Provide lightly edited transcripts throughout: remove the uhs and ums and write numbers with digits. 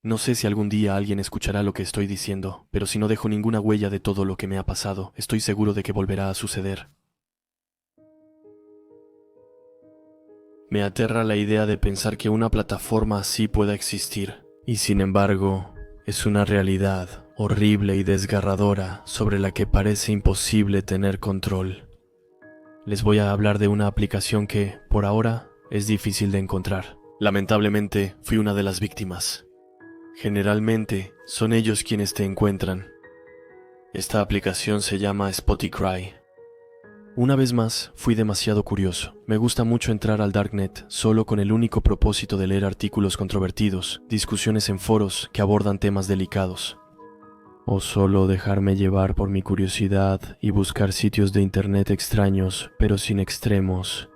No sé si algún día alguien escuchará lo que estoy diciendo, pero si no dejo ninguna huella de todo lo que me ha pasado, estoy seguro de que volverá a suceder. Me aterra la idea de pensar que una plataforma así pueda existir, y sin embargo, es una realidad horrible y desgarradora sobre la que parece imposible tener control. Les voy a hablar de una aplicación que, por ahora, es difícil de encontrar. Lamentablemente, fui una de las víctimas. Generalmente, son ellos quienes te encuentran. Esta aplicación se llama Spotify. Una vez más, fui demasiado curioso. Me gusta mucho entrar al Darknet solo con el único propósito de leer artículos controvertidos, discusiones en foros que abordan temas delicados. O solo dejarme llevar por mi curiosidad y buscar sitios de internet extraños, pero sin extremos.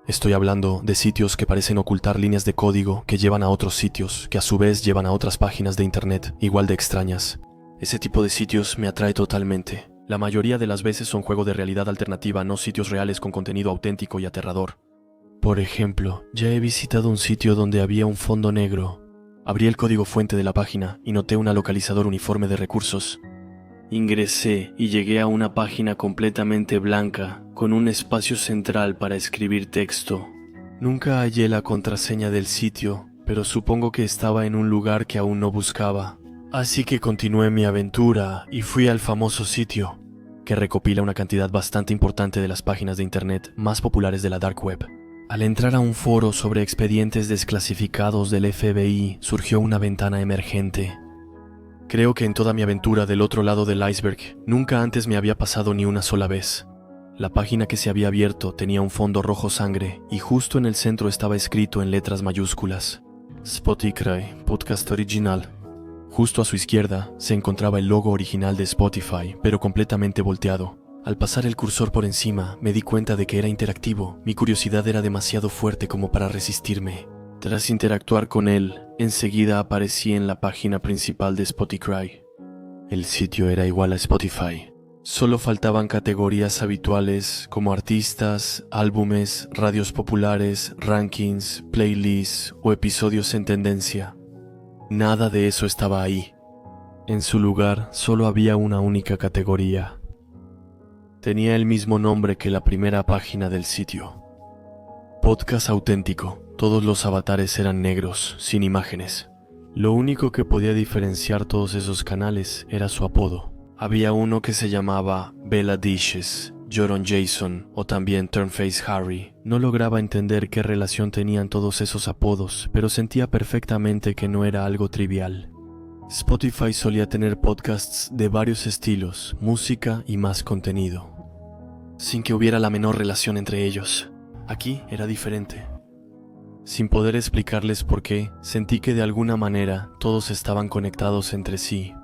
Estoy hablando de sitios que parecen ocultar líneas de código que llevan a otros sitios, que a su vez llevan a otras páginas de internet igual de extrañas. Ese tipo de sitios me atrae totalmente. La mayoría de las veces son juegos de realidad alternativa, no sitios reales con contenido auténtico y aterrador. Por ejemplo, ya he visitado un sitio donde había un fondo negro. Abrí el código fuente de la página y noté un localizador uniforme de recursos. Ingresé y llegué a una página completamente blanca, con un espacio central para escribir texto. Nunca hallé la contraseña del sitio, pero supongo que estaba en un lugar que aún no buscaba. Así que continué mi aventura y fui al famoso sitio, que recopila una cantidad bastante importante de las páginas de internet más populares de la Dark Web. Al entrar a un foro sobre expedientes desclasificados del FBI, surgió una ventana emergente. Creo que en toda mi aventura del otro lado del iceberg, nunca antes me había pasado ni una sola vez. La página que se había abierto tenía un fondo rojo sangre y justo en el centro estaba escrito en letras mayúsculas: Spotify, podcast original. Justo a su izquierda se encontraba el logo original de Spotify, pero completamente volteado. Al pasar el cursor por encima, me di cuenta de que era interactivo. Mi curiosidad era demasiado fuerte como para resistirme. Tras interactuar con él, enseguida aparecí en la página principal de Spotify. El sitio era igual a Spotify. Solo faltaban categorías habituales como artistas, álbumes, radios populares, rankings, playlists o episodios en tendencia. Nada de eso estaba ahí. En su lugar solo había una única categoría. Tenía el mismo nombre que la primera página del sitio. Podcast auténtico. Todos los avatares eran negros, sin imágenes. Lo único que podía diferenciar todos esos canales era su apodo. Había uno que se llamaba Bella Dishes, Joron Jason o también Turnface Harry. No lograba entender qué relación tenían todos esos apodos, pero sentía perfectamente que no era algo trivial. Spotify solía tener podcasts de varios estilos, música y más contenido, sin que hubiera la menor relación entre ellos. Aquí era diferente. Sin poder explicarles por qué, sentí que de alguna manera todos estaban conectados entre sí.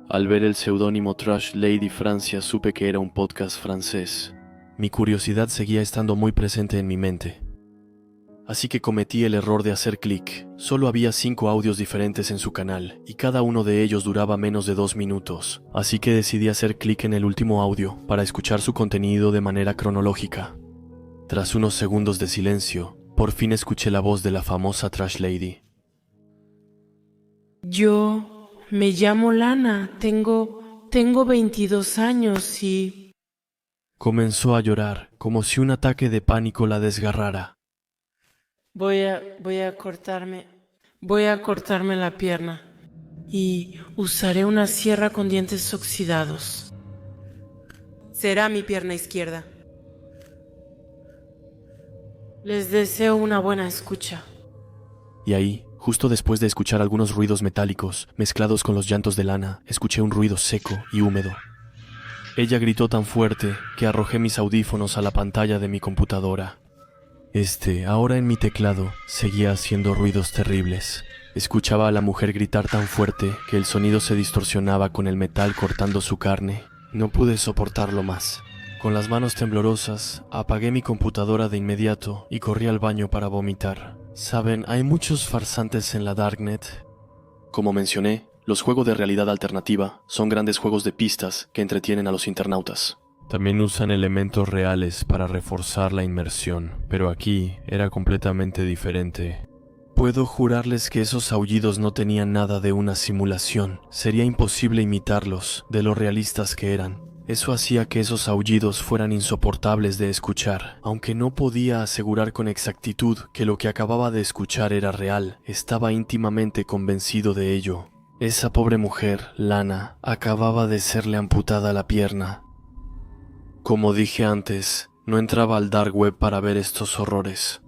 Al ver el seudónimo Trash Lady Francia supe que era un podcast francés. Mi curiosidad seguía estando muy presente en mi mente. Así que cometí el error de hacer clic. Solo había 5 audios diferentes en su canal, y cada uno de ellos duraba menos de 2 minutos. Así que decidí hacer clic en el último audio para escuchar su contenido de manera cronológica. Tras unos segundos de silencio, por fin escuché la voz de la famosa Trash Lady. Yo me llamo Lana, tengo 22 años y... Comenzó a llorar, como si un ataque de pánico la desgarrara. Voy a cortarme la pierna y usaré una sierra con dientes oxidados. Será mi pierna izquierda. Les deseo una buena escucha. Y ahí, justo después de escuchar algunos ruidos metálicos mezclados con los llantos de Lana, escuché un ruido seco y húmedo. Ella gritó tan fuerte que arrojé mis audífonos a la pantalla de mi computadora. Ahora en mi teclado, seguía haciendo ruidos terribles. Escuchaba a la mujer gritar tan fuerte que el sonido se distorsionaba con el metal cortando su carne. No pude soportarlo más. Con las manos temblorosas, apagué mi computadora de inmediato y corrí al baño para vomitar. Saben, hay muchos farsantes en la Darknet. Como mencioné, los juegos de realidad alternativa son grandes juegos de pistas que entretienen a los internautas. También usan elementos reales para reforzar la inmersión, pero aquí era completamente diferente. Puedo jurarles que esos aullidos no tenían nada de una simulación. Sería imposible imitarlos, de lo realistas que eran. Eso hacía que esos aullidos fueran insoportables de escuchar. Aunque no podía asegurar con exactitud que lo que acababa de escuchar era real, estaba íntimamente convencido de ello. Esa pobre mujer, Lana, acababa de serle amputada la pierna. Como dije antes, no entraba al dark web para ver estos horrores.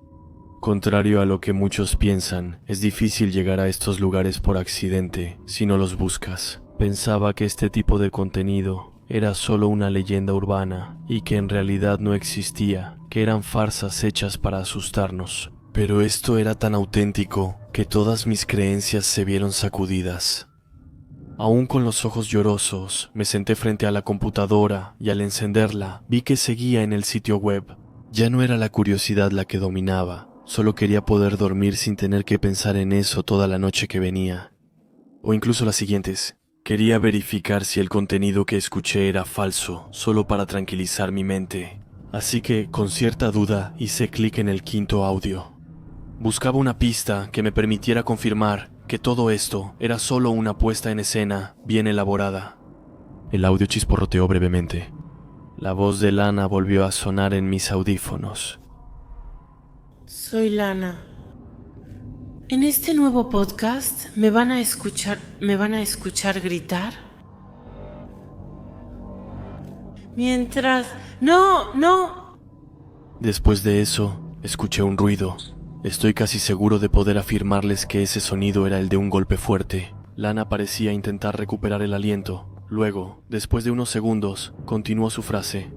Contrario a lo que muchos piensan, es difícil llegar a estos lugares por accidente si no los buscas. Pensaba que este tipo de contenido era solo una leyenda urbana y que en realidad no existía, que eran farsas hechas para asustarnos. Pero esto era tan auténtico que todas mis creencias se vieron sacudidas. Aún con los ojos llorosos, me senté frente a la computadora y al encenderla vi que seguía en el sitio web. Ya no era la curiosidad la que dominaba, solo quería poder dormir sin tener que pensar en eso toda la noche que venía. O incluso las siguientes. Quería verificar si el contenido que escuché era falso, solo para tranquilizar mi mente. Así que, con cierta duda, hice clic en el quinto audio. Buscaba una pista que me permitiera confirmar que todo esto era solo una puesta en escena bien elaborada. El audio chisporroteó brevemente. La voz de Lana volvió a sonar en mis audífonos. Soy Lana. En este nuevo podcast me van a escuchar gritar. Mientras... ¡No! Después de eso, escuché un ruido. Estoy casi seguro de poder afirmarles que ese sonido era el de un golpe fuerte. Lana parecía intentar recuperar el aliento. Luego, después de unos segundos, continuó su frase.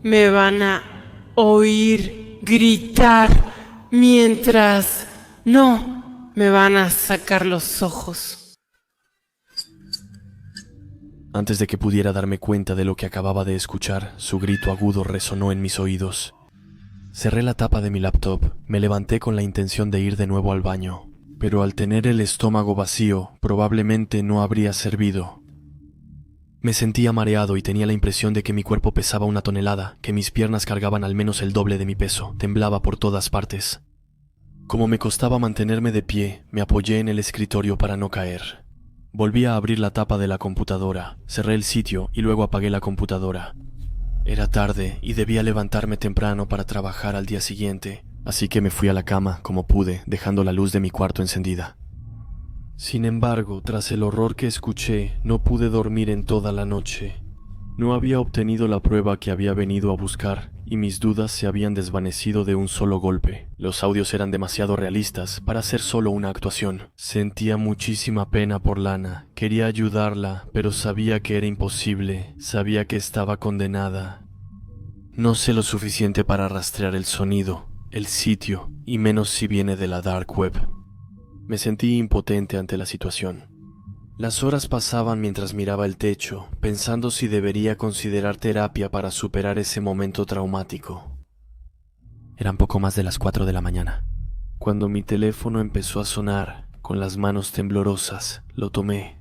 Me van a oír gritar mientras... No, me van a sacar los ojos. Antes de que pudiera darme cuenta de lo que acababa de escuchar, su grito agudo resonó en mis oídos. Cerré la tapa de mi laptop, me levanté con la intención de ir de nuevo al baño, pero al tener el estómago vacío, probablemente no habría servido. Me sentía mareado y tenía la impresión de que mi cuerpo pesaba 1 tonelada, que mis piernas cargaban al menos el doble de mi peso, temblaba por todas partes. Como me costaba mantenerme de pie, me apoyé en el escritorio para no caer. Volví a abrir la tapa de la computadora, cerré el sitio y luego apagué la computadora. Era tarde y debía levantarme temprano para trabajar al día siguiente, así que me fui a la cama como pude, dejando la luz de mi cuarto encendida. Sin embargo, tras el horror que escuché, no pude dormir en toda la noche. No había obtenido la prueba que había venido a buscar, y mis dudas se habían desvanecido de un solo golpe. Los audios eran demasiado realistas para ser solo una actuación. Sentía muchísima pena por Lana, quería ayudarla, pero sabía que era imposible, sabía que estaba condenada. No sé lo suficiente para rastrear el sonido, el sitio, y menos si viene de la dark web. Me sentí impotente ante la situación. Las horas pasaban mientras miraba el techo, pensando si debería considerar terapia para superar ese momento traumático. Eran poco más de las 4 de la mañana. Cuando mi teléfono empezó a sonar, con las manos temblorosas, lo tomé.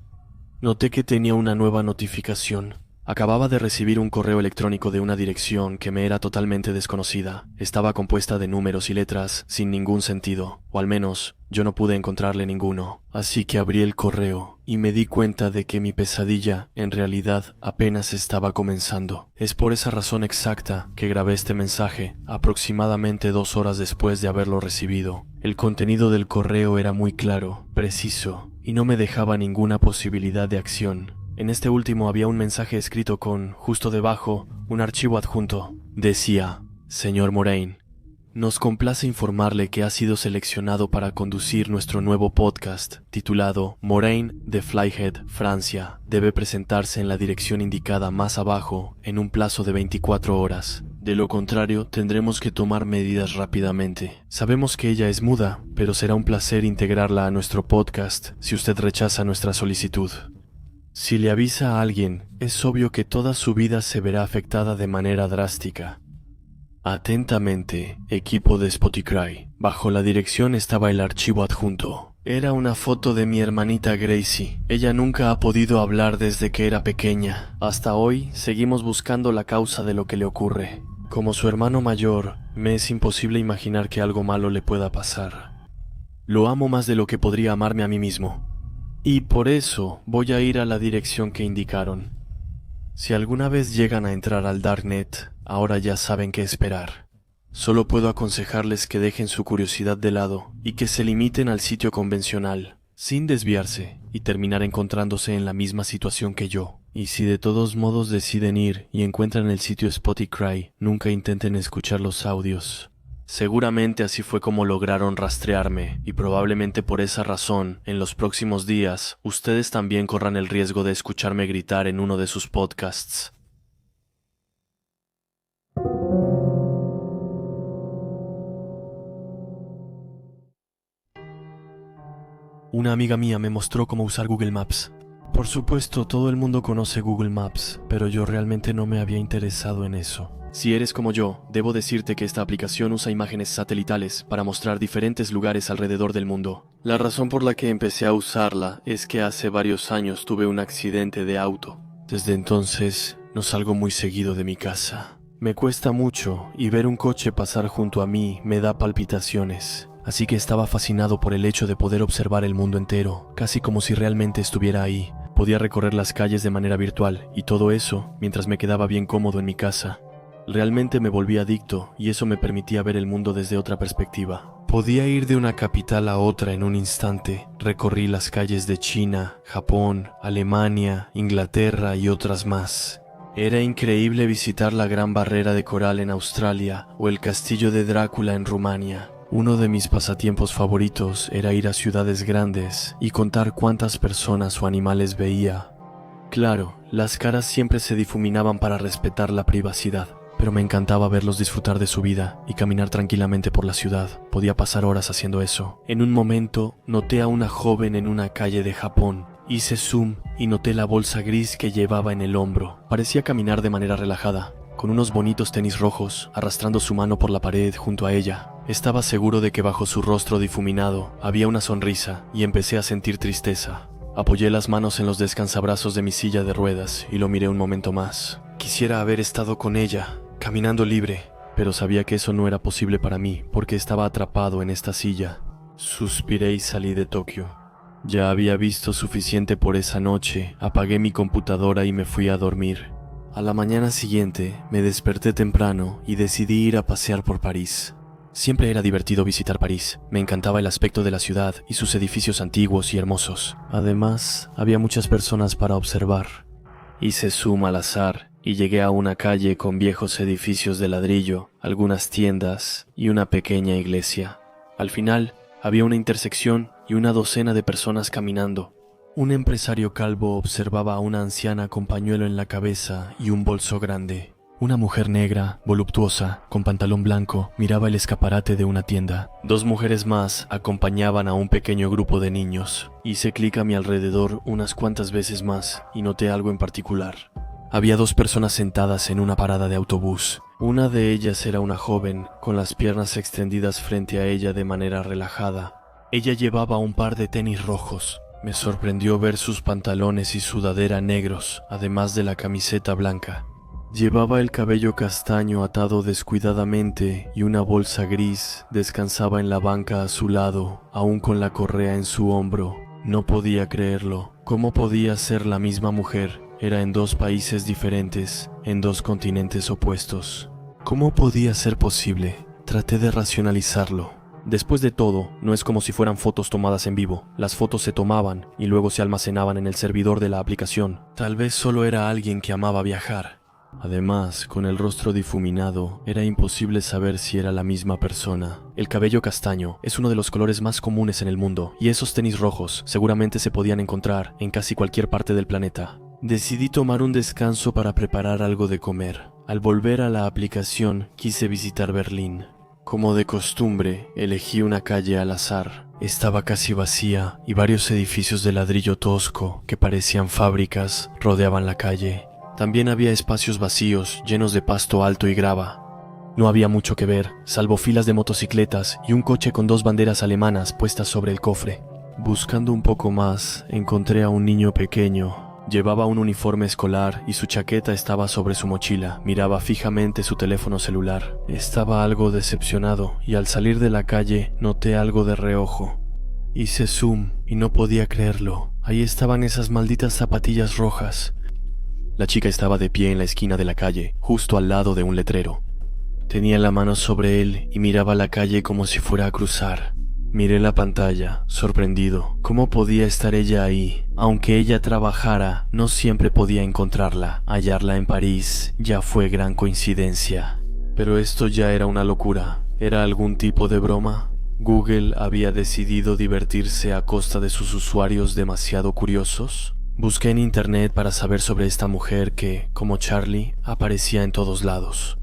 Noté que tenía una nueva notificación. Acababa de recibir un correo electrónico de una dirección que me era totalmente desconocida. Estaba compuesta de números y letras sin ningún sentido, o al menos yo no pude encontrarle ninguno. Así que abrí el correo y me di cuenta de que mi pesadilla en realidad apenas estaba comenzando. Es por esa razón exacta que grabé este mensaje, aproximadamente 2 horas después de haberlo recibido. El contenido del correo era muy claro, preciso, y no me dejaba ninguna posibilidad de acción. En este último había un mensaje escrito con, justo debajo, un archivo adjunto. Decía: Señor Moraine, nos complace informarle que ha sido seleccionado para conducir nuestro nuevo podcast, titulado Moraine de Flyhead, Francia. Debe presentarse en la dirección indicada más abajo en un plazo de 24 horas. De lo contrario, tendremos que tomar medidas rápidamente. Sabemos que ella es muda, pero será un placer integrarla a nuestro podcast si usted rechaza nuestra solicitud. Si le avisa a alguien, es obvio que toda su vida se verá afectada de manera drástica. Atentamente, equipo de Spotify. Bajo la dirección estaba el archivo adjunto. Era una foto de mi hermanita Gracie. Ella nunca ha podido hablar desde que era pequeña. Hasta hoy, seguimos buscando la causa de lo que le ocurre. Como su hermano mayor, me es imposible imaginar que algo malo le pueda pasar. Lo amo más de lo que podría amarme a mí mismo. Y por eso voy a ir a la dirección que indicaron. Si alguna vez llegan a entrar al Darknet, ahora ya saben qué esperar. Solo puedo aconsejarles que dejen su curiosidad de lado y que se limiten al sitio convencional, sin desviarse y terminar encontrándose en la misma situación que yo. Y si de todos modos deciden ir y encuentran el sitio Spotify, nunca intenten escuchar los audios. Seguramente así fue como lograron rastrearme, y probablemente por esa razón, en los próximos días, ustedes también corran el riesgo de escucharme gritar en uno de sus podcasts. Una amiga mía me mostró cómo usar Google Maps. Por supuesto, todo el mundo conoce Google Maps, pero yo realmente no me había interesado en eso. Si eres como yo, debo decirte que esta aplicación usa imágenes satelitales para mostrar diferentes lugares alrededor del mundo. La razón por la que empecé a usarla es que hace varios años tuve un accidente de auto. Desde entonces, no salgo muy seguido de mi casa. Me cuesta mucho y ver un coche pasar junto a mí me da palpitaciones. Así que estaba fascinado por el hecho de poder observar el mundo entero, casi como si realmente estuviera ahí. Podía recorrer las calles de manera virtual y todo eso mientras me quedaba bien cómodo en mi casa. Realmente me volví adicto y eso me permitía ver el mundo desde otra perspectiva. Podía ir de una capital a otra en un instante. Recorrí las calles de China, Japón, Alemania, Inglaterra y otras más. Era increíble visitar la Gran Barrera de Coral en Australia o el Castillo de Drácula en Rumania. Uno de mis pasatiempos favoritos era ir a ciudades grandes y contar cuántas personas o animales veía. Claro, las caras siempre se difuminaban para respetar la privacidad, pero me encantaba verlos disfrutar de su vida y caminar tranquilamente por la ciudad. Podía pasar horas haciendo eso. En un momento, noté a una joven en una calle de Japón. Hice zoom y noté la bolsa gris que llevaba en el hombro. Parecía caminar de manera relajada, con unos bonitos tenis rojos, arrastrando su mano por la pared junto a ella. Estaba seguro de que bajo su rostro difuminado había una sonrisa y empecé a sentir tristeza. Apoyé las manos en los descansabrazos de mi silla de ruedas y lo miré un momento más. Quisiera haber estado con ella, caminando libre, pero sabía que eso no era posible para mí porque estaba atrapado en esta silla. Suspiré y salí de Tokio. Ya había visto suficiente por esa noche, apagué mi computadora y me fui a dormir. A la mañana siguiente me desperté temprano y decidí ir a pasear por París. Siempre era divertido visitar París. Me encantaba el aspecto de la ciudad y sus edificios antiguos y hermosos. Además, había muchas personas para observar. Hice zoom al azar y llegué a una calle con viejos edificios de ladrillo, algunas tiendas y una pequeña iglesia. Al final, había una intersección y una docena de personas caminando. Un empresario calvo observaba a una anciana con pañuelo en la cabeza y un bolso grande. Una mujer negra, voluptuosa, con pantalón blanco, miraba el escaparate de una tienda. Dos mujeres más acompañaban a un pequeño grupo de niños. Hice clic a mi alrededor unas cuantas veces más y noté algo en particular. Había dos personas sentadas en una parada de autobús. Una de ellas era una joven, con las piernas extendidas frente a ella de manera relajada. Ella llevaba un par de tenis rojos. Me sorprendió ver sus pantalones y sudadera negros, además de la camiseta blanca. Llevaba el cabello castaño atado descuidadamente y una bolsa gris descansaba en la banca a su lado, aún con la correa en su hombro. No podía creerlo. ¿Cómo podía ser la misma mujer? Era en dos países diferentes, en dos continentes opuestos. ¿Cómo podía ser posible? Traté de racionalizarlo. Después de todo, no es como si fueran fotos tomadas en vivo. Las fotos se tomaban y luego se almacenaban en el servidor de la aplicación. Tal vez solo era alguien que amaba viajar. Además, con el rostro difuminado, era imposible saber si era la misma persona. El cabello castaño es uno de los colores más comunes en el mundo, y esos tenis rojos seguramente se podían encontrar en casi cualquier parte del planeta. Decidí tomar un descanso para preparar algo de comer. Al volver a la aplicación, quise visitar Berlín. Como de costumbre, elegí una calle al azar. Estaba casi vacía y varios edificios de ladrillo tosco, que parecían fábricas, rodeaban la calle. También había espacios vacíos, llenos de pasto alto y grava. No había mucho que ver, salvo filas de motocicletas y un coche con dos banderas alemanas puestas sobre el cofre. Buscando un poco más, encontré a un niño pequeño. Llevaba un uniforme escolar y su chaqueta estaba sobre su mochila. Miraba fijamente su teléfono celular. Estaba algo decepcionado y al salir de la calle noté algo de reojo. Hice zoom y no podía creerlo. Ahí estaban esas malditas zapatillas rojas. La chica estaba de pie en la esquina de la calle, justo al lado de un letrero. Tenía la mano sobre él y miraba la calle como si fuera a cruzar. Miré la pantalla, sorprendido. ¿Cómo podía estar ella ahí? Aunque ella trabajara, no siempre podía encontrarla. Hallarla en París ya fue gran coincidencia. Pero esto ya era una locura. ¿Era algún tipo de broma? ¿Google había decidido divertirse a costa de sus usuarios demasiado curiosos? Busqué en internet para saber sobre esta mujer que, como Charlie, aparecía en todos lados.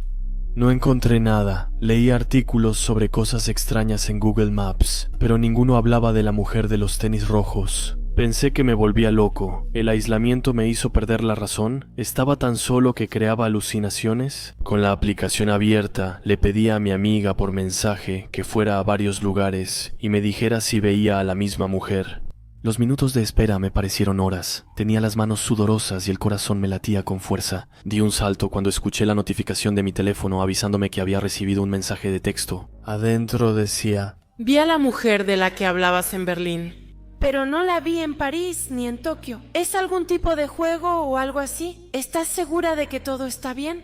No encontré nada. Leí artículos sobre cosas extrañas en Google Maps, pero ninguno hablaba de la mujer de los tenis rojos. Pensé que me volvía loco. El aislamiento me hizo perder la razón. Estaba tan solo que creaba alucinaciones. Con la aplicación abierta, le pedí a mi amiga por mensaje que fuera a varios lugares y me dijera si veía a la misma mujer. Los minutos de espera me parecieron horas. Tenía las manos sudorosas y el corazón me latía con fuerza. Di un salto cuando escuché la notificación de mi teléfono avisándome que había recibido un mensaje de texto. Adentro decía: Vi a la mujer de la que hablabas en Berlín. Pero no la vi en París ni en Tokio. ¿Es algún tipo de juego o algo así? ¿Estás segura de que todo está bien?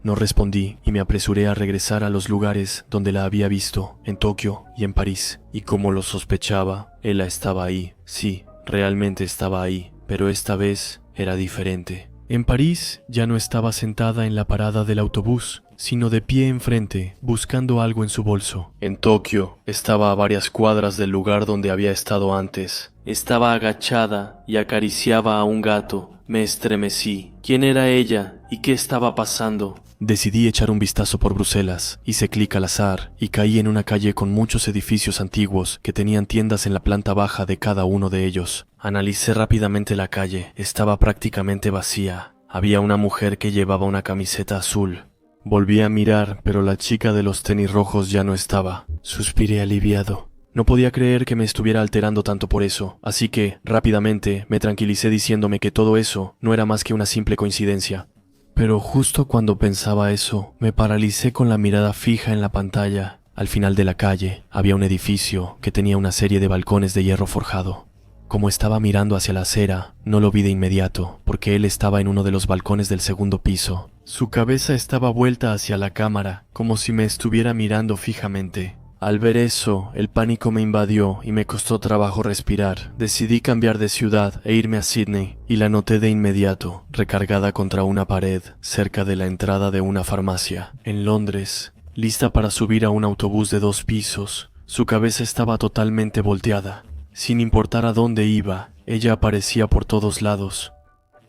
No respondí y me apresuré a regresar a los lugares donde la había visto, en Tokio y en París. Y como lo sospechaba, ella estaba ahí. Sí, realmente estaba ahí, pero esta vez era diferente. En París ya no estaba sentada en la parada del autobús, sino de pie enfrente, buscando algo en su bolso. En Tokio estaba a varias cuadras del lugar donde había estado antes. Estaba agachada y acariciaba a un gato. Me estremecí. ¿Quién era ella y qué estaba pasando? Decidí echar un vistazo por Bruselas. Hice clic al azar y caí en una calle con muchos edificios antiguos que tenían tiendas en la planta baja de cada uno de ellos. Analicé rápidamente la calle. Estaba prácticamente vacía. Había una mujer que llevaba una camiseta azul. Volví a mirar, pero la chica de los tenis rojos ya no estaba. Suspiré aliviado. No podía creer que me estuviera alterando tanto por eso, así que, rápidamente, me tranquilicé diciéndome que todo eso no era más que una simple coincidencia. Pero justo cuando pensaba eso, me paralicé con la mirada fija en la pantalla. Al final de la calle había un edificio que tenía una serie de balcones de hierro forjado. Como estaba mirando hacia la acera, no lo vi de inmediato, porque él estaba en uno de los balcones del segundo piso. Su cabeza estaba vuelta hacia la cámara, como si me estuviera mirando fijamente. Al ver eso, el pánico me invadió y me costó trabajo respirar. Decidí cambiar de ciudad e irme a Sydney, y la noté de inmediato, recargada contra una pared, cerca de la entrada de una farmacia. En Londres, lista para subir a un autobús de 2 pisos, su cabeza estaba totalmente volteada. Sin importar a dónde iba, ella aparecía por todos lados.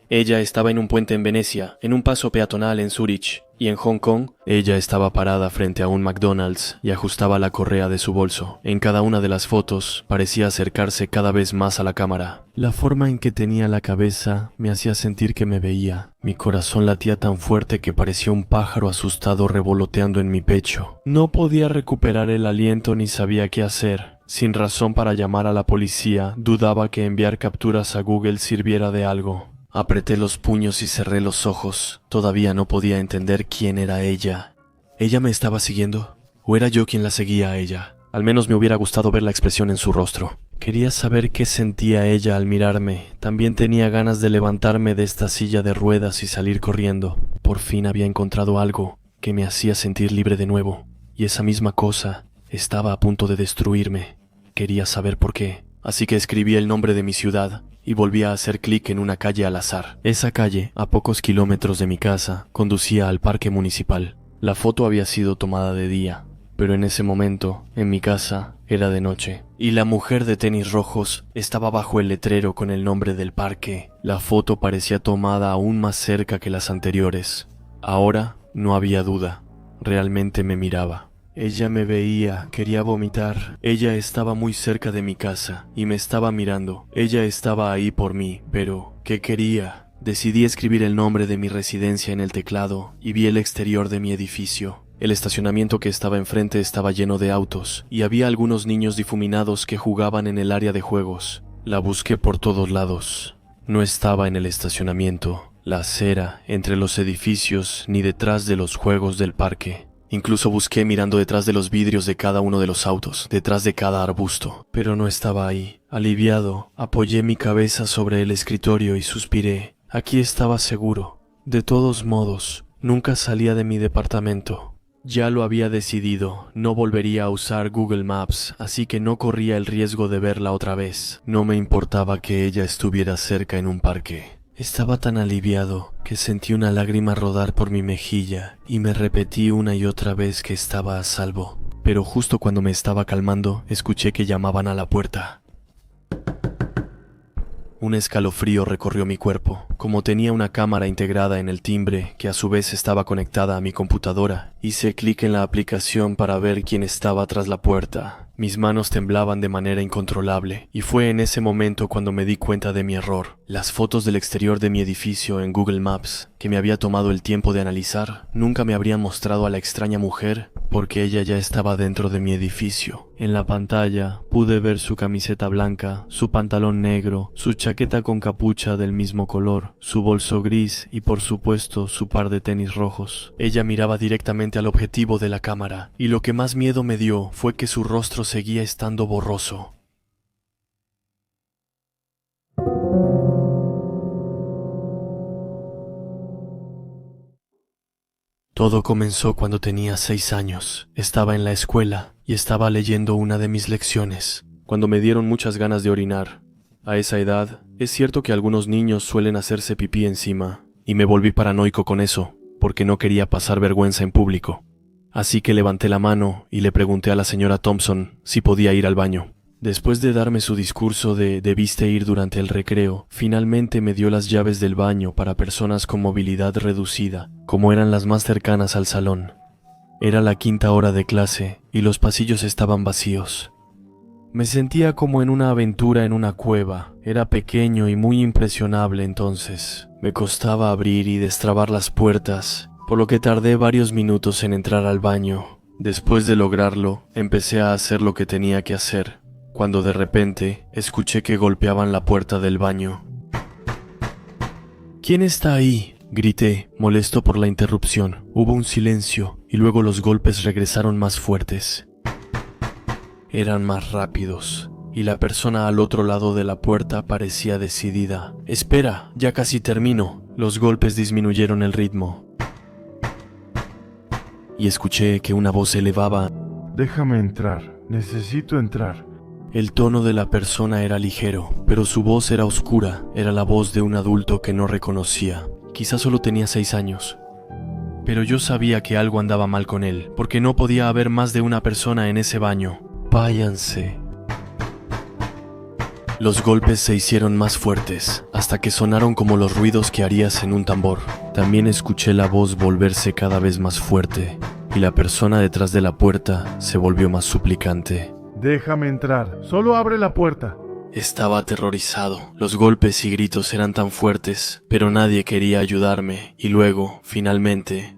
Ella estaba en un puente en Venecia, en un paso peatonal en Zúrich, y en Hong Kong, ella estaba parada frente a un McDonald's y ajustaba la correa de su bolso. En cada una de las fotos parecía acercarse cada vez más a la cámara. La forma en que tenía la cabeza me hacía sentir que me veía. Mi corazón latía tan fuerte que parecía un pájaro asustado revoloteando en mi pecho. No podía recuperar el aliento ni sabía qué hacer. Sin razón para llamar a la policía, dudaba que enviar capturas a Google sirviera de algo. Apreté los puños y cerré los ojos. Todavía no podía entender quién era ella. ¿Ella me estaba siguiendo? ¿O era yo quien la seguía a ella? Al menos me hubiera gustado ver la expresión en su rostro. Quería saber qué sentía ella al mirarme. También tenía ganas de levantarme de esta silla de ruedas y salir corriendo. Por fin había encontrado algo que me hacía sentir libre de nuevo. Y esa misma cosa estaba a punto de destruirme. Quería saber por qué. Así que escribí el nombre de mi ciudad y volví a hacer clic en una calle al azar. Esa calle, a pocos kilómetros de mi casa, conducía al parque municipal. La foto había sido tomada de día, pero en ese momento, en mi casa, era de noche. Y la mujer de tenis rojos estaba bajo el letrero con el nombre del parque. La foto parecía tomada aún más cerca que las anteriores. Ahora no había duda. Realmente me miraba. Ella me veía, quería vomitar. Ella estaba muy cerca de mi casa y me estaba mirando. Ella estaba ahí por mí, pero ¿qué quería? Decidí escribir el nombre de mi residencia en el teclado y vi el exterior de mi edificio. El estacionamiento que estaba enfrente estaba lleno de autos y había algunos niños difuminados que jugaban en el área de juegos. La busqué por todos lados. No estaba en el estacionamiento, la acera, entre los edificios, ni detrás de los juegos del parque. Incluso busqué mirando detrás de los vidrios de cada uno de los autos, detrás de cada arbusto, pero no estaba ahí. Aliviado, apoyé mi cabeza sobre el escritorio y suspiré. Aquí estaba seguro. De todos modos, nunca salía de mi departamento. Ya lo había decidido, no volvería a usar Google Maps, así que no corría el riesgo de verla otra vez. No me importaba que ella estuviera cerca en un parque. Estaba tan aliviado que sentí una lágrima rodar por mi mejilla y me repetí una y otra vez que estaba a salvo. Pero justo cuando me estaba calmando, escuché que llamaban a la puerta. Un escalofrío recorrió mi cuerpo. Como tenía una cámara integrada en el timbre, que a su vez estaba conectada a mi computadora, hice clic en la aplicación para ver quién estaba tras la puerta. Mis manos temblaban de manera incontrolable, y fue en ese momento cuando me di cuenta de mi error. Las fotos del exterior de mi edificio en Google Maps, que me había tomado el tiempo de analizar, nunca me habrían mostrado a la extraña mujer, porque ella ya estaba dentro de mi edificio. En la pantalla pude ver su camiseta blanca, su pantalón negro, su chaqueta con capucha del mismo color, su bolso gris y por supuesto su par de tenis rojos. Ella miraba directamente al objetivo de la cámara, y lo que más miedo me dio fue que su rostro seguía estando borroso. Todo comenzó cuando tenía 6 años. Estaba en la escuela y estaba leyendo una de mis lecciones, cuando me dieron muchas ganas de orinar. A esa edad, es cierto que algunos niños suelen hacerse pipí encima, y me volví paranoico con eso, porque no quería pasar vergüenza en público. Así que levanté la mano y le pregunté a la señora Thompson si podía ir al baño. Después de darme su discurso de debiste ir durante el recreo, finalmente me dio las llaves del baño para personas con movilidad reducida, como eran las más cercanas al salón. Era la 5ª hora de clase y los pasillos estaban vacíos. Me sentía como en una aventura en una cueva. Era pequeño y muy impresionable entonces. Me costaba abrir y destrabar las puertas, por lo que tardé varios minutos en entrar al baño. Después de lograrlo, empecé a hacer lo que tenía que hacer, cuando de repente escuché que golpeaban la puerta del baño. ¿Quién está ahí?, grité, molesto por la interrupción. Hubo un silencio y luego los golpes regresaron más fuertes. Eran más rápidos, y la persona al otro lado de la puerta parecía decidida. «Espera, ya casi termino». Los golpes disminuyeron el ritmo, y escuché que una voz se elevaba. «Déjame entrar, necesito entrar». El tono de la persona era ligero, pero su voz era oscura. Era la voz de un adulto que no reconocía. Quizás solo tenía 6 años. Pero yo sabía que algo andaba mal con él, porque no podía haber más de una persona en ese baño. «Váyanse». Los golpes se hicieron más fuertes, hasta que sonaron como los ruidos que harías en un tambor. También escuché la voz volverse cada vez más fuerte, y la persona detrás de la puerta se volvió más suplicante. «Déjame entrar, solo abre la puerta». Estaba aterrorizado. Los golpes y gritos eran tan fuertes, pero nadie quería ayudarme. Y luego, finalmente,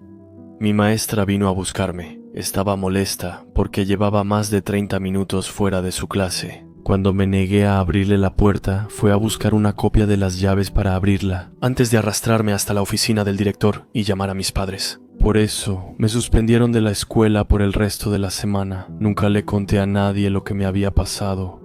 mi maestra vino a buscarme. Estaba molesta porque llevaba más de 30 minutos fuera de su clase. Cuando me negué a abrirle la puerta, fue a buscar una copia de las llaves para abrirla, antes de arrastrarme hasta la oficina del director y llamar a mis padres. Por eso, me suspendieron de la escuela por el resto de la semana. Nunca le conté a nadie lo que me había pasado.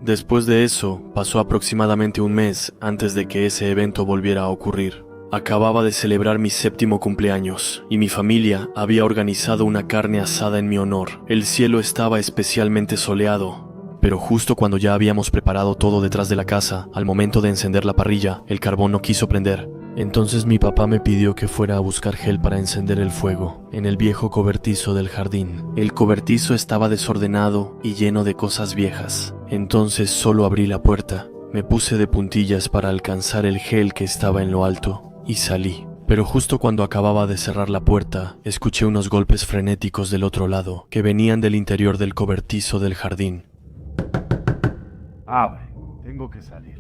Después de eso, pasó aproximadamente un mes antes de que ese evento volviera a ocurrir. Acababa de celebrar mi 7º cumpleaños, y mi familia había organizado una carne asada en mi honor. El cielo estaba especialmente soleado, pero justo cuando ya habíamos preparado todo detrás de la casa, al momento de encender la parrilla, el carbón no quiso prender. Entonces mi papá me pidió que fuera a buscar gel para encender el fuego, en el viejo cobertizo del jardín. El cobertizo estaba desordenado y lleno de cosas viejas. Entonces solo abrí la puerta, me puse de puntillas para alcanzar el gel que estaba en lo alto, y salí. Pero justo cuando acababa de cerrar la puerta, escuché unos golpes frenéticos del otro lado, que venían del interior del cobertizo del jardín. «Abre, tengo que salir».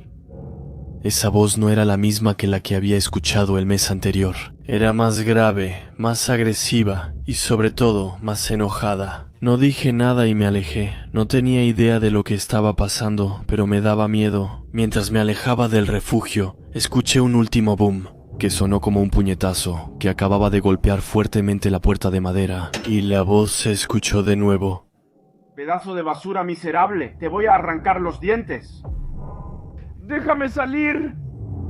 Esa voz no era la misma que la que había escuchado el mes anterior. Era más grave, más agresiva y sobre todo más enojada. No dije nada y me alejé. No tenía idea de lo que estaba pasando, pero me daba miedo. Mientras me alejaba del refugio, escuché un último boom. que sonó como un puñetazo que acababa de golpear fuertemente la puerta de madera, y la voz se escuchó de nuevo. Pedazo de basura miserable, te voy a arrancar los dientes. ¡Déjame salir!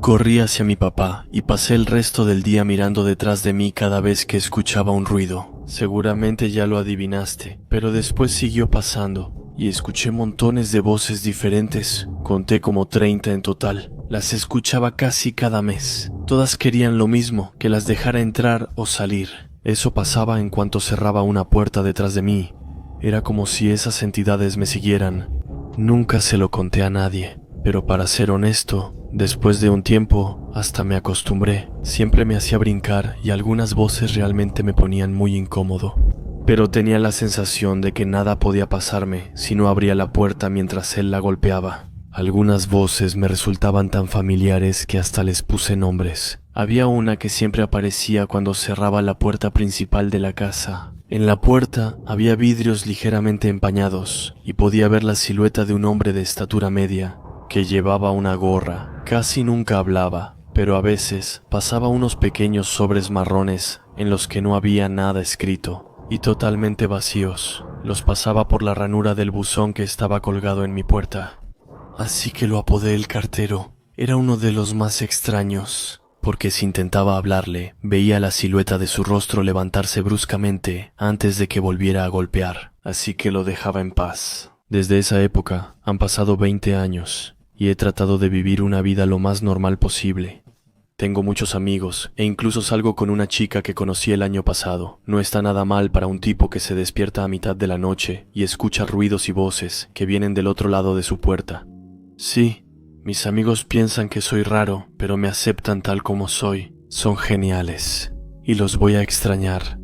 Corrí hacia mi papá y pasé el resto del día mirando detrás de mí cada vez que escuchaba un ruido. Seguramente ya lo adivinaste, pero después siguió pasando y escuché montones de voces diferentes. Conté como 30 en total. Las escuchaba casi cada mes. Todas querían lo mismo, que las dejara entrar o salir. Eso pasaba en cuanto cerraba una puerta detrás de mí. Era como si esas entidades me siguieran. Nunca se lo conté a nadie, pero para ser honesto, después de un tiempo, hasta me acostumbré. Siempre me hacía brincar y algunas voces realmente me ponían muy incómodo. Pero tenía la sensación de que nada podía pasarme si no abría la puerta mientras él la golpeaba. Algunas voces me resultaban tan familiares que hasta les puse nombres. Había una que siempre aparecía cuando cerraba la puerta principal de la casa. En la puerta había vidrios ligeramente empañados y podía ver la silueta de un hombre de estatura media que llevaba una gorra. Casi nunca hablaba, pero a veces pasaba unos pequeños sobres marrones en los que no había nada escrito y totalmente vacíos. Los pasaba por la ranura del buzón que estaba colgado en mi puerta. Así que lo apodé el cartero. Era uno de los más extraños, porque si intentaba hablarle, veía la silueta de su rostro levantarse bruscamente antes de que volviera a golpear, así que lo dejaba en paz. Desde esa época han pasado 20 años y he tratado de vivir una vida lo más normal posible. Tengo muchos amigos e incluso salgo con una chica que conocí el año pasado. No está nada mal para un tipo que se despierta a mitad de la noche y escucha ruidos y voces que vienen del otro lado de su puerta. Sí, mis amigos piensan que soy raro, pero me aceptan tal como soy. Son geniales y los voy a extrañar.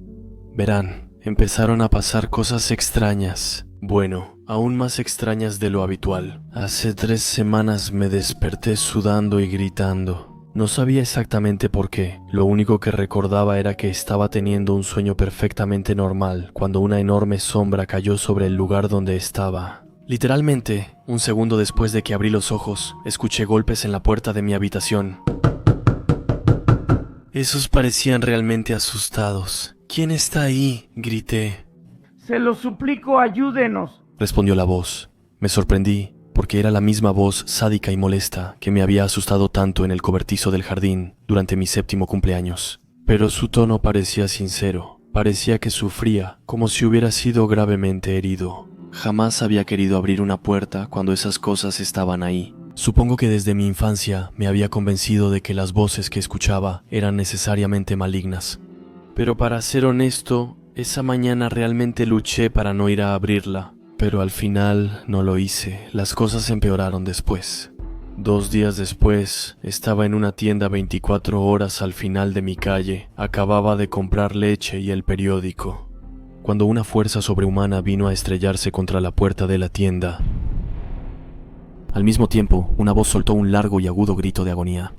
Verán, empezaron a pasar cosas extrañas. Bueno, aún más extrañas de lo habitual. Hace 3 semanas me desperté sudando y gritando. No sabía exactamente por qué. Lo único que recordaba era que estaba teniendo un sueño perfectamente normal cuando una enorme sombra cayó sobre el lugar donde estaba. Literalmente, un segundo después de que abrí los ojos, escuché golpes en la puerta de mi habitación. Esos parecían realmente asustados. ¿Quién está ahí?, grité. Se lo suplico, ayúdenos, respondió la voz. Me sorprendí, porque era la misma voz sádica y molesta que me había asustado tanto en el cobertizo del jardín durante mi 7º cumpleaños. Pero su tono parecía sincero. Parecía que sufría, como si hubiera sido gravemente herido. Jamás había querido abrir una puerta cuando esas cosas estaban ahí. Supongo que desde mi infancia me había convencido de que las voces que escuchaba eran necesariamente malignas. Pero para ser honesto, esa mañana realmente luché para no ir a abrirla. Pero al final no lo hice. Las cosas empeoraron después. 2 días después, estaba en una tienda 24 horas al final de mi calle. Acababa de comprar leche y el periódico, cuando una fuerza sobrehumana vino a estrellarse contra la puerta de la tienda. Al mismo tiempo, una voz soltó un largo y agudo grito de agonía.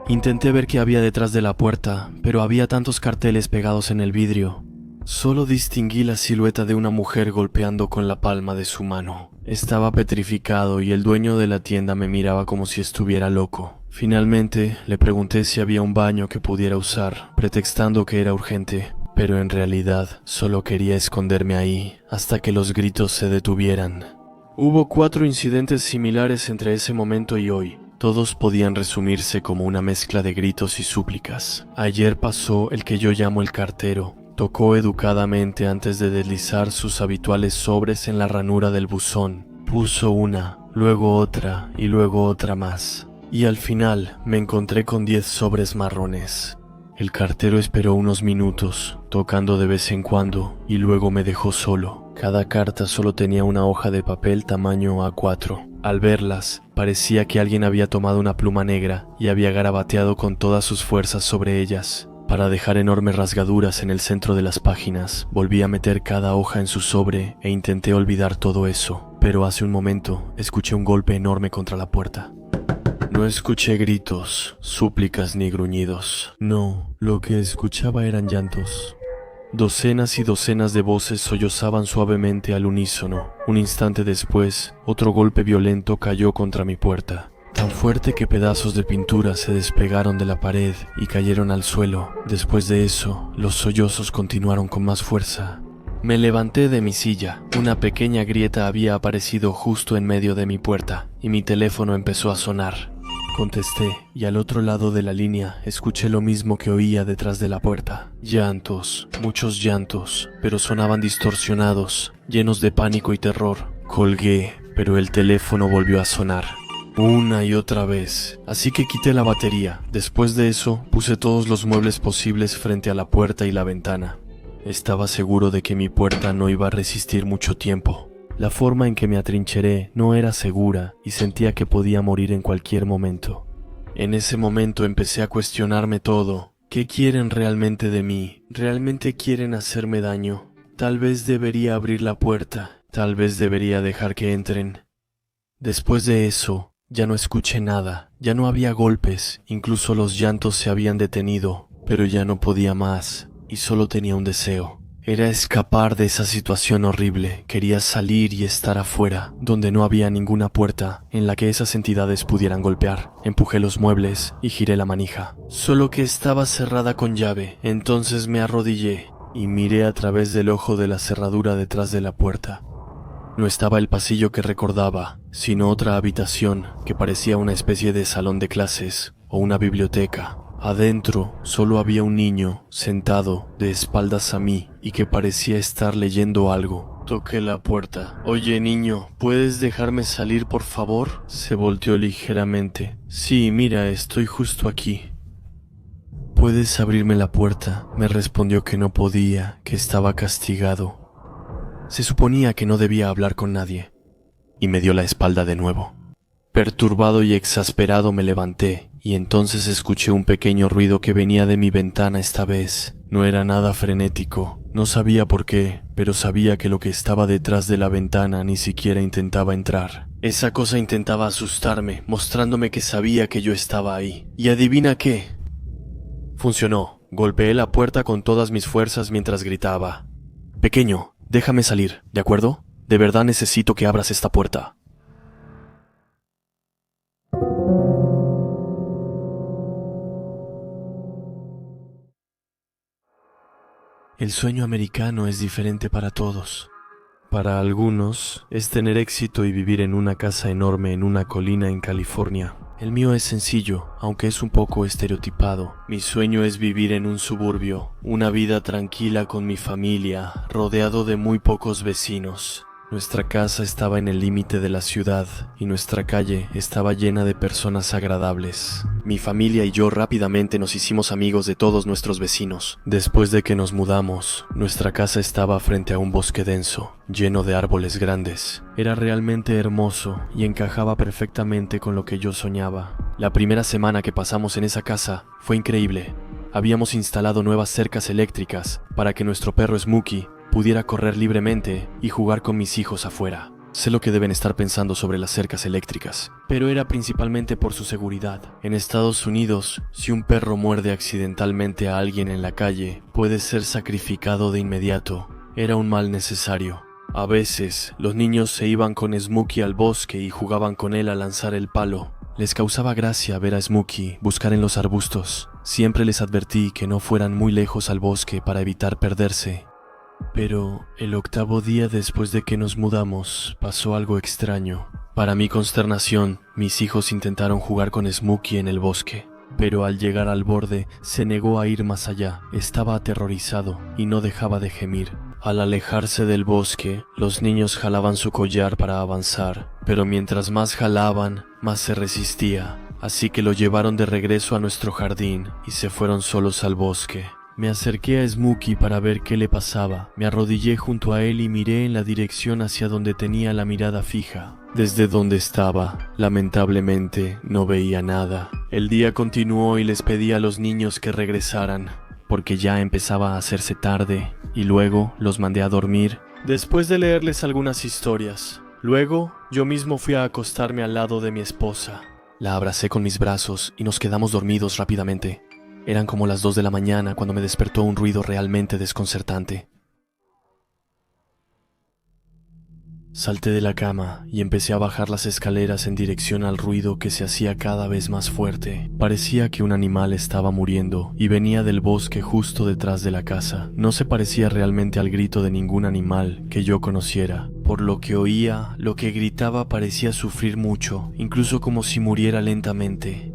Intenté ver qué había detrás de la puerta, pero había tantos carteles pegados en el vidrio. Solo distinguí la silueta de una mujer golpeando con la palma de su mano. Estaba petrificado y el dueño de la tienda me miraba como si estuviera loco. Finalmente, le pregunté si había un baño que pudiera usar, pretextando que era urgente. Pero en realidad solo quería esconderme ahí hasta que los gritos se detuvieran. Hubo 4 incidentes similares entre ese momento y hoy. Todos podían resumirse como una mezcla de gritos y súplicas. Ayer pasó el que yo llamo el cartero. Tocó educadamente antes de deslizar sus habituales sobres en la ranura del buzón. Puso una, luego otra y luego otra más. Y al final me encontré con 10 sobres marrones. El cartero esperó unos minutos, tocando de vez en cuando, y luego me dejó solo. Cada carta solo tenía una hoja de papel tamaño A4. Al verlas, parecía que alguien había tomado una pluma negra y había garabateado con todas sus fuerzas sobre ellas. Para dejar enormes rasgaduras en el centro de las páginas, volví a meter cada hoja en su sobre e intenté olvidar todo eso. Pero hace un momento, escuché un golpe enorme contra la puerta. No escuché gritos, súplicas ni gruñidos. No, lo que escuchaba eran llantos. Docenas y docenas de voces sollozaban suavemente al unísono. Un instante después, otro golpe violento cayó contra mi puerta. tan fuerte que pedazos de pintura se despegaron de la pared y cayeron al suelo. Después de eso, los sollozos continuaron con más fuerza. Me levanté de mi silla. Una pequeña grieta había aparecido justo en medio de mi puerta y mi teléfono empezó a sonar. Contesté y al otro lado de la línea escuché lo mismo que oía detrás de la puerta. Llantos, muchos llantos, pero sonaban distorsionados, llenos de pánico y terror. Colgué, pero el teléfono volvió a sonar. Una y otra vez, así que quité la batería. Después de eso, puse todos los muebles posibles frente a la puerta y la ventana. Estaba seguro de que mi puerta no iba a resistir mucho tiempo. La forma en que me atrincheré no era segura y sentía que podía morir en cualquier momento. En ese momento empecé a cuestionarme todo. ¿Qué quieren realmente de mí? ¿Realmente quieren hacerme daño? Tal vez debería abrir la puerta. Tal vez debería dejar que entren. Después de eso, ya no escuché nada. Ya no había golpes. Incluso los llantos se habían detenido. Pero ya no podía más. Y solo tenía un deseo. Era escapar de esa situación horrible. Quería salir y estar afuera, donde no había ninguna puerta en la que esas entidades pudieran golpear. Empujé los muebles y giré la manija. Solo que estaba cerrada con llave. Entonces me arrodillé y miré a través del ojo de la cerradura detrás de la puerta. No estaba el pasillo que recordaba, sino otra habitación que parecía una especie de salón de clases o una biblioteca. Adentro solo había un niño sentado de espaldas a mí y que parecía estar leyendo algo. Toqué la puerta. Oye, niño, ¿puedes dejarme salir, por favor? Se volteó ligeramente. Sí, mira, estoy justo aquí. ¿Puedes abrirme la puerta? Me respondió que no podía, que estaba castigado. Se suponía que no debía hablar con nadie. Y me dio la espalda de nuevo. Perturbado y exasperado me levanté, y entonces escuché un pequeño ruido que venía de mi ventana esta vez. No era nada frenético, no sabía por qué, pero sabía que lo que estaba detrás de la ventana ni siquiera intentaba entrar. Esa cosa intentaba asustarme, mostrándome que sabía que yo estaba ahí. ¿Y adivina qué? Funcionó. Golpeé la puerta con todas mis fuerzas mientras gritaba: «Pequeño, déjame salir, ¿de acuerdo? De verdad necesito que abras esta puerta». El sueño americano es diferente para todos. Para algunos es tener éxito y vivir en una casa enorme en una colina en California. El mío es sencillo, aunque es un poco estereotipado. Mi sueño es vivir en un suburbio, una vida tranquila con mi familia, rodeado de muy pocos vecinos. Nuestra casa estaba en el límite de la ciudad y nuestra calle estaba llena de personas agradables. Mi familia y yo rápidamente nos hicimos amigos de todos nuestros vecinos. Después de que nos mudamos, nuestra casa estaba frente a un bosque denso, lleno de árboles grandes. Era realmente hermoso y encajaba perfectamente con lo que yo soñaba. La primera semana que pasamos en esa casa fue increíble. Habíamos instalado nuevas cercas eléctricas para que nuestro perro Smokey pudiera correr libremente y jugar con mis hijos afuera. Sé lo que deben estar pensando sobre las cercas eléctricas, pero era principalmente por su seguridad. En Estados Unidos, si un perro muerde accidentalmente a alguien en la calle, puede ser sacrificado de inmediato. Era un mal necesario. A veces, los niños se iban con Smokey al bosque y jugaban con él a lanzar el palo. Les causaba gracia ver a Smokey buscar en los arbustos. Siempre les advertí que no fueran muy lejos al bosque para evitar perderse. Pero el 8º día después de que nos mudamos, pasó algo extraño. Para mi consternación, mis hijos intentaron jugar con Smokey en el bosque, pero al llegar al borde, se negó a ir más allá. Estaba aterrorizado y no dejaba de gemir. Al alejarse del bosque, los niños jalaban su collar para avanzar, pero mientras más jalaban, más se resistía. Así que lo llevaron de regreso a nuestro jardín y se fueron solos al bosque. Me acerqué a Smokey para ver qué le pasaba. Me arrodillé junto a él y miré en la dirección hacia donde tenía la mirada fija. Desde donde estaba, lamentablemente, no veía nada. El día continuó y les pedí a los niños que regresaran, porque ya empezaba a hacerse tarde, y luego los mandé a dormir, después de leerles algunas historias. Luego, yo mismo fui a acostarme al lado de mi esposa. La abracé con mis brazos y nos quedamos dormidos rápidamente. Eran como las 2 de la mañana cuando me despertó un ruido realmente desconcertante. Salté de la cama y empecé a bajar las escaleras en dirección al ruido que se hacía cada vez más fuerte. Parecía que un animal estaba muriendo y venía del bosque justo detrás de la casa. No se parecía realmente al grito de ningún animal que yo conociera. Por lo que oía, lo que gritaba parecía sufrir mucho, incluso como si muriera lentamente.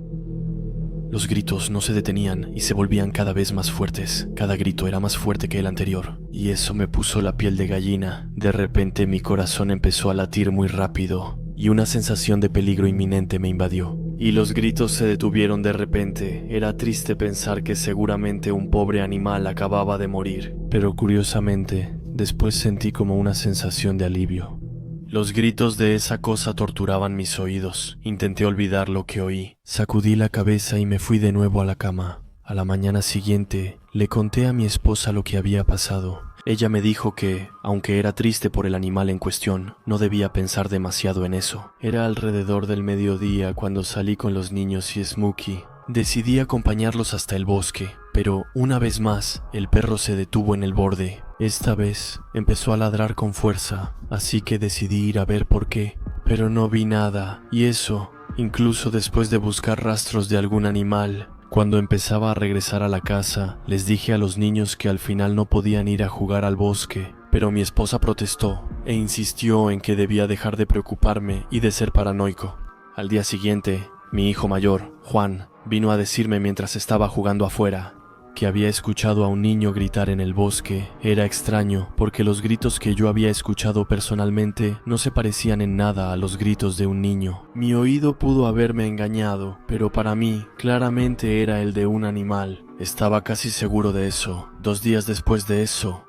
Los gritos no se detenían y se volvían cada vez más fuertes. Cada grito era más fuerte que el anterior, y eso me puso la piel de gallina. De repente mi corazón empezó a latir muy rápido, y una sensación de peligro inminente me invadió. Y los gritos se detuvieron de repente. Era triste pensar que seguramente un pobre animal acababa de morir, pero curiosamente, después sentí como una sensación de alivio. Los gritos de esa cosa torturaban mis oídos. Intenté olvidar lo que oí. Sacudí la cabeza y me fui de nuevo a la cama. A la mañana siguiente, le conté a mi esposa lo que había pasado. Ella me dijo que, aunque era triste por el animal en cuestión, no debía pensar demasiado en eso. Era alrededor del mediodía cuando salí con los niños y Smokey. Decidí acompañarlos hasta el bosque, pero una vez más, el perro se detuvo en el borde. Esta vez empezó a ladrar con fuerza, así que decidí ir a ver por qué, pero no vi nada, y eso, incluso después de buscar rastros de algún animal. Cuando empezaba a regresar a la casa, les dije a los niños que al final no podían ir a jugar al bosque, pero mi esposa protestó e insistió en que debía dejar de preocuparme y de ser paranoico. Al día siguiente, mi hijo mayor, Juan, vino a decirme mientras estaba jugando afuera que había escuchado a un niño gritar en el bosque. Era extraño porque los gritos que yo había escuchado personalmente no se parecían en nada a los gritos de un niño. Mi oído pudo haberme engañado, pero para mí claramente era el de un animal. Estaba casi seguro de eso. 2 días después de eso,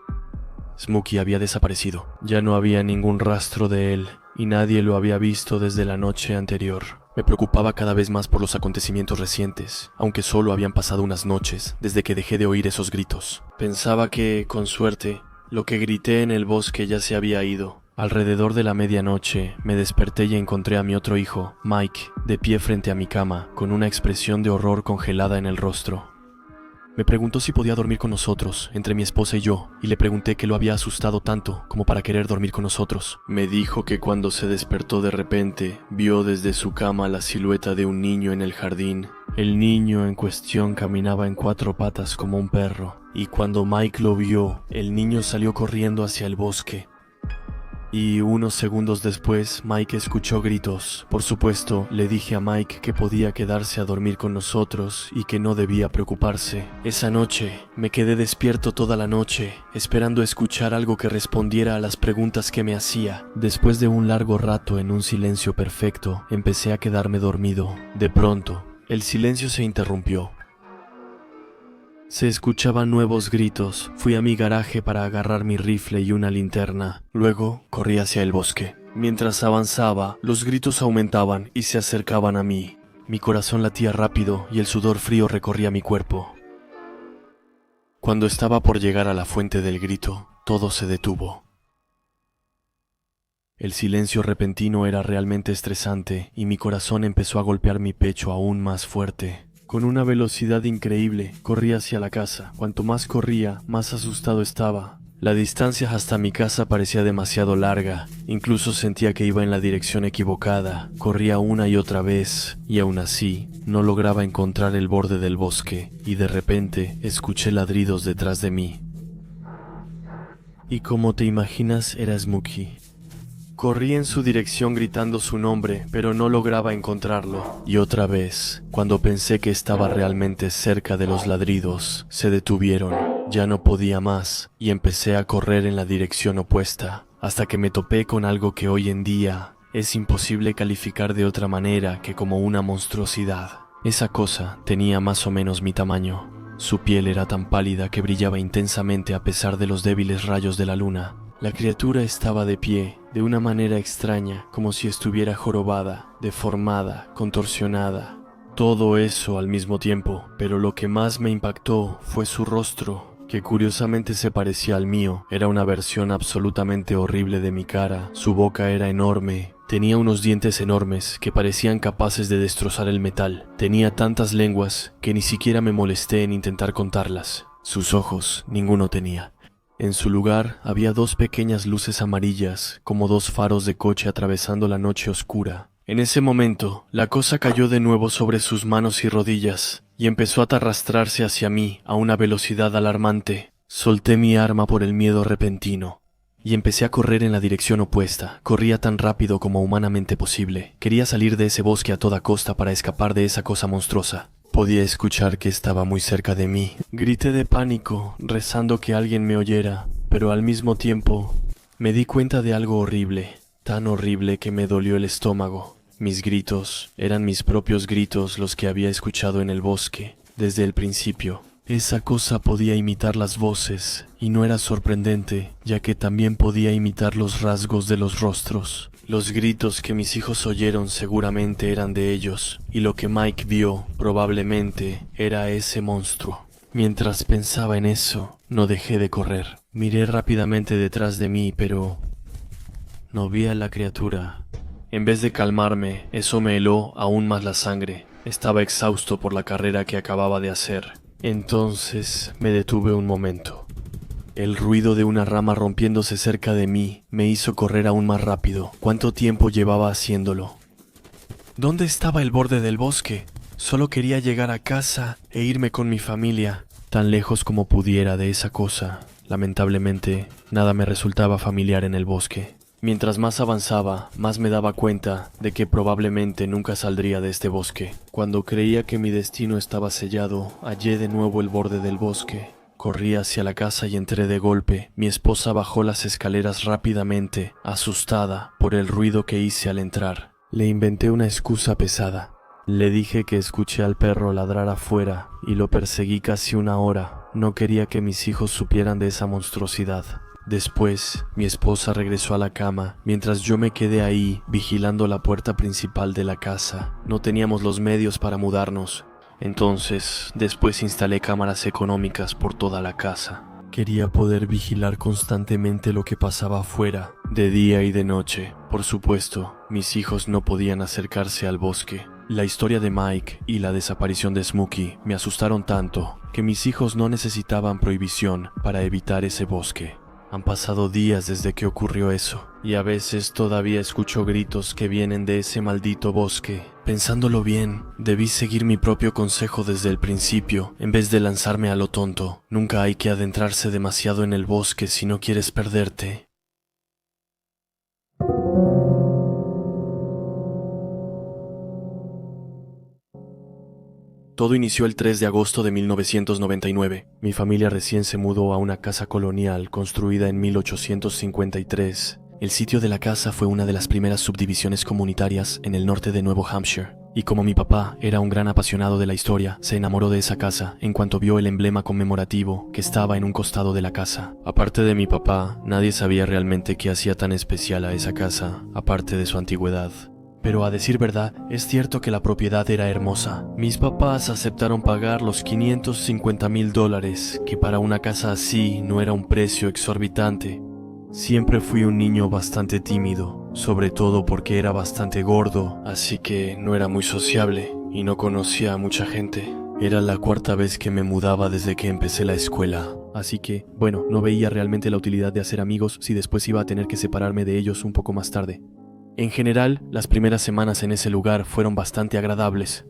Smokey había desaparecido. Ya no había ningún rastro de él y nadie lo había visto desde la noche anterior. Me preocupaba cada vez más por los acontecimientos recientes, aunque solo habían pasado unas noches desde que dejé de oír esos gritos. Pensaba que, con suerte, lo que grité en el bosque ya se había ido. Alrededor de la medianoche, me desperté y encontré a mi otro hijo, Mike, de pie frente a mi cama, con una expresión de horror congelada en el rostro. Me preguntó si podía dormir con nosotros, entre mi esposa y yo, y le pregunté qué lo había asustado tanto como para querer dormir con nosotros. Me dijo que cuando se despertó de repente, vio desde su cama la silueta de un niño en el jardín. El niño en cuestión caminaba en 4 patas como un perro, y cuando Mike lo vio, el niño salió corriendo hacia el bosque. Y unos segundos después, Mike escuchó gritos. Por supuesto, le dije a Mike que podía quedarse a dormir con nosotros y que no debía preocuparse. Esa noche, me quedé despierto toda la noche, esperando escuchar algo que respondiera a las preguntas que me hacía. Después de un largo rato en un silencio perfecto, empecé a quedarme dormido. De pronto, el silencio se interrumpió. Se escuchaban nuevos gritos. Fui a mi garaje para agarrar mi rifle y una linterna. Luego corrí hacia el bosque. Mientras avanzaba, los gritos aumentaban y se acercaban a mí. Mi corazón latía rápido y el sudor frío recorría mi cuerpo. Cuando estaba por llegar a la fuente del grito, todo se detuvo. El silencio repentino era realmente estresante y mi corazón empezó a golpear mi pecho aún más fuerte. Con una velocidad increíble, corrí hacia la casa. Cuanto más corría, más asustado estaba. La distancia hasta mi casa parecía demasiado larga. Incluso sentía que iba en la dirección equivocada. Corría una y otra vez, y aún así, no lograba encontrar el borde del bosque. Y de repente, escuché ladridos detrás de mí. Y como te imaginas, era Smokey. Corrí en su dirección gritando su nombre, pero no lograba encontrarlo. Y otra vez, cuando pensé que estaba realmente cerca de los ladridos, se detuvieron. Ya no podía más, y empecé a correr en la dirección opuesta, hasta que me topé con algo que hoy en día es imposible calificar de otra manera que como una monstruosidad. Esa cosa tenía más o menos mi tamaño. Su piel era tan pálida que brillaba intensamente a pesar de los débiles rayos de la luna. La criatura estaba de pie, de una manera extraña, como si estuviera jorobada, deformada, contorsionada. Todo eso al mismo tiempo, pero lo que más me impactó fue su rostro, que curiosamente se parecía al mío. Era una versión absolutamente horrible de mi cara. Su boca era enorme. Tenía unos dientes enormes que parecían capaces de destrozar el metal. Tenía tantas lenguas que ni siquiera me molesté en intentar contarlas. Sus ojos, ninguno tenía. En su lugar había dos pequeñas luces amarillas, como dos faros de coche atravesando la noche oscura. En ese momento, la cosa cayó de nuevo sobre sus manos y rodillas, y empezó a arrastrarse hacia mí a una velocidad alarmante. Solté mi arma por el miedo repentino, y empecé a correr en la dirección opuesta. Corría tan rápido como humanamente posible. Quería salir de ese bosque a toda costa para escapar de esa cosa monstruosa. Podía escuchar que estaba muy cerca de mí. Grité de pánico, rezando que alguien me oyera, pero al mismo tiempo me di cuenta de algo horrible, tan horrible que me dolió el estómago. Mis gritos eran mis propios gritos, los que había escuchado en el bosque desde el principio. Esa cosa podía imitar las voces, y no era sorprendente, ya que también podía imitar los rasgos de los rostros. Los gritos que mis hijos oyeron seguramente eran de ellos, y lo que Mike vio probablemente era ese monstruo. Mientras pensaba en eso, no dejé de correr. Miré rápidamente detrás de mí, pero no vi a la criatura. En vez de calmarme, eso me heló aún más la sangre. Estaba exhausto por la carrera que acababa de hacer. Entonces me detuve un momento. El ruido de una rama rompiéndose cerca de mí me hizo correr aún más rápido. ¿Cuánto tiempo llevaba haciéndolo? ¿Dónde estaba el borde del bosque? Solo quería llegar a casa e irme con mi familia, tan lejos como pudiera de esa cosa. Lamentablemente, nada me resultaba familiar en el bosque. Mientras más avanzaba, más me daba cuenta de que probablemente nunca saldría de este bosque. Cuando creía que mi destino estaba sellado, hallé de nuevo el borde del bosque. Corrí hacia la casa y entré de golpe. Mi esposa bajó las escaleras rápidamente, asustada por el ruido que hice al entrar. Le inventé una excusa pesada. Le dije que escuché al perro ladrar afuera y lo perseguí casi una hora. No quería que mis hijos supieran de esa monstruosidad. Después, mi esposa regresó a la cama, mientras yo me quedé ahí, vigilando la puerta principal de la casa. No teníamos los medios para mudarnos. Entonces, después instalé cámaras económicas por toda la casa. Quería poder vigilar constantemente lo que pasaba afuera, de día y de noche. Por supuesto, mis hijos no podían acercarse al bosque. La historia de Mike y la desaparición de Smokey me asustaron tanto que mis hijos no necesitaban prohibición para evitar ese bosque. Han pasado días desde que ocurrió eso, y a veces todavía escucho gritos que vienen de ese maldito bosque. Pensándolo bien, debí seguir mi propio consejo desde el principio, en vez de lanzarme a lo tonto. Nunca hay que adentrarse demasiado en el bosque si no quieres perderte. Todo inició el 3 de agosto de 1999. Mi familia recién se mudó a una casa colonial construida en 1853. El sitio de la casa fue una de las primeras subdivisiones comunitarias en el norte de Nuevo Hampshire. Y como mi papá era un gran apasionado de la historia, se enamoró de esa casa en cuanto vio el emblema conmemorativo que estaba en un costado de la casa. Aparte de mi papá, nadie sabía realmente qué hacía tan especial a esa casa, aparte de su antigüedad. Pero a decir verdad, es cierto que la propiedad era hermosa. Mis papás aceptaron pagar los $550,000, que para una casa así no era un precio exorbitante. Siempre fui un niño bastante tímido, sobre todo porque era bastante gordo, así que no era muy sociable y no conocía a mucha gente. Era la cuarta vez que me mudaba desde que empecé la escuela, así que, bueno, no veía realmente la utilidad de hacer amigos si después iba a tener que separarme de ellos un poco más tarde. En general, las primeras semanas en ese lugar fueron bastante agradables.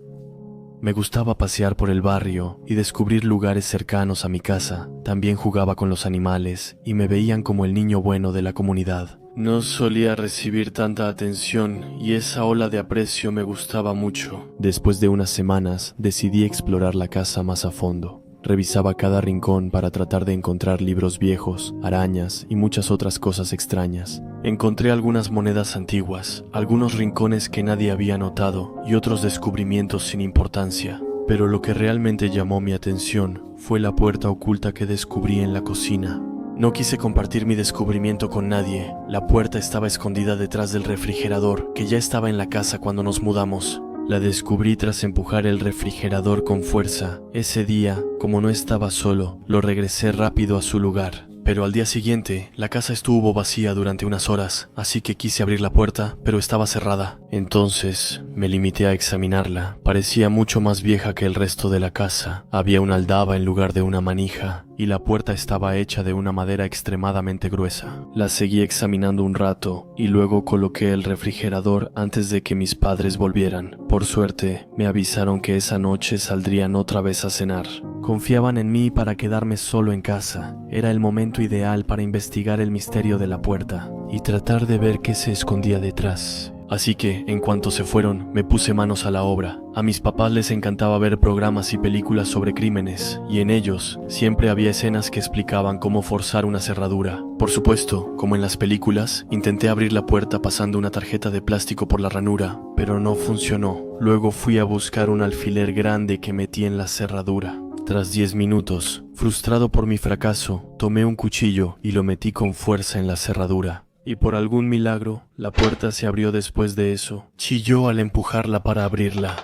Me gustaba pasear por el barrio y descubrir lugares cercanos a mi casa. También jugaba con los animales y me veían como el niño bueno de la comunidad. No solía recibir tanta atención y esa ola de aprecio me gustaba mucho. Después de unas semanas, decidí explorar la casa más a fondo. Revisaba cada rincón para tratar de encontrar libros viejos, arañas y muchas otras cosas extrañas. Encontré algunas monedas antiguas, algunos rincones que nadie había notado y otros descubrimientos sin importancia. Pero lo que realmente llamó mi atención fue la puerta oculta que descubrí en la cocina. No quise compartir mi descubrimiento con nadie. La puerta estaba escondida detrás del refrigerador, que ya estaba en la casa cuando nos mudamos. La descubrí tras empujar el refrigerador con fuerza. Ese día, como no estaba solo, lo regresé rápido a su lugar. Pero al día siguiente, la casa estuvo vacía durante unas horas, así que quise abrir la puerta, pero estaba cerrada. Entonces, me limité a examinarla. Parecía mucho más vieja que el resto de la casa. Había una aldaba en lugar de una manija, y la puerta estaba hecha de una madera extremadamente gruesa. La seguí examinando un rato, y luego coloqué el refrigerador antes de que mis padres volvieran. Por suerte, me avisaron que esa noche saldrían otra vez a cenar. Confiaban en mí para quedarme solo en casa. Era el momento ideal para investigar el misterio de la puerta y tratar de ver qué se escondía detrás. Así que, en cuanto se fueron, me puse manos a la obra. A mis papás les encantaba ver programas y películas sobre crímenes, y en ellos siempre había escenas que explicaban cómo forzar una cerradura. Por supuesto, como en las películas, intenté abrir la puerta pasando una tarjeta de plástico por la ranura, pero no funcionó. Luego fui a buscar un alfiler grande que metí en la cerradura. Tras 10 minutos, frustrado por mi fracaso, tomé un cuchillo y lo metí con fuerza en la cerradura. Y por algún milagro, la puerta se abrió después de eso. Chilló al empujarla para abrirla.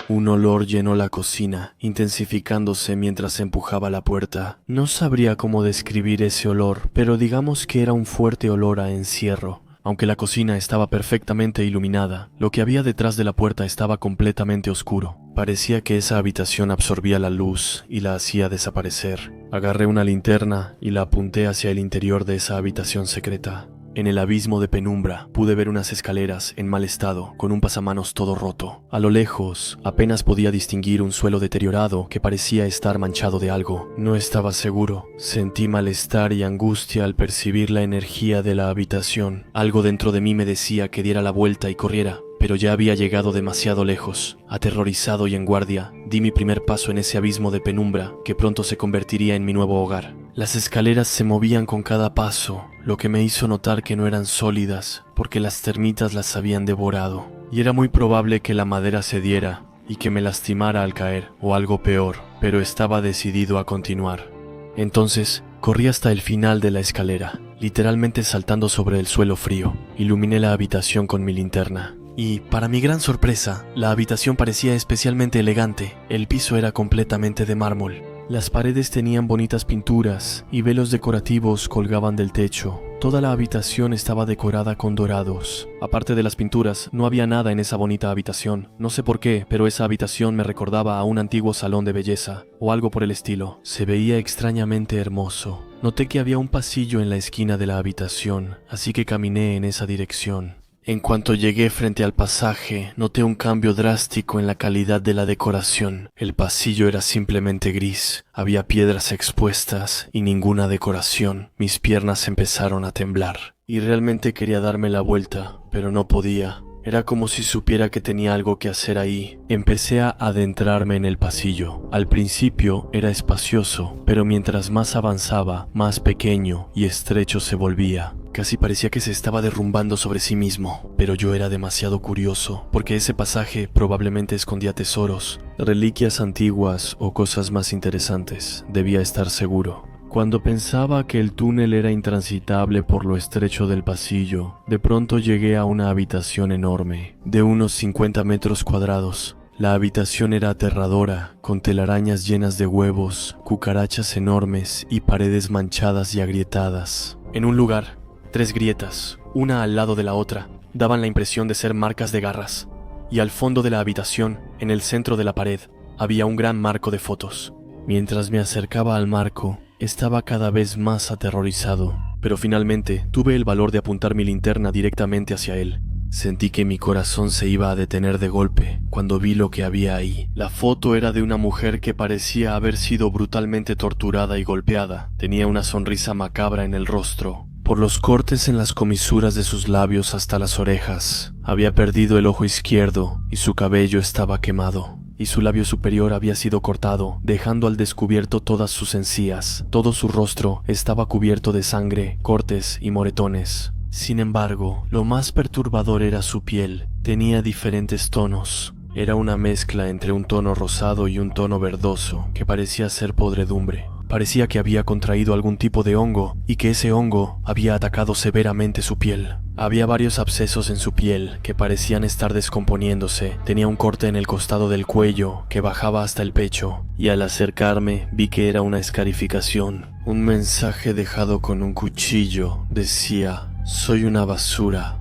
Un olor llenó la cocina, intensificándose mientras empujaba la puerta. No sabría cómo describir ese olor, pero digamos que era un fuerte olor a encierro. Aunque la cocina estaba perfectamente iluminada, lo que había detrás de la puerta estaba completamente oscuro. Parecía que esa habitación absorbía la luz y la hacía desaparecer. Agarré una linterna y la apunté hacia el interior de esa habitación secreta. En el abismo de penumbra pude ver unas escaleras en mal estado, con un pasamanos todo roto. A lo lejos, apenas podía distinguir un suelo deteriorado que parecía estar manchado de algo. No estaba seguro. Sentí malestar y angustia al percibir la energía de la habitación. Algo dentro de mí me decía que diera la vuelta y corriera, pero ya había llegado demasiado lejos. Aterrorizado y en guardia, di mi primer paso en ese abismo de penumbra que pronto se convertiría en mi nuevo hogar. Las escaleras se movían con cada paso, lo que me hizo notar que no eran sólidas, porque las termitas las habían devorado. Y era muy probable que la madera cediera y que me lastimara al caer, o algo peor, pero estaba decidido a continuar. Entonces, corrí hasta el final de la escalera, literalmente saltando sobre el suelo frío. Iluminé la habitación con mi linterna. Y, para mi gran sorpresa, la habitación parecía especialmente elegante. El piso era completamente de mármol. Las paredes tenían bonitas pinturas y velos decorativos colgaban del techo. Toda la habitación estaba decorada con dorados. Aparte de las pinturas, no había nada en esa bonita habitación. No sé por qué, pero esa habitación me recordaba a un antiguo salón de belleza, o algo por el estilo. Se veía extrañamente hermoso. Noté que había un pasillo en la esquina de la habitación, así que caminé en esa dirección. En cuanto llegué frente al pasaje, noté un cambio drástico en la calidad de la decoración. El pasillo era simplemente gris, había piedras expuestas y ninguna decoración. Mis piernas empezaron a temblar, y realmente quería darme la vuelta, pero no podía. Era como si supiera que tenía algo que hacer ahí. Empecé a adentrarme en el pasillo. Al principio era espacioso, pero mientras más avanzaba, más pequeño y estrecho se volvía. Casi parecía que se estaba derrumbando sobre sí mismo, pero yo era demasiado curioso, porque ese pasaje probablemente escondía tesoros, reliquias antiguas o cosas más interesantes. Debía estar seguro. Cuando pensaba que el túnel era intransitable por lo estrecho del pasillo, de pronto llegué a una habitación enorme, de unos 50 metros cuadrados. La habitación era aterradora, con telarañas llenas de huevos, cucarachas enormes y paredes manchadas y agrietadas. En un lugar, 3 grietas, una al lado de la otra, daban la impresión de ser marcas de garras. Y al fondo de la habitación, en el centro de la pared, había un gran marco de fotos. Mientras me acercaba al marco, estaba cada vez más aterrorizado, pero finalmente tuve el valor de apuntar mi linterna directamente hacia él. Sentí que mi corazón se iba a detener de golpe cuando vi lo que había ahí. La foto era de una mujer que parecía haber sido brutalmente torturada y golpeada. Tenía una sonrisa macabra en el rostro, por los cortes en las comisuras de sus labios hasta las orejas. Había perdido el ojo izquierdo y su cabello estaba quemado. Y su labio superior había sido cortado, dejando al descubierto todas sus encías. Todo su rostro estaba cubierto de sangre, cortes y moretones. Sin embargo, lo más perturbador era su piel. Tenía diferentes tonos. Era una mezcla entre un tono rosado y un tono verdoso, que parecía ser podredumbre. Parecía que había contraído algún tipo de hongo y que ese hongo había atacado severamente su piel. Había varios abscesos en su piel que parecían estar descomponiéndose. Tenía un corte en el costado del cuello que bajaba hasta el pecho, y al acercarme vi que era una escarificación. Un mensaje dejado con un cuchillo decía: soy una basura.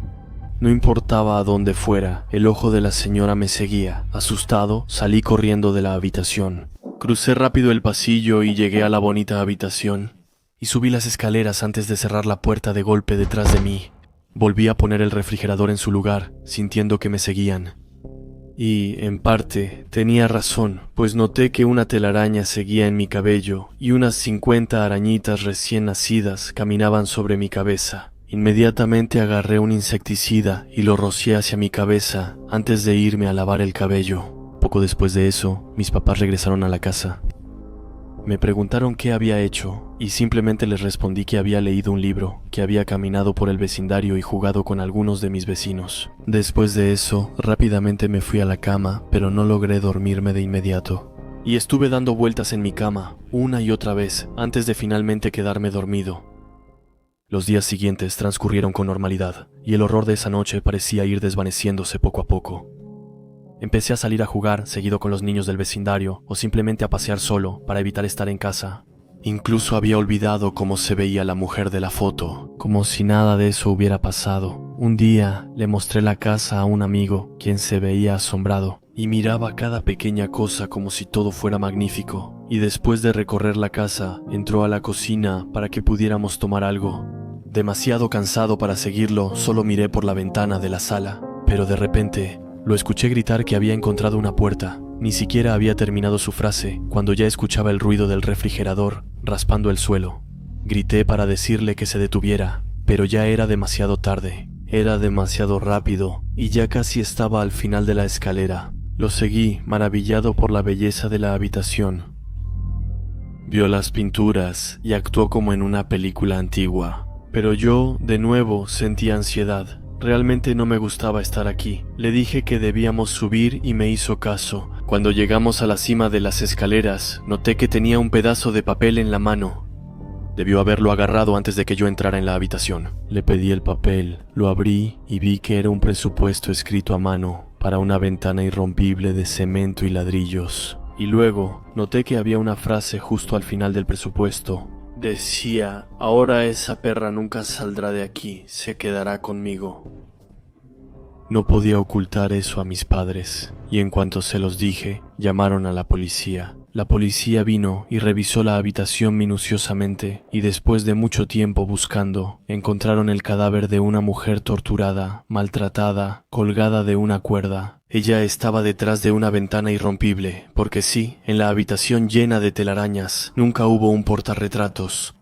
No importaba a dónde fuera, el ojo de la señora me seguía. Asustado, salí corriendo de la habitación. Crucé rápido el pasillo y llegué a la bonita habitación, y subí las escaleras antes de cerrar la puerta de golpe detrás de mí. Volví a poner el refrigerador en su lugar, sintiendo que me seguían. Y, en parte, tenía razón, pues noté que una telaraña seguía en mi cabello y unas 50 arañitas recién nacidas caminaban sobre mi cabeza. Inmediatamente agarré un insecticida y lo rocié hacia mi cabeza antes de irme a lavar el cabello. Poco después de eso, mis papás regresaron a la casa. Me preguntaron qué había hecho y simplemente les respondí que había leído un libro, que había caminado por el vecindario y jugado con algunos de mis vecinos. Después de eso, rápidamente me fui a la cama, pero no logré dormirme de inmediato. Y estuve dando vueltas en mi cama, una y otra vez, antes de finalmente quedarme dormido. Los días siguientes transcurrieron con normalidad, y el horror de esa noche parecía ir desvaneciéndose poco a poco. Empecé a salir a jugar seguido con los niños del vecindario o simplemente a pasear solo para evitar estar en casa. Incluso había olvidado cómo se veía la mujer de la foto, como si nada de eso hubiera pasado. Un día le mostré la casa a un amigo, quien se veía asombrado y miraba cada pequeña cosa como si todo fuera magnífico. Y después de recorrer la casa, entró a la cocina para que pudiéramos tomar algo. Demasiado cansado para seguirlo, solo miré por la ventana de la sala, pero de repente lo escuché gritar que había encontrado una puerta. Ni siquiera había terminado su frase cuando ya escuchaba el ruido del refrigerador raspando el suelo. Grité para decirle que se detuviera, pero ya era demasiado tarde. Era demasiado rápido y ya casi estaba al final de la escalera. Lo seguí, maravillado por la belleza de la habitación. Vio las pinturas y actuó como en una película antigua. Pero yo, de nuevo, sentí ansiedad. Realmente no me gustaba estar aquí. Le dije que debíamos subir y me hizo caso. Cuando llegamos a la cima de las escaleras, noté que tenía un pedazo de papel en la mano. Debió haberlo agarrado antes de que yo entrara en la habitación. Le pedí el papel, lo abrí y vi que era un presupuesto escrito a mano para una ventana irrompible de cemento y ladrillos. Y luego noté que había una frase justo al final del presupuesto. Decía: ahora esa perra nunca saldrá de aquí, se quedará conmigo. No podía ocultar eso a mis padres, y en cuanto se los dije, llamaron a la policía. La policía vino y revisó la habitación minuciosamente, y después de mucho tiempo buscando, encontraron el cadáver de una mujer torturada, maltratada, colgada de una cuerda. Ella estaba detrás de una ventana irrompible, porque sí, en la habitación llena de telarañas, nunca hubo un portarretratos.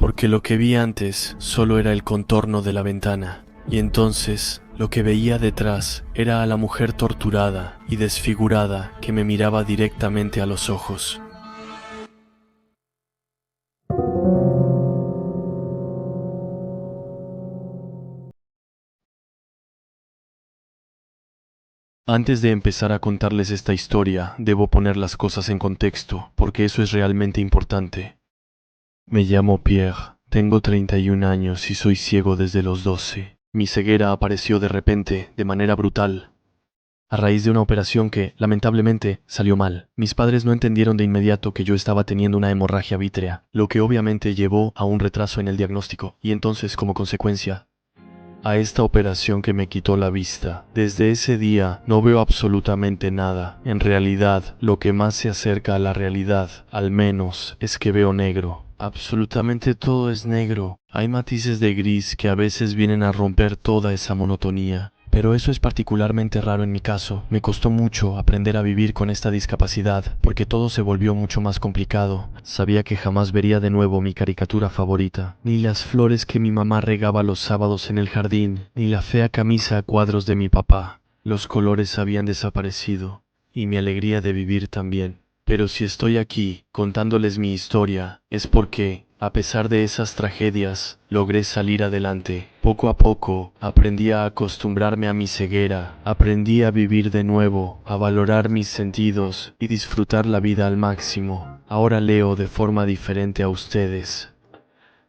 Porque lo que vi antes solo era el contorno de la ventana, y entonces lo que veía detrás era a la mujer torturada y desfigurada que me miraba directamente a los ojos. Antes de empezar a contarles esta historia, debo poner las cosas en contexto, porque eso es realmente importante. Me llamo Pierre, tengo 31 años y soy ciego desde los 12. Mi ceguera apareció de repente, de manera brutal, a raíz de una operación que, lamentablemente, salió mal. Mis padres no entendieron de inmediato que yo estaba teniendo una hemorragia vítrea, lo que obviamente llevó a un retraso en el diagnóstico, y entonces, como consecuencia, a esta operación que me quitó la vista. Desde ese día no veo absolutamente nada. En realidad, lo que más se acerca a la realidad, al menos, es que veo negro. Absolutamente todo es negro. Hay matices de gris que a veces vienen a romper toda esa monotonía. Pero eso es particularmente raro en mi caso. Me costó mucho aprender a vivir con esta discapacidad, porque todo se volvió mucho más complicado. Sabía que jamás vería de nuevo mi caricatura favorita, ni las flores que mi mamá regaba los sábados en el jardín, ni la fea camisa a cuadros de mi papá. Los colores habían desaparecido, y mi alegría de vivir también. Pero si estoy aquí, contándoles mi historia, es porque, A pesar de esas tragedias, logré salir adelante. Poco a poco, aprendí a acostumbrarme a mi ceguera, aprendí a vivir de nuevo, a valorar mis sentidos y disfrutar la vida al máximo. Ahora leo de forma diferente a ustedes.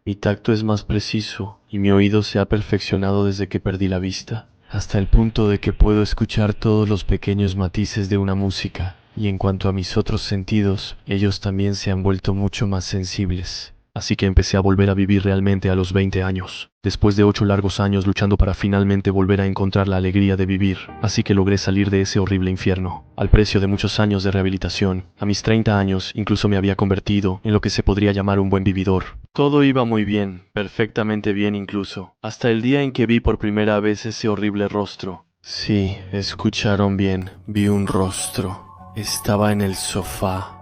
Mi tacto es más preciso y mi oído se ha perfeccionado desde que perdí la vista, hasta el punto de que puedo escuchar todos los pequeños matices de una música. Y en cuanto a mis otros sentidos, ellos también se han vuelto mucho más sensibles. Así que empecé a volver a vivir realmente a los 20 años, después de 8 largos años luchando para finalmente volver a encontrar la alegría de vivir. Así que logré salir de ese horrible infierno, al precio de muchos años de rehabilitación. A mis 30 años, incluso me había convertido en lo que se podría llamar un buen vividor. Todo iba muy bien, perfectamente bien incluso, hasta el día en que vi por primera vez ese horrible rostro. Sí, escucharon bien, vi un rostro. Estaba en el sofá.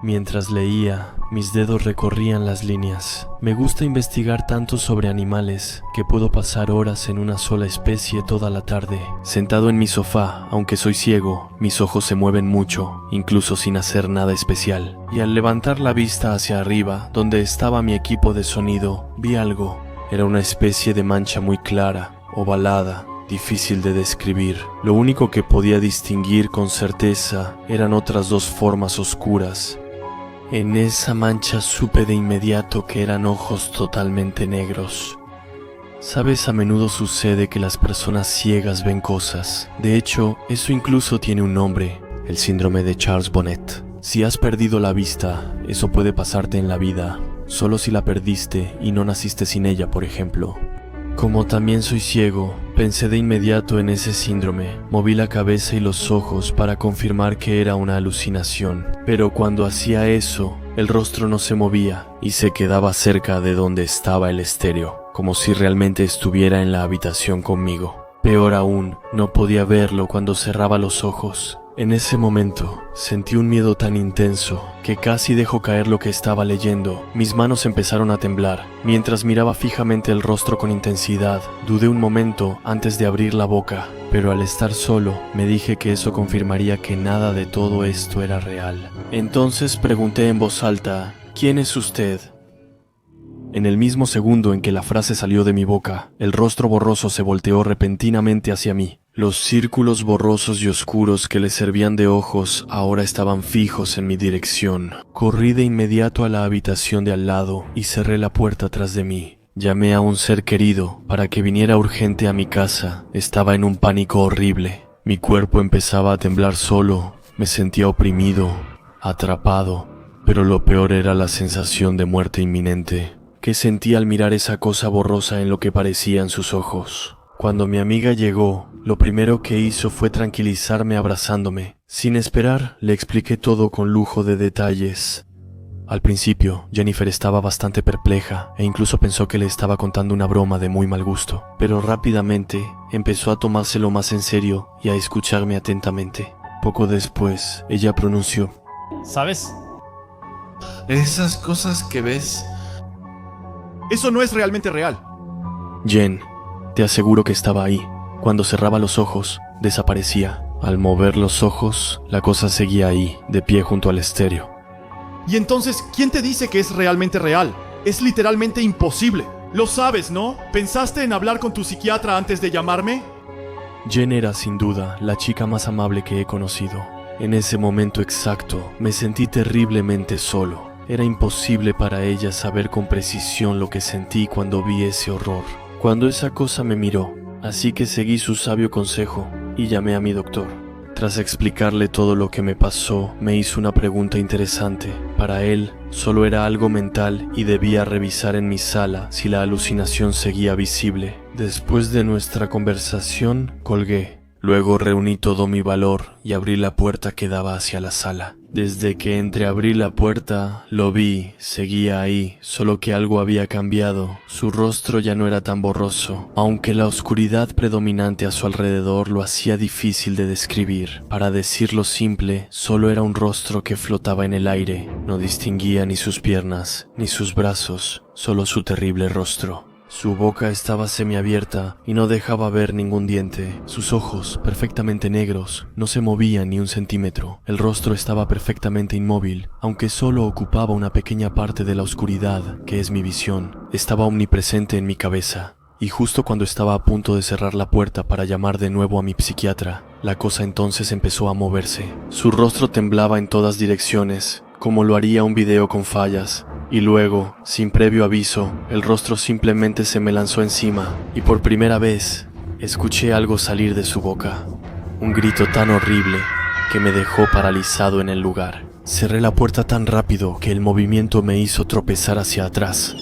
Mientras leía, mis dedos recorrían las líneas. Me gusta investigar tanto sobre animales que puedo pasar horas en una sola especie toda la tarde. Sentado en mi sofá, aunque soy ciego, mis ojos se mueven mucho, incluso sin hacer nada especial. Y al levantar la vista hacia arriba, donde estaba mi equipo de sonido, vi algo. Era una especie de mancha muy clara, ovalada, difícil de describir. Lo único que podía distinguir con certeza eran otras dos formas oscuras. En esa mancha supe de inmediato que eran ojos totalmente negros. Sabes, a menudo sucede que las personas ciegas ven cosas. De hecho, eso incluso tiene un nombre, el síndrome de Charles Bonnet. Si has perdido la vista, eso puede pasarte en la vida, solo si la perdiste y no naciste sin ella, por ejemplo. Como también soy ciego, pensé de inmediato en ese síndrome. Moví la cabeza y los ojos para confirmar que era una alucinación. Pero cuando hacía eso, el rostro no se movía y se quedaba cerca de donde estaba el estéreo, como si realmente estuviera en la habitación conmigo. Peor aún, no podía verlo cuando cerraba los ojos. En ese momento, sentí un miedo tan intenso que casi dejó caer lo que estaba leyendo. Mis manos empezaron a temblar. Mientras miraba fijamente el rostro con intensidad, dudé un momento antes de abrir la boca. Pero al estar solo, me dije que eso confirmaría que nada de todo esto era real. Entonces pregunté en voz alta, ¿quién es usted? En el mismo segundo en que la frase salió de mi boca, el rostro borroso se volteó repentinamente hacia mí. Los círculos borrosos y oscuros que le servían de ojos ahora estaban fijos en mi dirección. Corrí de inmediato a la habitación de al lado y cerré la puerta tras de mí. Llamé a un ser querido para que viniera urgente a mi casa. Estaba en un pánico horrible. Mi cuerpo empezaba a temblar solo. Me sentía oprimido, atrapado, pero lo peor era la sensación de muerte inminente que sentí al mirar esa cosa borrosa en lo que parecían sus ojos. Cuando mi amiga llegó, lo primero que hizo fue tranquilizarme abrazándome. Sin esperar, le expliqué todo con lujo de detalles. Al principio, Jennifer estaba bastante perpleja e incluso pensó que le estaba contando una broma de muy mal gusto, pero rápidamente empezó a tomárselo más en serio y a escucharme atentamente. Poco después, ella pronunció: ¿Sabes? Esas cosas que ves... Eso no es realmente real. Jen, te aseguro que estaba ahí. Cuando cerraba los ojos, desaparecía. Al mover los ojos, la cosa seguía ahí, de pie junto al estéreo. Y entonces, ¿quién te dice que es realmente real? Es literalmente imposible. Lo sabes, ¿no? ¿Pensaste en hablar con tu psiquiatra antes de llamarme? Jen era, sin duda, la chica más amable que he conocido. En ese momento exacto, me sentí terriblemente solo. Era imposible para ella saber con precisión lo que sentí cuando vi ese horror. Cuando esa cosa me miró, así que seguí su sabio consejo y llamé a mi doctor. Tras explicarle todo lo que me pasó, me hizo una pregunta interesante. Para él, solo era algo mental y debía revisar en mi sala si la alucinación seguía visible. Después de nuestra conversación, colgué. Luego reuní todo mi valor y abrí la puerta que daba hacia la sala. Desde que entreabrí la puerta, lo vi, seguía ahí, solo que algo había cambiado. Su rostro ya no era tan borroso, aunque la oscuridad predominante a su alrededor lo hacía difícil de describir. Para decirlo simple, solo era un rostro que flotaba en el aire. No distinguía ni sus piernas, ni sus brazos, solo su terrible rostro. Su boca estaba semiabierta y no dejaba ver ningún diente. Sus ojos, perfectamente negros, no se movían ni un centímetro. El rostro estaba perfectamente inmóvil, aunque solo ocupaba una pequeña parte de la oscuridad, que es mi visión. Estaba omnipresente en mi cabeza. Y justo cuando estaba a punto de cerrar la puerta para llamar de nuevo a mi psiquiatra, la cosa entonces empezó a moverse. Su rostro temblaba en todas direcciones, como lo haría un video con fallas. Y luego, sin previo aviso, el rostro simplemente se me lanzó encima y por primera vez escuché algo salir de su boca. Un grito tan horrible que me dejó paralizado en el lugar. Cerré la puerta tan rápido que el movimiento me hizo tropezar hacia atrás.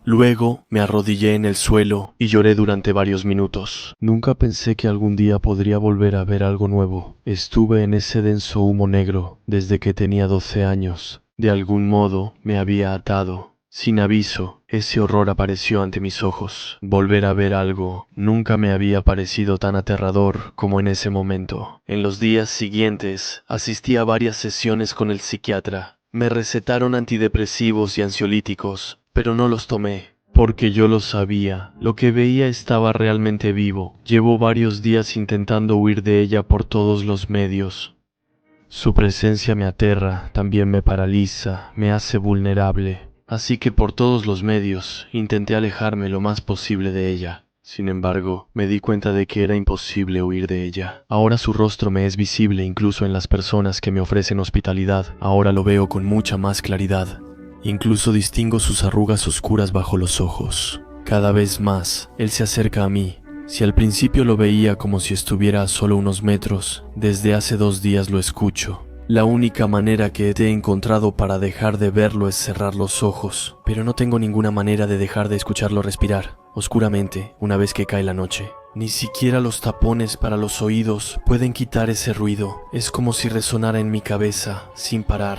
Luego me arrodillé en el suelo y lloré durante varios minutos. Nunca pensé que algún día podría volver a ver algo nuevo. Estuve en ese denso humo negro desde que tenía 12 años. De algún modo me había atado. Sin aviso, ese horror apareció ante mis ojos. Volver a ver algo nunca me había parecido tan aterrador como en ese momento. En los días siguientes, asistí a varias sesiones con el psiquiatra. Me recetaron antidepresivos y ansiolíticos, pero no los tomé, porque yo lo sabía. Lo que veía estaba realmente vivo. Llevo varios días intentando huir de ella por todos los medios. Su presencia me aterra, también me paraliza, me hace vulnerable. Así que por todos los medios intenté alejarme lo más posible de ella. Sin embargo, me di cuenta de que era imposible huir de ella. Ahora su rostro me es visible incluso en las personas que me ofrecen hospitalidad. Ahora lo veo con mucha más claridad. Incluso distingo sus arrugas oscuras bajo los ojos. Cada vez más, él se acerca a mí. Si al principio lo veía como si estuviera a solo unos metros, desde hace 2 días lo escucho. La única manera que he encontrado para dejar de verlo es cerrar los ojos, pero no tengo ninguna manera de dejar de escucharlo respirar, oscuramente, una vez que cae la noche. Ni siquiera los tapones para los oídos pueden quitar ese ruido. Es como si resonara en mi cabeza, sin parar.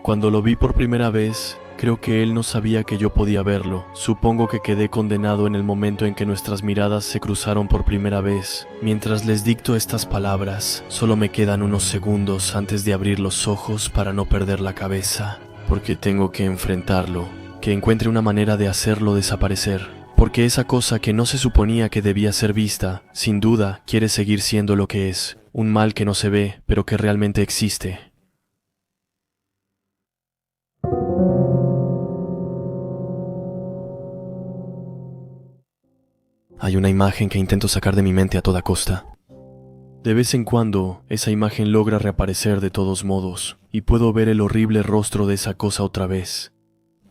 Cuando lo vi por primera vez, creo que él no sabía que yo podía verlo. Supongo que quedé condenado en el momento en que nuestras miradas se cruzaron por primera vez. Mientras les dicto estas palabras, solo me quedan unos segundos antes de abrir los ojos para no perder la cabeza, porque tengo que enfrentarlo, que encuentre una manera de hacerlo desaparecer, porque esa cosa que no se suponía que debía ser vista, sin duda quiere seguir siendo lo que es, un mal que no se ve, pero que realmente existe. Hay una imagen que intento sacar de mi mente a toda costa. De vez en cuando, esa imagen logra reaparecer de todos modos, y puedo ver el horrible rostro de esa cosa otra vez.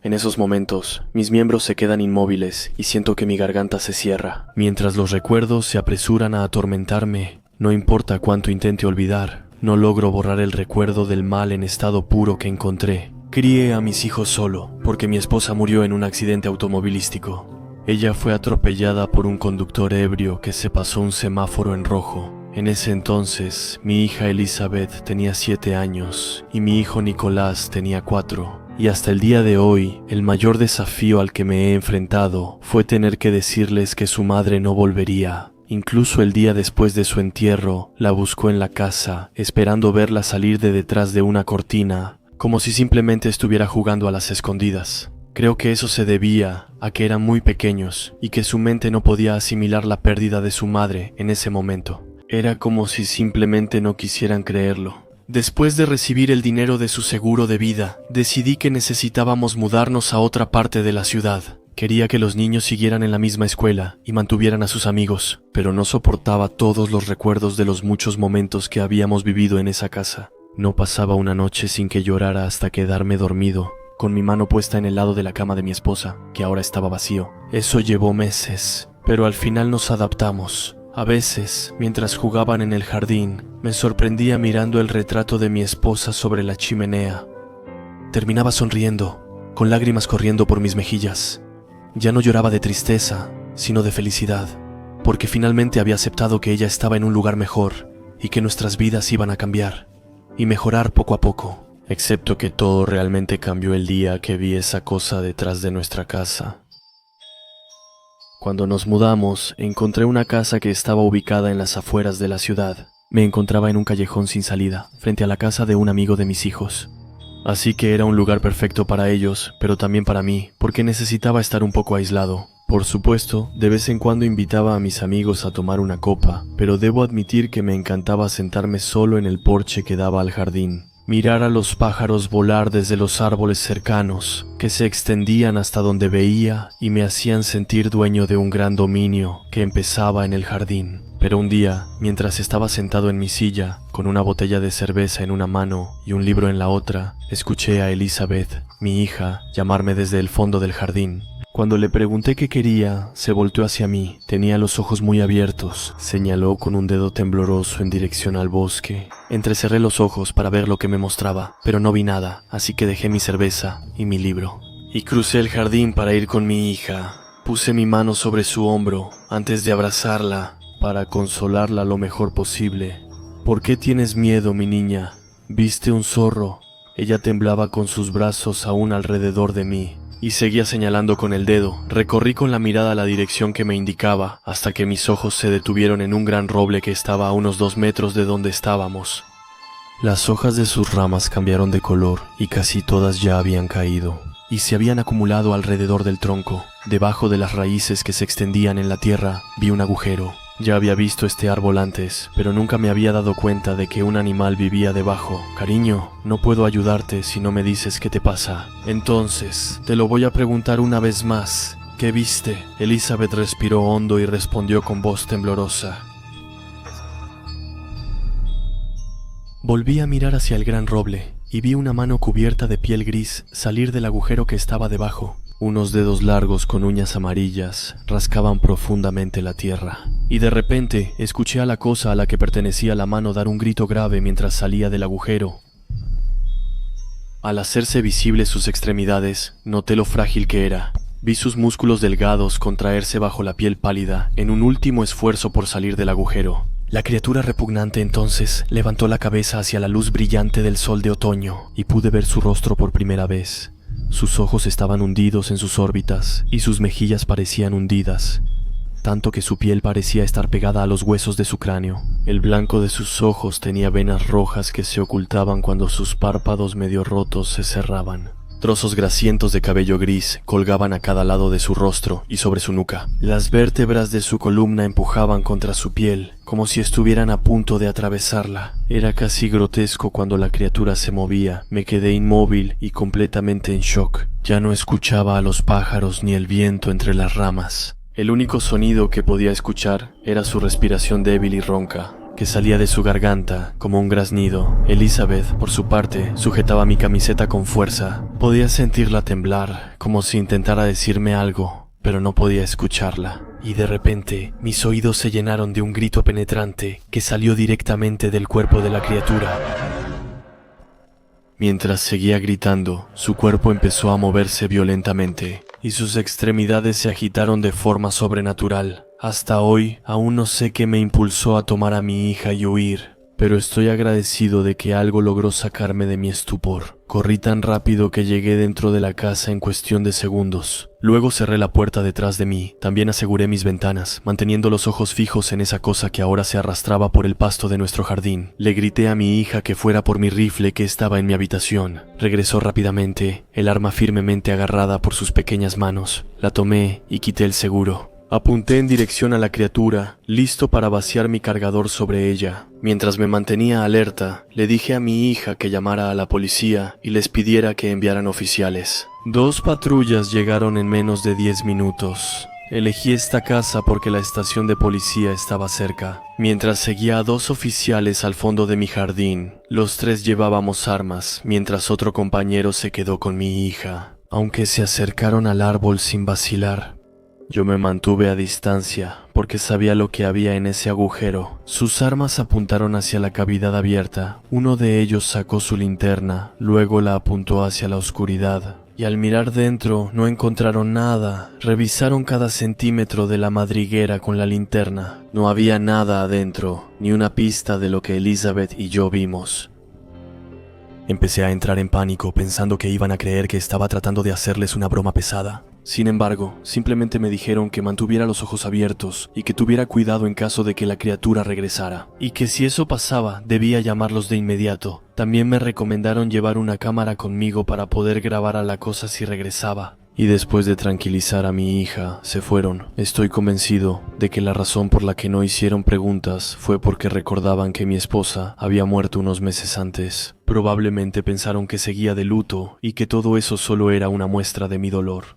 En esos momentos, mis miembros se quedan inmóviles y siento que mi garganta se cierra. Mientras los recuerdos se apresuran a atormentarme, no importa cuánto intente olvidar, no logro borrar el recuerdo del mal en estado puro que encontré. Crié a mis hijos solo, porque mi esposa murió en un accidente automovilístico. Ella fue atropellada por un conductor ebrio que se pasó un semáforo en rojo. En ese entonces, mi hija Elizabeth tenía 7 años y mi hijo Nicolás tenía 4. Y hasta el día de hoy, el mayor desafío al que me he enfrentado fue tener que decirles que su madre no volvería. Incluso el día después de su entierro, la buscó en la casa, esperando verla salir de detrás de una cortina, como si simplemente estuviera jugando a las escondidas. Creo que eso se debía a que eran muy pequeños y que su mente no podía asimilar la pérdida de su madre en ese momento. Era como si simplemente no quisieran creerlo. Después de recibir el dinero de su seguro de vida, decidí que necesitábamos mudarnos a otra parte de la ciudad. Quería que los niños siguieran en la misma escuela y mantuvieran a sus amigos, pero no soportaba todos los recuerdos de los muchos momentos que habíamos vivido en esa casa. No pasaba una noche sin que llorara hasta quedarme dormido, con mi mano puesta en el lado de la cama de mi esposa, que ahora estaba vacío. Eso llevó meses, pero al final nos adaptamos. A veces, mientras jugaban en el jardín, me sorprendía mirando el retrato de mi esposa sobre la chimenea. Terminaba sonriendo, con lágrimas corriendo por mis mejillas. Ya no lloraba de tristeza, sino de felicidad, porque finalmente había aceptado que ella estaba en un lugar mejor y que nuestras vidas iban a cambiar y mejorar poco a poco. Excepto que todo realmente cambió el día que vi esa cosa detrás de nuestra casa. Cuando nos mudamos, encontré una casa que estaba ubicada en las afueras de la ciudad. Me encontraba en un callejón sin salida, frente a la casa de un amigo de mis hijos. Así que era un lugar perfecto para ellos, pero también para mí, porque necesitaba estar un poco aislado. Por supuesto, de vez en cuando invitaba a mis amigos a tomar una copa, pero debo admitir que me encantaba sentarme solo en el porche que daba al jardín. Mirar a los pájaros volar desde los árboles cercanos, que se extendían hasta donde veía y me hacían sentir dueño de un gran dominio que empezaba en el jardín. Pero un día, mientras estaba sentado en mi silla, con una botella de cerveza en una mano y un libro en la otra, escuché a Elizabeth, mi hija, llamarme desde el fondo del jardín. Cuando le pregunté qué quería, se volteó hacia mí. Tenía los ojos muy abiertos. Señaló con un dedo tembloroso en dirección al bosque. Entrecerré los ojos para ver lo que me mostraba, pero no vi nada, así que dejé mi cerveza y mi libro. Y crucé el jardín para ir con mi hija. Puse mi mano sobre su hombro antes de abrazarla, para consolarla lo mejor posible. ¿Por qué tienes miedo, mi niña? ¿Viste un zorro? Ella temblaba con sus brazos aún alrededor de mí. Y seguía señalando con el dedo. Recorrí con la mirada la dirección que me indicaba, hasta que mis ojos se detuvieron en un gran roble que estaba a unos 2 metros de donde estábamos. Las hojas de sus ramas cambiaron de color y casi todas ya habían caído, y se habían acumulado alrededor del tronco. Debajo de las raíces que se extendían en la tierra, vi un agujero. Ya había visto este árbol antes, pero nunca me había dado cuenta de que un animal vivía debajo. Cariño, no puedo ayudarte si no me dices qué te pasa. Entonces, te lo voy a preguntar una vez más. ¿Qué viste? Elizabeth respiró hondo y respondió con voz temblorosa. Volví a mirar hacia el gran roble y vi una mano cubierta de piel gris salir del agujero que estaba debajo. Unos dedos largos con uñas amarillas rascaban profundamente la tierra. Y de repente escuché a la cosa a la que pertenecía la mano dar un grito grave mientras salía del agujero. Al hacerse visibles sus extremidades, noté lo frágil que era. Vi sus músculos delgados contraerse bajo la piel pálida en un último esfuerzo por salir del agujero. La criatura repugnante entonces levantó la cabeza hacia la luz brillante del sol de otoño y pude ver su rostro por primera vez. Sus ojos estaban hundidos en sus órbitas y sus mejillas parecían hundidas, tanto que su piel parecía estar pegada a los huesos de su cráneo. El blanco de sus ojos tenía venas rojas que se ocultaban cuando sus párpados medio rotos se cerraban. Trozos grasientos de cabello gris colgaban a cada lado de su rostro y sobre su nuca. Las vértebras de su columna empujaban contra su piel, como si estuvieran a punto de atravesarla. Era casi grotesco cuando la criatura se movía. Me quedé inmóvil y completamente en shock. Ya no escuchaba a los pájaros ni el viento entre las ramas. El único sonido que podía escuchar era su respiración débil y ronca, que salía de su garganta como un graznido. Elizabeth, por su parte, sujetaba mi camiseta con fuerza. Podía sentirla temblar, como si intentara decirme algo, pero no podía escucharla. Y de repente, mis oídos se llenaron de un grito penetrante que salió directamente del cuerpo de la criatura. Mientras seguía gritando, su cuerpo empezó a moverse violentamente, y sus extremidades se agitaron de forma sobrenatural. Hasta hoy, aún no sé qué me impulsó a tomar a mi hija y huir, pero estoy agradecido de que algo logró sacarme de mi estupor. Corrí tan rápido que llegué dentro de la casa en cuestión de segundos. Luego cerré la puerta detrás de mí. También aseguré mis ventanas, manteniendo los ojos fijos en esa cosa que ahora se arrastraba por el pasto de nuestro jardín. Le grité a mi hija que fuera por mi rifle que estaba en mi habitación. Regresó rápidamente, el arma firmemente agarrada por sus pequeñas manos. La tomé y quité el seguro. Apunté en dirección a la criatura, listo para vaciar mi cargador sobre ella. Mientras me mantenía alerta, le dije a mi hija que llamara a la policía y les pidiera que enviaran oficiales. 2 patrullas llegaron en menos de 10 minutos. Elegí esta casa porque la estación de policía estaba cerca. Mientras seguía a 2 oficiales al fondo de mi jardín, los 3 llevábamos armas, mientras otro compañero se quedó con mi hija. Aunque se acercaron al árbol sin vacilar, yo me mantuve a distancia porque sabía lo que había en ese agujero. Sus armas apuntaron hacia la cavidad abierta. Uno de ellos sacó su linterna, luego la apuntó hacia la oscuridad. Y al mirar dentro no encontraron nada. Revisaron cada centímetro de la madriguera con la linterna. No había nada adentro, ni una pista de lo que Elizabeth y yo vimos. Empecé a entrar en pánico pensando que iban a creer que estaba tratando de hacerles una broma pesada. Sin embargo, simplemente me dijeron que mantuviera los ojos abiertos y que tuviera cuidado en caso de que la criatura regresara, y que si eso pasaba, debía llamarlos de inmediato. También me recomendaron llevar una cámara conmigo para poder grabar a la cosa si regresaba. Y después de tranquilizar a mi hija, se fueron. Estoy convencido de que la razón por la que no hicieron preguntas fue porque recordaban que mi esposa había muerto unos meses antes. Probablemente pensaron que seguía de luto y que todo eso solo era una muestra de mi dolor.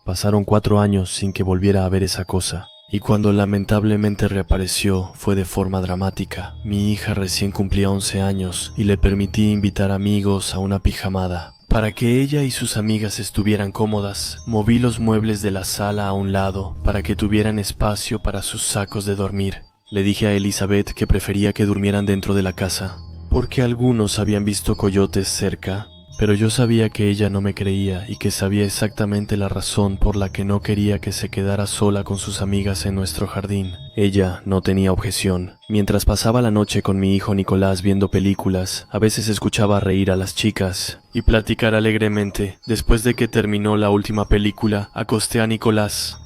Pasaron 4 años sin que volviera a ver esa cosa. Y cuando lamentablemente reapareció fue de forma dramática. Mi hija recién cumplía 11 años y le permití invitar amigos a una pijamada. Para que ella y sus amigas estuvieran cómodas, moví los muebles de la sala a un lado para que tuvieran espacio para sus sacos de dormir. Le dije a Elizabeth que prefería que durmieran dentro de la casa, porque algunos habían visto coyotes cerca. Pero yo sabía que ella no me creía y que sabía exactamente la razón por la que no quería que se quedara sola con sus amigas en nuestro jardín. Ella no tenía objeción. Mientras pasaba la noche con mi hijo Nicolás viendo películas, a veces escuchaba reír a las chicas y platicar alegremente. Después de que terminó la última película, acosté a Nicolás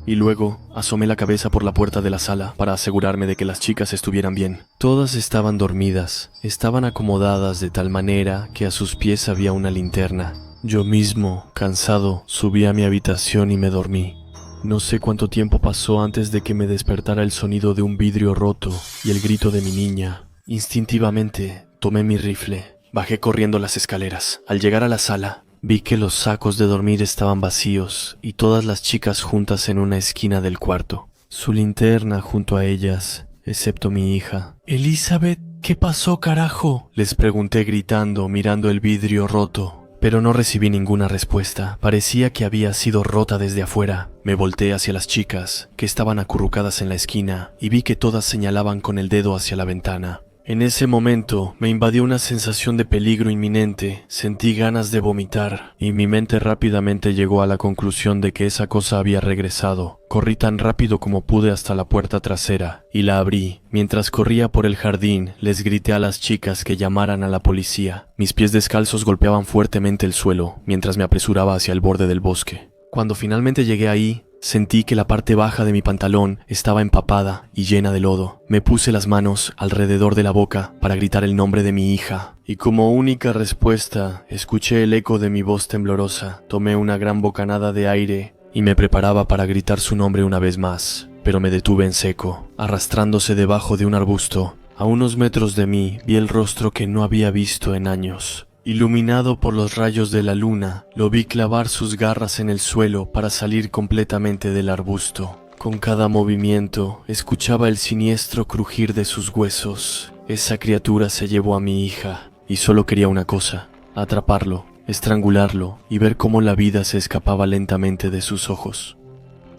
y luego asomé la cabeza por la puerta de la sala para asegurarme de que las chicas estuvieran bien. Todas estaban dormidas, estaban acomodadas de tal manera que a sus pies había una linterna. Yo mismo, cansado, subí a mi habitación y me dormí. No sé cuánto tiempo pasó antes de que me despertara el sonido de un vidrio roto y el grito de mi niña. Instintivamente tomé mi rifle, bajé corriendo las escaleras. Al llegar a la sala, vi que los sacos de dormir estaban vacíos y todas las chicas juntas en una esquina del cuarto. Su linterna junto a ellas, excepto mi hija. «Elizabeth, ¿qué pasó, carajo?», les pregunté gritando, mirando el vidrio roto. Pero no recibí ninguna respuesta. Parecía que había sido rota desde afuera. Me volteé hacia las chicas, que estaban acurrucadas en la esquina, y vi que todas señalaban con el dedo hacia la ventana. En ese momento me invadió una sensación de peligro inminente, sentí ganas de vomitar y mi mente rápidamente llegó a la conclusión de que esa cosa había regresado. Corrí tan rápido como pude hasta la puerta trasera y la abrí. Mientras corría por el jardín, les grité a las chicas que llamaran a la policía. Mis pies descalzos golpeaban fuertemente el suelo mientras me apresuraba hacia el borde del bosque. Cuando finalmente llegué ahí, sentí que la parte baja de mi pantalón estaba empapada y llena de lodo. Me puse las manos alrededor de la boca para gritar el nombre de mi hija, y como única respuesta, escuché el eco de mi voz temblorosa. Tomé una gran bocanada de aire y me preparaba para gritar su nombre una vez más, pero me detuve en seco. Arrastrándose debajo de un arbusto, a unos metros de mí, vi el rostro que no había visto en años. Iluminado por los rayos de la luna, lo vi clavar sus garras en el suelo para salir completamente del arbusto. Con cada movimiento, escuchaba el siniestro crujir de sus huesos. Esa criatura se llevó a mi hija, y solo quería una cosa: atraparlo, estrangularlo y ver cómo la vida se escapaba lentamente de sus ojos.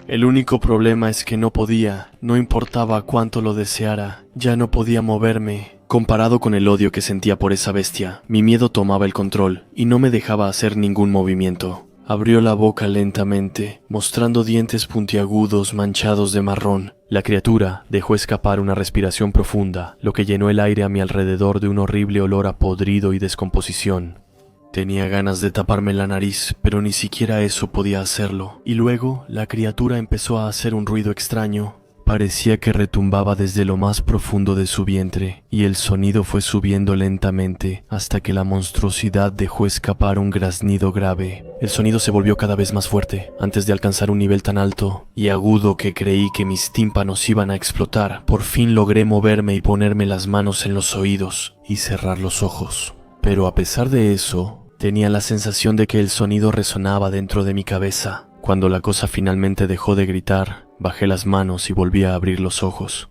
El único problema es que no podía, no importaba cuánto lo deseara, ya no podía moverme. Comparado con el odio que sentía por esa bestia, mi miedo tomaba el control y no me dejaba hacer ningún movimiento. Abrió la boca lentamente, mostrando dientes puntiagudos manchados de marrón. La criatura dejó escapar una respiración profunda, lo que llenó el aire a mi alrededor de un horrible olor a podrido y descomposición. Tenía ganas de taparme la nariz, pero ni siquiera eso podía hacerlo. Y luego, la criatura empezó a hacer un ruido extraño. Parecía que retumbaba desde lo más profundo de su vientre, y el sonido fue subiendo lentamente hasta que la monstruosidad dejó escapar un graznido grave. El sonido se volvió cada vez más fuerte, antes de alcanzar un nivel tan alto y agudo que creí que mis tímpanos iban a explotar. Por fin logré moverme y ponerme las manos en los oídos y cerrar los ojos. Pero a pesar de eso, tenía la sensación de que el sonido resonaba dentro de mi cabeza. Cuando la cosa finalmente dejó de gritar, bajé las manos y volví a abrir los ojos.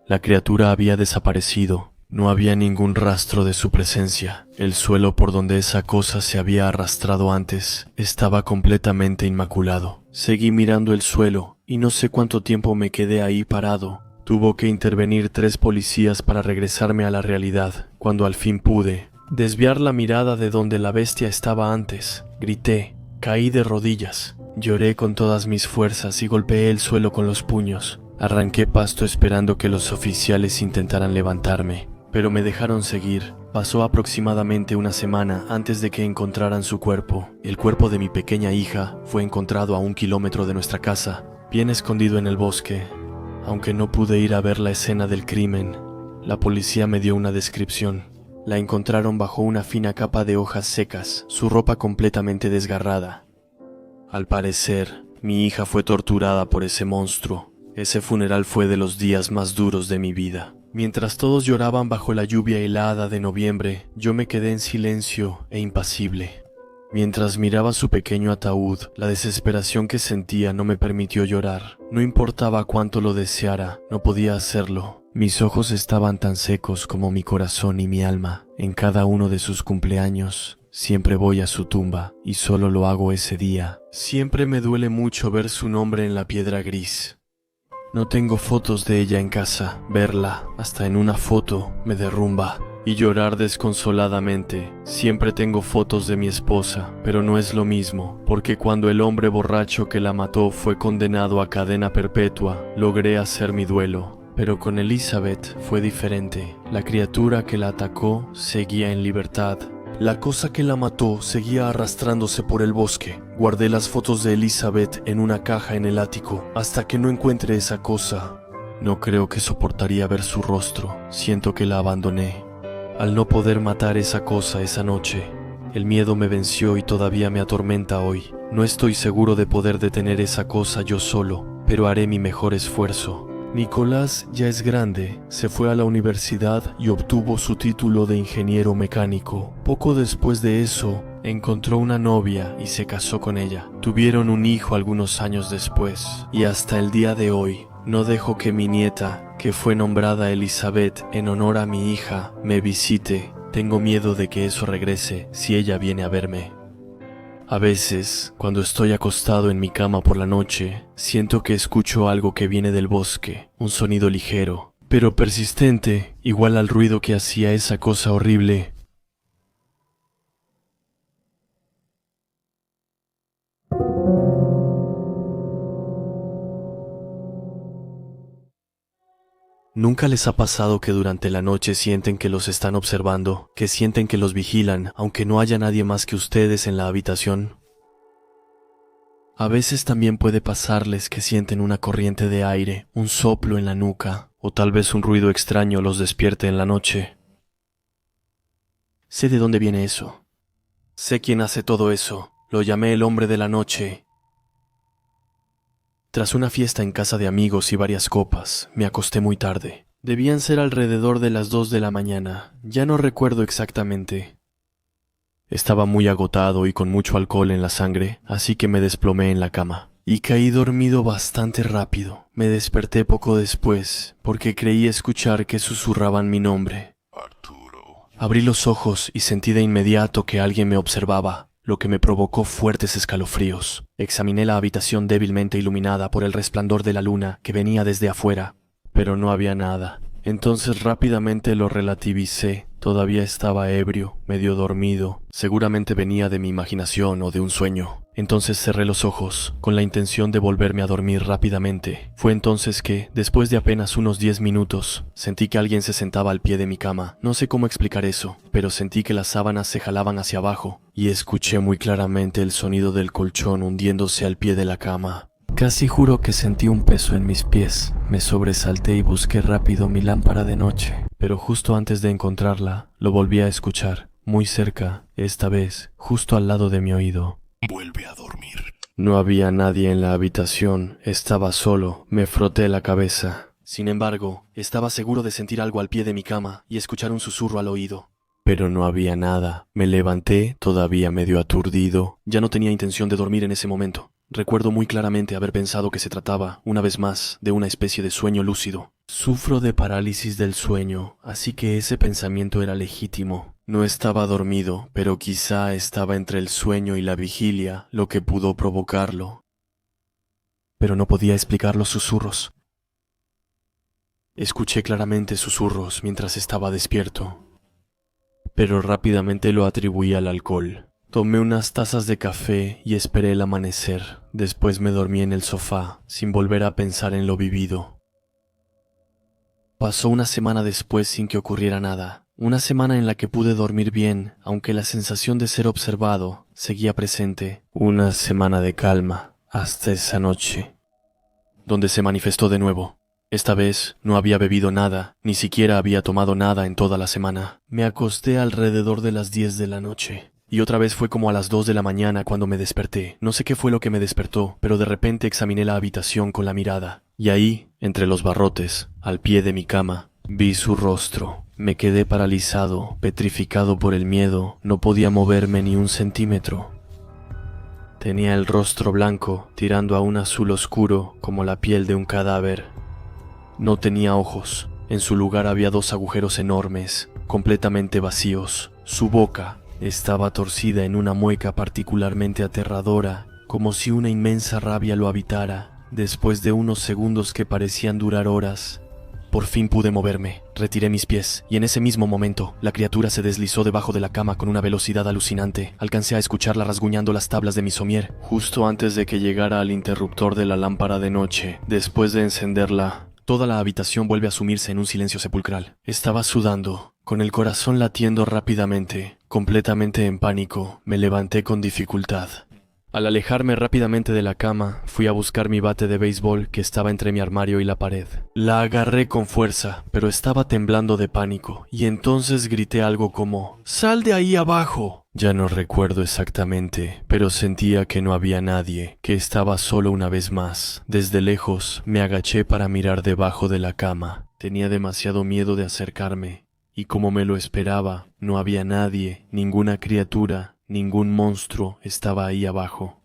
La criatura había desaparecido. No había ningún rastro de su presencia. El suelo por donde esa cosa se había arrastrado antes estaba completamente inmaculado. Seguí mirando el suelo y no sé cuánto tiempo me quedé ahí parado. Tuvo que intervenir 3 policías para regresarme a la realidad. Cuando al fin pude desviar la mirada de donde la bestia estaba antes, grité, caí de rodillas. Lloré con todas mis fuerzas y golpeé el suelo con los puños. Arranqué pasto esperando que los oficiales intentaran levantarme, pero me dejaron seguir. Pasó aproximadamente una semana antes de que encontraran su cuerpo. El cuerpo de mi pequeña hija fue encontrado a 1 kilómetro de nuestra casa, bien escondido en el bosque. Aunque no pude ir a ver la escena del crimen, la policía me dio una descripción. La encontraron bajo una fina capa de hojas secas, su ropa completamente desgarrada. Al parecer, mi hija fue torturada por ese monstruo. Ese funeral fue de los días más duros de mi vida. Mientras todos lloraban bajo la lluvia helada de noviembre, yo me quedé en silencio e impasible. Mientras miraba su pequeño ataúd, la desesperación que sentía no me permitió llorar. No importaba cuánto lo deseara, no podía hacerlo. Mis ojos estaban tan secos como mi corazón y mi alma. En cada uno de sus cumpleaños, siempre voy a su tumba, y solo lo hago ese día. Siempre me duele mucho ver su nombre en la piedra gris. No tengo fotos de ella en casa. Verla, hasta en una foto, me derrumba. Y llorar desconsoladamente. Siempre tengo fotos de mi esposa, pero no es lo mismo, porque cuando el hombre borracho que la mató fue condenado a cadena perpetua, logré hacer mi duelo. Pero con Elizabeth fue diferente. La criatura que la atacó seguía en libertad. La cosa que la mató seguía arrastrándose por el bosque. Guardé las fotos de Elizabeth en una caja en el ático hasta que no encuentre esa cosa. No creo que soportaría ver su rostro. Siento que la abandoné. Al no poder matar esa cosa esa noche, el miedo me venció y todavía me atormenta hoy. No estoy seguro de poder detener esa cosa yo solo, pero haré mi mejor esfuerzo. Nicolás ya es grande, se fue a la universidad y obtuvo su título de ingeniero mecánico. Poco después de eso, encontró una novia y se casó con ella. Tuvieron un hijo algunos años después, y hasta el día de hoy, no dejo que mi nieta, que fue nombrada Elizabeth en honor a mi hija, me visite. Tengo miedo de que eso regrese si ella viene a verme. A veces, cuando estoy acostado en mi cama por la noche, siento que escucho algo que viene del bosque, un sonido ligero, pero persistente, igual al ruido que hacía esa cosa horrible. ¿Nunca les ha pasado que durante la noche sienten que los están observando, que sienten que los vigilan, aunque no haya nadie más que ustedes en la habitación? A veces también puede pasarles que sienten una corriente de aire, un soplo en la nuca, o tal vez un ruido extraño los despierte en la noche. Sé de dónde viene eso. Sé quién hace todo eso. Lo llamé el hombre de la noche. Tras una fiesta en casa de amigos y varias copas, me acosté muy tarde. Debían ser alrededor de las 2 de la mañana, ya no recuerdo exactamente. Estaba muy agotado y con mucho alcohol en la sangre, así que me desplomé en la cama. Y caí dormido bastante rápido. Me desperté poco después, porque creí escuchar que susurraban mi nombre. Arturo. Abrí los ojos y sentí de inmediato que alguien me observaba, lo que me provocó fuertes escalofríos. Examiné la habitación débilmente iluminada por el resplandor de la luna que venía desde afuera, pero no había nada. Entonces rápidamente lo relativicé. Todavía estaba ebrio, medio dormido. Seguramente venía de mi imaginación o de un sueño. Entonces cerré los ojos, con la intención de volverme a dormir rápidamente. Fue entonces que, después de apenas unos 10 minutos, sentí que alguien se sentaba al pie de mi cama. No sé cómo explicar eso, pero sentí que las sábanas se jalaban hacia abajo, y escuché muy claramente el sonido del colchón hundiéndose al pie de la cama. Casi juro que sentí un peso en mis pies. Me sobresalté y busqué rápido mi lámpara de noche, pero justo antes de encontrarla, lo volví a escuchar, muy cerca, esta vez, justo al lado de mi oído. Vuelve a dormir. No había nadie en la habitación, estaba solo, me froté la cabeza. Sin embargo, estaba seguro de sentir algo al pie de mi cama y escuchar un susurro al oído. Pero no había nada. Me levanté, todavía medio aturdido. Ya no tenía intención de dormir en ese momento. Recuerdo muy claramente haber pensado que se trataba, una vez más, de una especie de sueño lúcido. Sufro de parálisis del sueño, así que ese pensamiento era legítimo. No estaba dormido, pero quizá estaba entre el sueño y la vigilia, lo que pudo provocarlo. Pero no podía explicar los susurros. Escuché claramente susurros mientras estaba despierto, pero rápidamente lo atribuí al alcohol. Tomé unas tazas de café y esperé el amanecer. Después me dormí en el sofá, sin volver a pensar en lo vivido. Pasó una semana después sin que ocurriera nada. Una semana en la que pude dormir bien, aunque la sensación de ser observado seguía presente. Una semana de calma, hasta esa noche, donde se manifestó de nuevo. Esta vez no había bebido nada, ni siquiera había tomado nada en toda la semana. Me acosté alrededor de las 10 de la noche. Y otra vez fue como a las 2 de la mañana cuando me desperté. No sé qué fue lo que me despertó, pero de repente examiné la habitación con la mirada. Y ahí, entre los barrotes, al pie de mi cama, vi su rostro. Me quedé paralizado, petrificado por el miedo. No podía moverme ni un centímetro. Tenía el rostro blanco, tirando a un azul oscuro como la piel de un cadáver. No tenía ojos. En su lugar había 2 agujeros enormes, completamente vacíos. Su boca estaba torcida en una mueca particularmente aterradora, como si una inmensa rabia lo habitara. Después de unos segundos que parecían durar horas, por fin pude moverme. Retiré mis pies, y en ese mismo momento, la criatura se deslizó debajo de la cama con una velocidad alucinante. Alcancé a escucharla rasguñando las tablas de mi somier, justo antes de que llegara al interruptor de la lámpara de noche. Después de encenderla, toda la habitación vuelve a sumirse en un silencio sepulcral. Estaba sudando, con el corazón latiendo rápidamente, completamente en pánico. Me levanté con dificultad. Al alejarme rápidamente de la cama, fui a buscar mi bate de béisbol que estaba entre mi armario y la pared. La agarré con fuerza, pero estaba temblando de pánico, y entonces grité algo como «¡Sal de ahí abajo!». Ya no recuerdo exactamente, pero sentía que no había nadie, que estaba solo una vez más. Desde lejos, me agaché para mirar debajo de la cama. Tenía demasiado miedo de acercarme, y como me lo esperaba, no había nadie, ninguna criatura. Ningún monstruo estaba ahí abajo.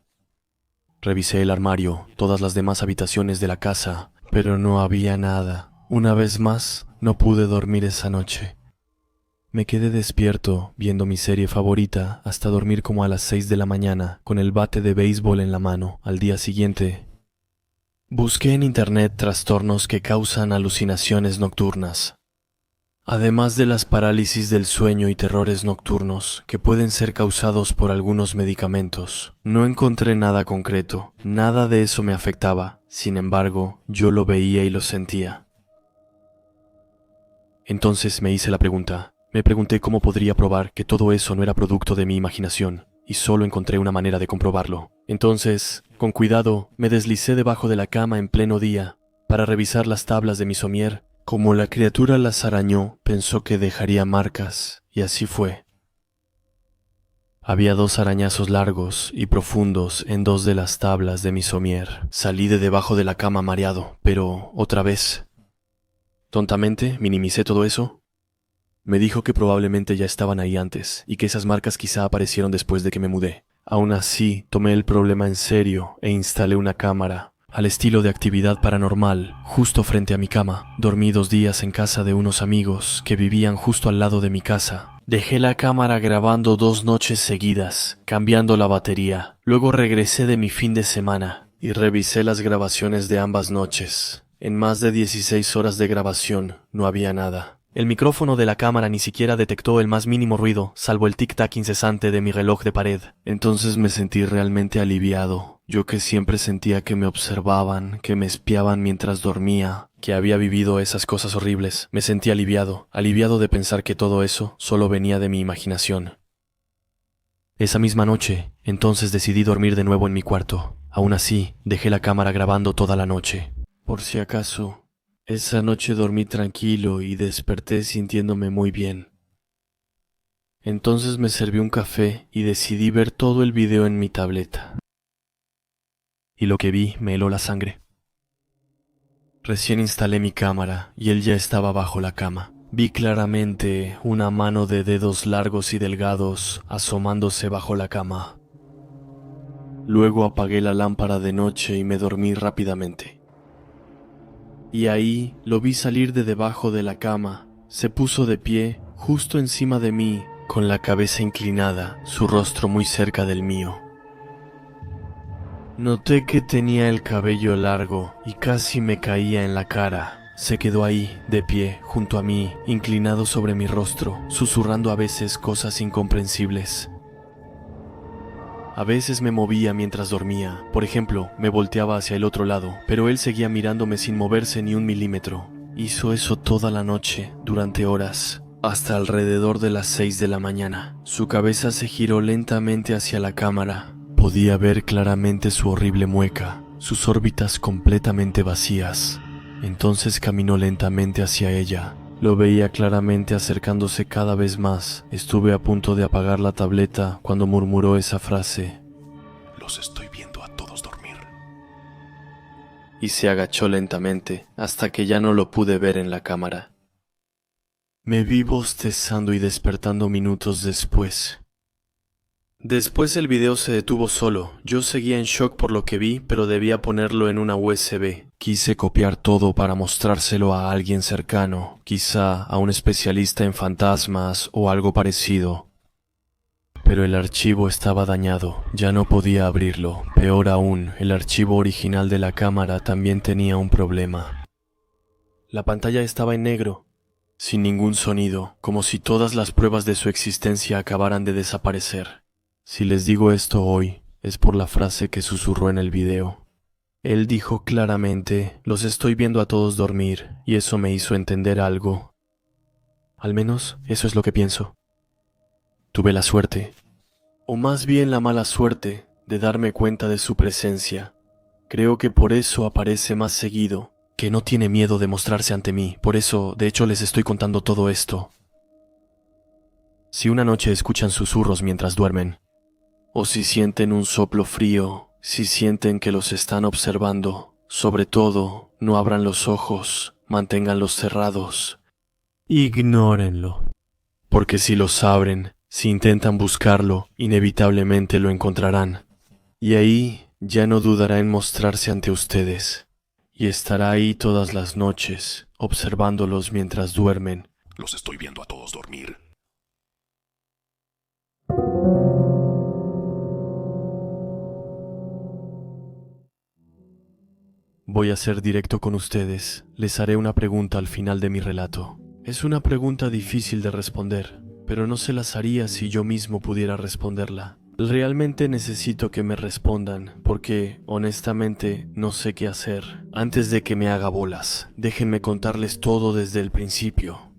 Revisé el armario, todas las demás habitaciones de la casa, pero no había nada. Una vez más, no pude dormir esa noche. Me quedé despierto, viendo mi serie favorita, hasta dormir como a las 6 de la mañana, con el bate de béisbol en la mano. Al día siguiente, busqué en internet trastornos que causan alucinaciones nocturnas. Además de las parálisis del sueño y terrores nocturnos que pueden ser causados por algunos medicamentos, no encontré nada concreto. Nada de eso me afectaba. Sin embargo, yo lo veía y lo sentía. Entonces me hice la pregunta. Me pregunté cómo podría probar que todo eso no era producto de mi imaginación, y solo encontré una manera de comprobarlo. Entonces, con cuidado, me deslicé debajo de la cama en pleno día para revisar las tablas de mi somier. Como la criatura las arañó, pensó que dejaría marcas, y así fue. Había 2 arañazos largos y profundos en 2 de las tablas de mi somier. Salí de debajo de la cama mareado, pero otra vez. Tontamente minimicé todo eso. Me dijo que probablemente ya estaban ahí antes, y que esas marcas quizá aparecieron después de que me mudé. Aún así, tomé el problema en serio e instalé una cámara al estilo de Actividad Paranormal, justo frente a mi cama. Dormí 2 días en casa de unos amigos que vivían justo al lado de mi casa. Dejé la cámara grabando 2 noches seguidas, cambiando la batería. Luego regresé de mi fin de semana y revisé las grabaciones de ambas noches. En más de 16 horas de grabación no había nada. El micrófono de la cámara ni siquiera detectó el más mínimo ruido, salvo el tic-tac incesante de mi reloj de pared. Entonces me sentí realmente aliviado. Yo que siempre sentía que me observaban, que me espiaban mientras dormía, que había vivido esas cosas horribles. Me sentí aliviado de pensar que todo eso solo venía de mi imaginación. Esa misma noche, entonces decidí dormir de nuevo en mi cuarto. Aún así, dejé la cámara grabando toda la noche. Por si acaso, esa noche dormí tranquilo y desperté sintiéndome muy bien. Entonces me serví un café y decidí ver todo el video en mi tableta. Y lo que vi me heló la sangre. Recién instalé mi cámara y él ya estaba bajo la cama. Vi claramente una mano de dedos largos y delgados asomándose bajo la cama. Luego apagué la lámpara de noche y me dormí rápidamente. Y ahí lo vi salir de debajo de la cama. Se puso de pie justo encima de mí, con la cabeza inclinada, su rostro muy cerca del mío. Noté que tenía el cabello largo y casi me caía en la cara. Se quedó ahí, de pie, junto a mí, inclinado sobre mi rostro, susurrando a veces cosas incomprensibles. A veces me movía mientras dormía. Por ejemplo, me volteaba hacia el otro lado, pero él seguía mirándome sin moverse ni un milímetro. Hizo eso toda la noche, durante horas. hasta alrededor de las 6 de la mañana. Su cabeza se giró lentamente hacia la cámara. Podía ver claramente su horrible mueca, sus órbitas completamente vacías. Entonces caminó lentamente hacia ella. Lo veía claramente acercándose cada vez más. Estuve a punto de apagar la tableta cuando murmuró esa frase. Los estoy viendo a todos dormir. Y se agachó lentamente hasta que ya no lo pude ver en la cámara. Me vi bostezando y despertando minutos después. Después el video se detuvo solo. Yo seguía en shock por lo que vi, pero debía ponerlo en una USB. Quise copiar todo para mostrárselo a alguien cercano, quizá a un especialista en fantasmas o algo parecido. Pero el archivo estaba dañado, ya no podía abrirlo. Peor aún, el archivo original de la cámara también tenía un problema. La pantalla estaba en negro, sin ningún sonido, como si todas las pruebas de su existencia acabaran de desaparecer. Si les digo esto hoy, es por la frase que susurró en el video. Él dijo claramente, los estoy viendo a todos dormir, y eso me hizo entender algo. Al menos, eso es lo que pienso. Tuve la suerte, o más bien la mala suerte, de darme cuenta de su presencia. Creo que por eso aparece más seguido, que no tiene miedo de mostrarse ante mí, por eso, de hecho, les estoy contando todo esto. Si una noche escuchan susurros mientras duermen, o si sienten un soplo frío, si sienten que los están observando, sobre todo, no abran los ojos, manténganlos cerrados. Ignórenlo. Porque si los abren, si intentan buscarlo, inevitablemente lo encontrarán. Y ahí ya no dudará en mostrarse ante ustedes. Y estará ahí todas las noches, observándolos mientras duermen. Los estoy viendo a todos dormir. Voy a ser directo con ustedes. Les haré una pregunta al final de mi relato. Es una pregunta difícil de responder, pero no se las haría si yo mismo pudiera responderla. Realmente necesito que me respondan, porque, honestamente, no sé qué hacer. Antes de que me haga bolas, déjenme contarles todo desde el principio.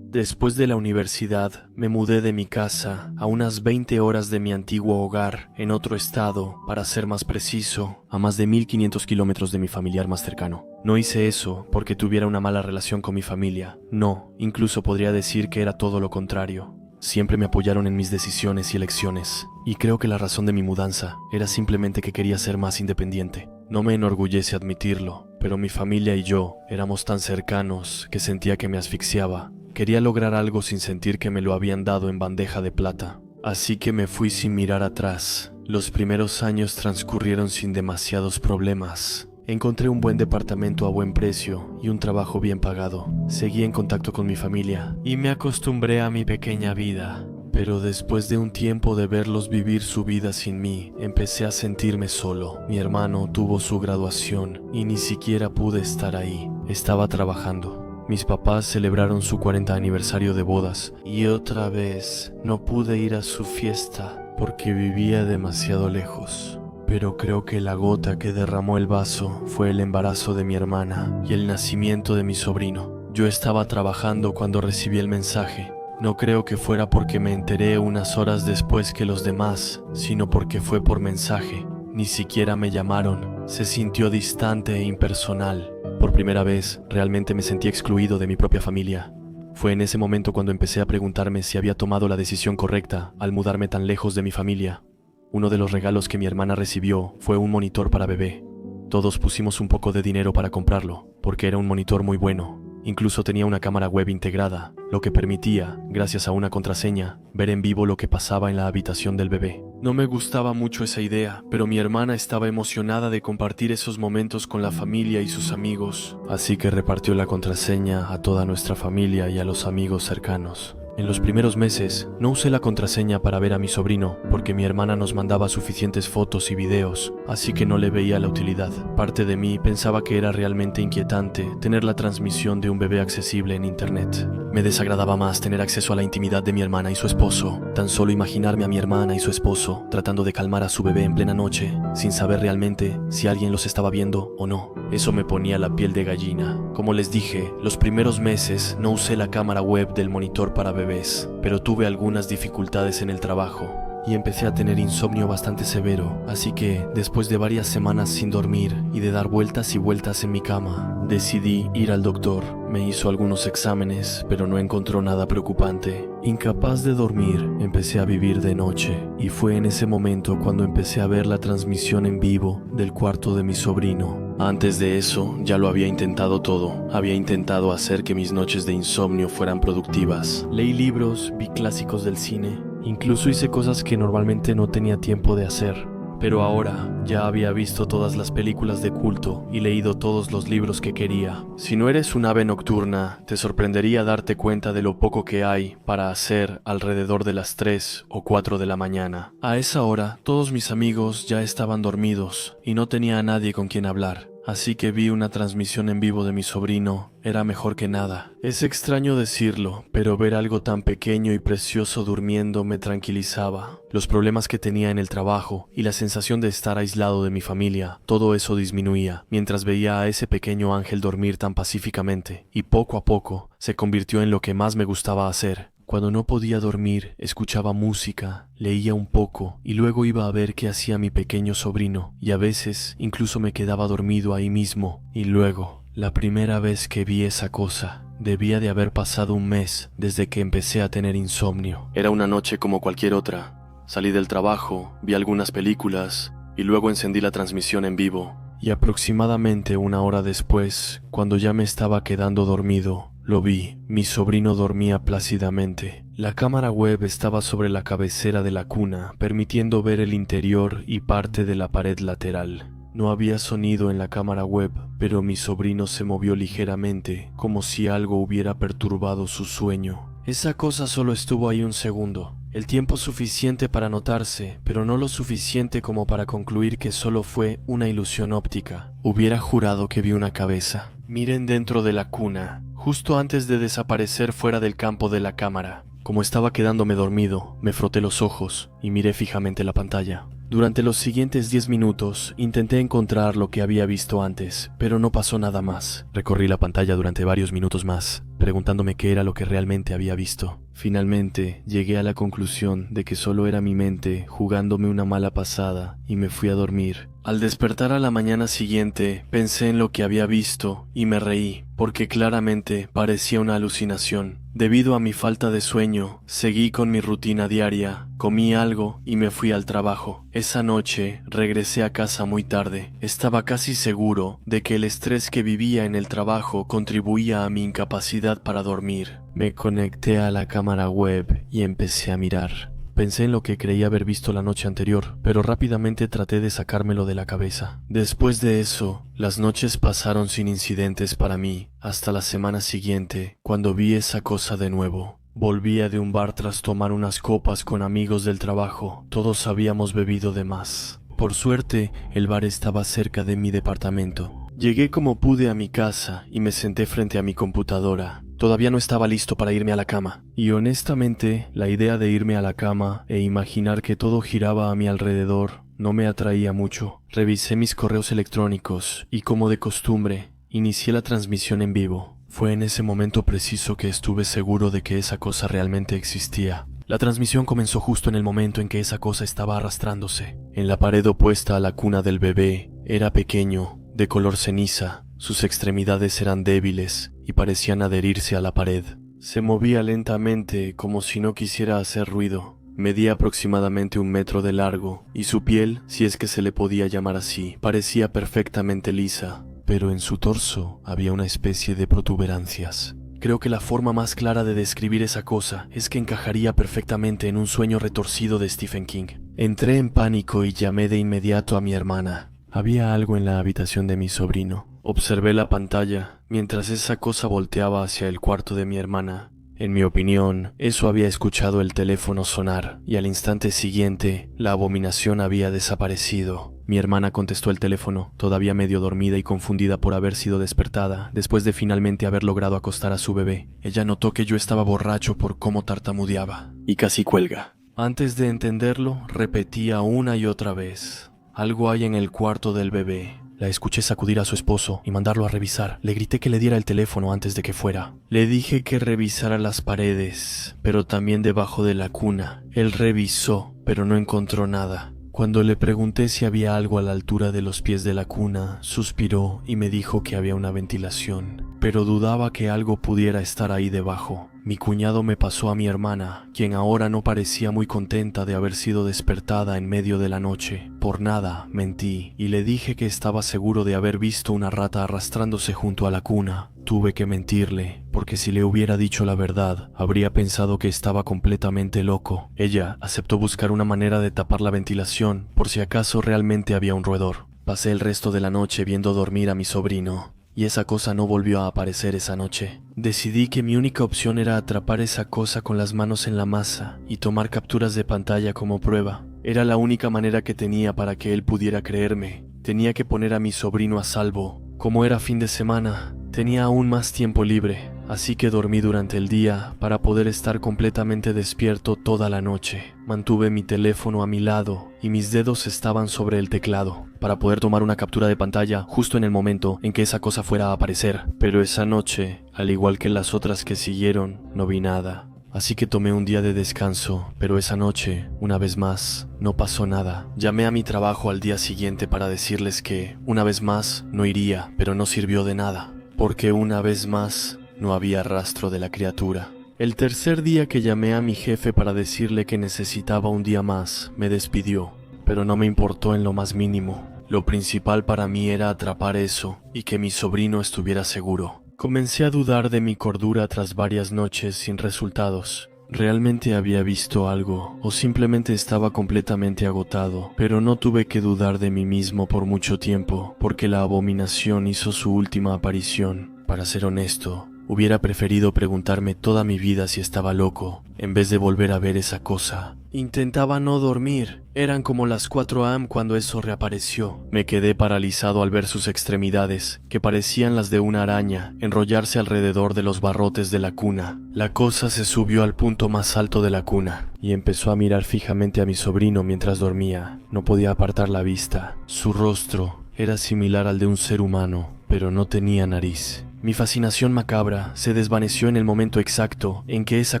Después de la universidad, me mudé de mi casa a unas 20 horas de mi antiguo hogar, en otro estado, para ser más preciso, a más de 1500 kilómetros de mi familiar más cercano. No hice eso porque tuviera una mala relación con mi familia. No, incluso podría decir que era todo lo contrario. Siempre me apoyaron en mis decisiones y elecciones, y creo que la razón de mi mudanza era simplemente que quería ser más independiente. No me enorgullece admitirlo, pero mi familia y yo éramos tan cercanos que sentía que me asfixiaba. Quería lograr algo sin sentir que me lo habían dado en bandeja de plata. Así que me fui sin mirar atrás. Los primeros años transcurrieron sin demasiados problemas. Encontré un buen departamento a buen precio y un trabajo bien pagado. Seguí en contacto con mi familia y me acostumbré a mi pequeña vida. Pero después de un tiempo de verlos vivir su vida sin mí, empecé a sentirme solo. Mi hermano tuvo su graduación y ni siquiera pude estar ahí. Estaba trabajando. Mis papás celebraron su 40 aniversario de bodas y otra vez no pude ir a su fiesta porque vivía demasiado lejos. Pero creo que la gota que derramó el vaso fue el embarazo de mi hermana y el nacimiento de mi sobrino. Yo estaba trabajando cuando recibí el mensaje. No creo que fuera porque me enteré unas horas después que los demás, sino porque fue por mensaje. Ni siquiera me llamaron. Se sintió distante e impersonal. Por primera vez, realmente me sentí excluido de mi propia familia. Fue en ese momento cuando empecé a preguntarme si había tomado la decisión correcta al mudarme tan lejos de mi familia. Uno de los regalos que mi hermana recibió fue un monitor para bebé. Todos pusimos un poco de dinero para comprarlo, porque era un monitor muy bueno. Incluso tenía una cámara web integrada, lo que permitía, gracias a una contraseña, ver en vivo lo que pasaba en la habitación del bebé. No me gustaba mucho esa idea, pero mi hermana estaba emocionada de compartir esos momentos con la familia y sus amigos, así que repartió la contraseña a toda nuestra familia y a los amigos cercanos. En los primeros meses no usé la contraseña para ver a mi sobrino porque mi hermana nos mandaba suficientes fotos y videos, así que no le veía la utilidad. Parte de mí pensaba que era realmente inquietante tener la transmisión de un bebé accesible en internet. Me desagradaba más tener acceso a la intimidad de mi hermana y su esposo. Tan solo imaginarme a mi hermana y su esposo tratando de calmar a su bebé en plena noche, sin saber realmente si alguien los estaba viendo o no. Eso me ponía la piel de gallina. Como les dije, los primeros meses no usé la cámara web del monitor para bebés, pero tuve algunas dificultades en el trabajo y empecé a tener insomnio bastante severo, así que después de varias semanas sin dormir y de dar vueltas y vueltas en mi cama, decidí ir al doctor. Me hizo algunos exámenes, pero no encontró nada preocupante. Incapaz de dormir, empecé a vivir de noche, y fue en ese momento cuando empecé a ver la transmisión en vivo del cuarto de mi sobrino. Antes de eso, ya lo había intentado todo. Había intentado hacer que mis noches de insomnio fueran productivas. Leí libros, vi clásicos del cine, incluso hice cosas que normalmente no tenía tiempo de hacer. Pero ahora ya había visto todas las películas de culto y leído todos los libros que quería. Si no eres un ave nocturna, te sorprendería darte cuenta de lo poco que hay para hacer alrededor de las 3 o 4 de la mañana. A esa hora, todos mis amigos ya estaban dormidos y no tenía a nadie con quien hablar. Así que vi una transmisión en vivo de mi sobrino. Era mejor que nada. Es extraño decirlo, pero ver algo tan pequeño y precioso durmiendo me tranquilizaba. Los problemas que tenía en el trabajo y la sensación de estar aislado de mi familia, todo eso disminuía mientras veía a ese pequeño ángel dormir tan pacíficamente, y poco a poco se convirtió en lo que más me gustaba hacer. Cuando no podía dormir, escuchaba música, leía un poco y luego iba a ver qué hacía mi pequeño sobrino, y a veces incluso me quedaba dormido ahí mismo. Y luego, la primera vez que vi esa cosa, debía de haber pasado un mes desde que empecé a tener insomnio. Era una noche como cualquier otra. Salí del trabajo, vi algunas películas y luego encendí la transmisión en vivo. Y aproximadamente una hora después, cuando ya me estaba quedando dormido, lo vi. Mi sobrino dormía plácidamente. La cámara web estaba sobre la cabecera de la cuna, permitiendo ver el interior y parte de la pared lateral. No había sonido en la cámara web, pero mi sobrino se movió ligeramente, como si algo hubiera perturbado su sueño. Esa cosa solo estuvo ahí un segundo. El tiempo suficiente para notarse, pero no lo suficiente como para concluir que solo fue una ilusión óptica. Hubiera jurado que vi una cabeza. Miren dentro de la cuna, justo antes de desaparecer fuera del campo de la cámara. Como estaba quedándome dormido, me froté los ojos y miré fijamente la pantalla. Durante los siguientes 10 minutos intenté encontrar lo que había visto antes, pero no pasó nada más. Recorrí la pantalla durante varios minutos más, preguntándome qué era lo que realmente había visto. Finalmente llegué a la conclusión de que solo era mi mente jugándome una mala pasada y me fui a dormir. Al despertar a la mañana siguiente, pensé en lo que había visto y me reí, porque claramente parecía una alucinación. Debido a mi falta de sueño, seguí con mi rutina diaria, comí algo y me fui al trabajo. Esa noche regresé a casa muy tarde. Estaba casi seguro de que el estrés que vivía en el trabajo contribuía a mi incapacidad para dormir. Me conecté a la cámara web y empecé a mirar. Pensé en lo que creía haber visto la noche anterior, pero rápidamente traté de sacármelo de la cabeza. Después de eso, las noches pasaron sin incidentes para mí, hasta la semana siguiente, cuando vi esa cosa de nuevo. Volvía de un bar tras tomar unas copas con amigos del trabajo. Todos habíamos bebido de más. Por suerte, el bar estaba cerca de mi departamento. Llegué como pude a mi casa y me senté frente a mi computadora. Todavía no estaba listo para irme a la cama, y honestamente, la idea de irme a la cama e imaginar que todo giraba a mi alrededor no me atraía mucho. Revisé mis correos electrónicos y, como de costumbre, inicié la transmisión en vivo. Fue en ese momento preciso que estuve seguro de que esa cosa realmente existía. La transmisión comenzó justo en el momento en que esa cosa estaba arrastrándose. En la pared opuesta a la cuna del bebé, era pequeño, de color ceniza. Sus extremidades eran débiles y parecían adherirse a la pared. Se movía lentamente como si no quisiera hacer ruido. Medía aproximadamente 1 metro de largo y su piel, si es que se le podía llamar así, parecía perfectamente lisa, pero en su torso había una especie de protuberancias. Creo que la forma más clara de describir esa cosa es que encajaría perfectamente en un sueño retorcido de Stephen King. Entré en pánico y llamé de inmediato a mi hermana. Había algo en la habitación de mi sobrino. Observé la pantalla mientras esa cosa volteaba hacia el cuarto de mi hermana. En mi opinión, eso había escuchado el teléfono sonar, y al instante siguiente, la abominación había desaparecido. Mi hermana contestó el teléfono, todavía medio dormida y confundida por haber sido despertada, después de finalmente haber logrado acostar a su bebé. Ella notó que yo estaba borracho por cómo tartamudeaba, y casi cuelga. Antes de entenderlo, repetía una y otra vez: algo hay en el cuarto del bebé. La escuché sacudir a su esposo y mandarlo a revisar. Le grité que le diera el teléfono antes de que fuera. Le dije que revisara las paredes, pero también debajo de la cuna. Él revisó, pero no encontró nada. Cuando le pregunté si había algo a la altura de los pies de la cuna, suspiró y me dijo que había una ventilación, pero dudaba que algo pudiera estar ahí debajo. Mi cuñado me pasó a mi hermana, quien ahora no parecía muy contenta de haber sido despertada en medio de la noche. Por nada, mentí, y le dije que estaba seguro de haber visto una rata arrastrándose junto a la cuna. Tuve que mentirle, porque si le hubiera dicho la verdad, habría pensado que estaba completamente loco. Ella aceptó buscar una manera de tapar la ventilación, por si acaso realmente había un roedor. Pasé el resto de la noche viendo dormir a mi sobrino, y esa cosa no volvió a aparecer esa noche. Decidí que mi única opción era atrapar esa cosa con las manos en la masa y tomar capturas de pantalla como prueba. Era la única manera que tenía para que él pudiera creerme. Tenía que poner a mi sobrino a salvo. Como era fin de semana, tenía aún más tiempo libre, así que dormí durante el día para poder estar completamente despierto toda la noche. Mantuve mi teléfono a mi lado y mis dedos estaban sobre el teclado para poder tomar una captura de pantalla justo en el momento en que esa cosa fuera a aparecer. Pero esa noche, al igual que las otras que siguieron, no vi nada. Así que tomé un día de descanso, pero esa noche, una vez más, no pasó nada. Llamé a mi trabajo al día siguiente para decirles que, una vez más, no iría, pero no sirvió de nada, porque una vez más, no había rastro de la criatura. El tercer día que llamé a mi jefe para decirle que necesitaba un día más, me despidió, pero no me importó en lo más mínimo. Lo principal para mí era atrapar eso y que mi sobrino estuviera seguro. Comencé a dudar de mi cordura tras varias noches sin resultados. ¿Realmente había visto algo o simplemente estaba completamente agotado? Pero no tuve que dudar de mí mismo por mucho tiempo, porque la abominación hizo su última aparición. Para ser honesto, hubiera preferido preguntarme toda mi vida si estaba loco, en vez de volver a ver esa cosa. Intentaba no dormir. Eran como las 4 AM cuando eso reapareció. Me quedé paralizado al ver sus extremidades, que parecían las de una araña, enrollarse alrededor de los barrotes de la cuna. La cosa se subió al punto más alto de la cuna y empezó a mirar fijamente a mi sobrino mientras dormía. No podía apartar la vista. Su rostro era similar al de un ser humano, pero no tenía nariz. Mi fascinación macabra se desvaneció en el momento exacto en que esa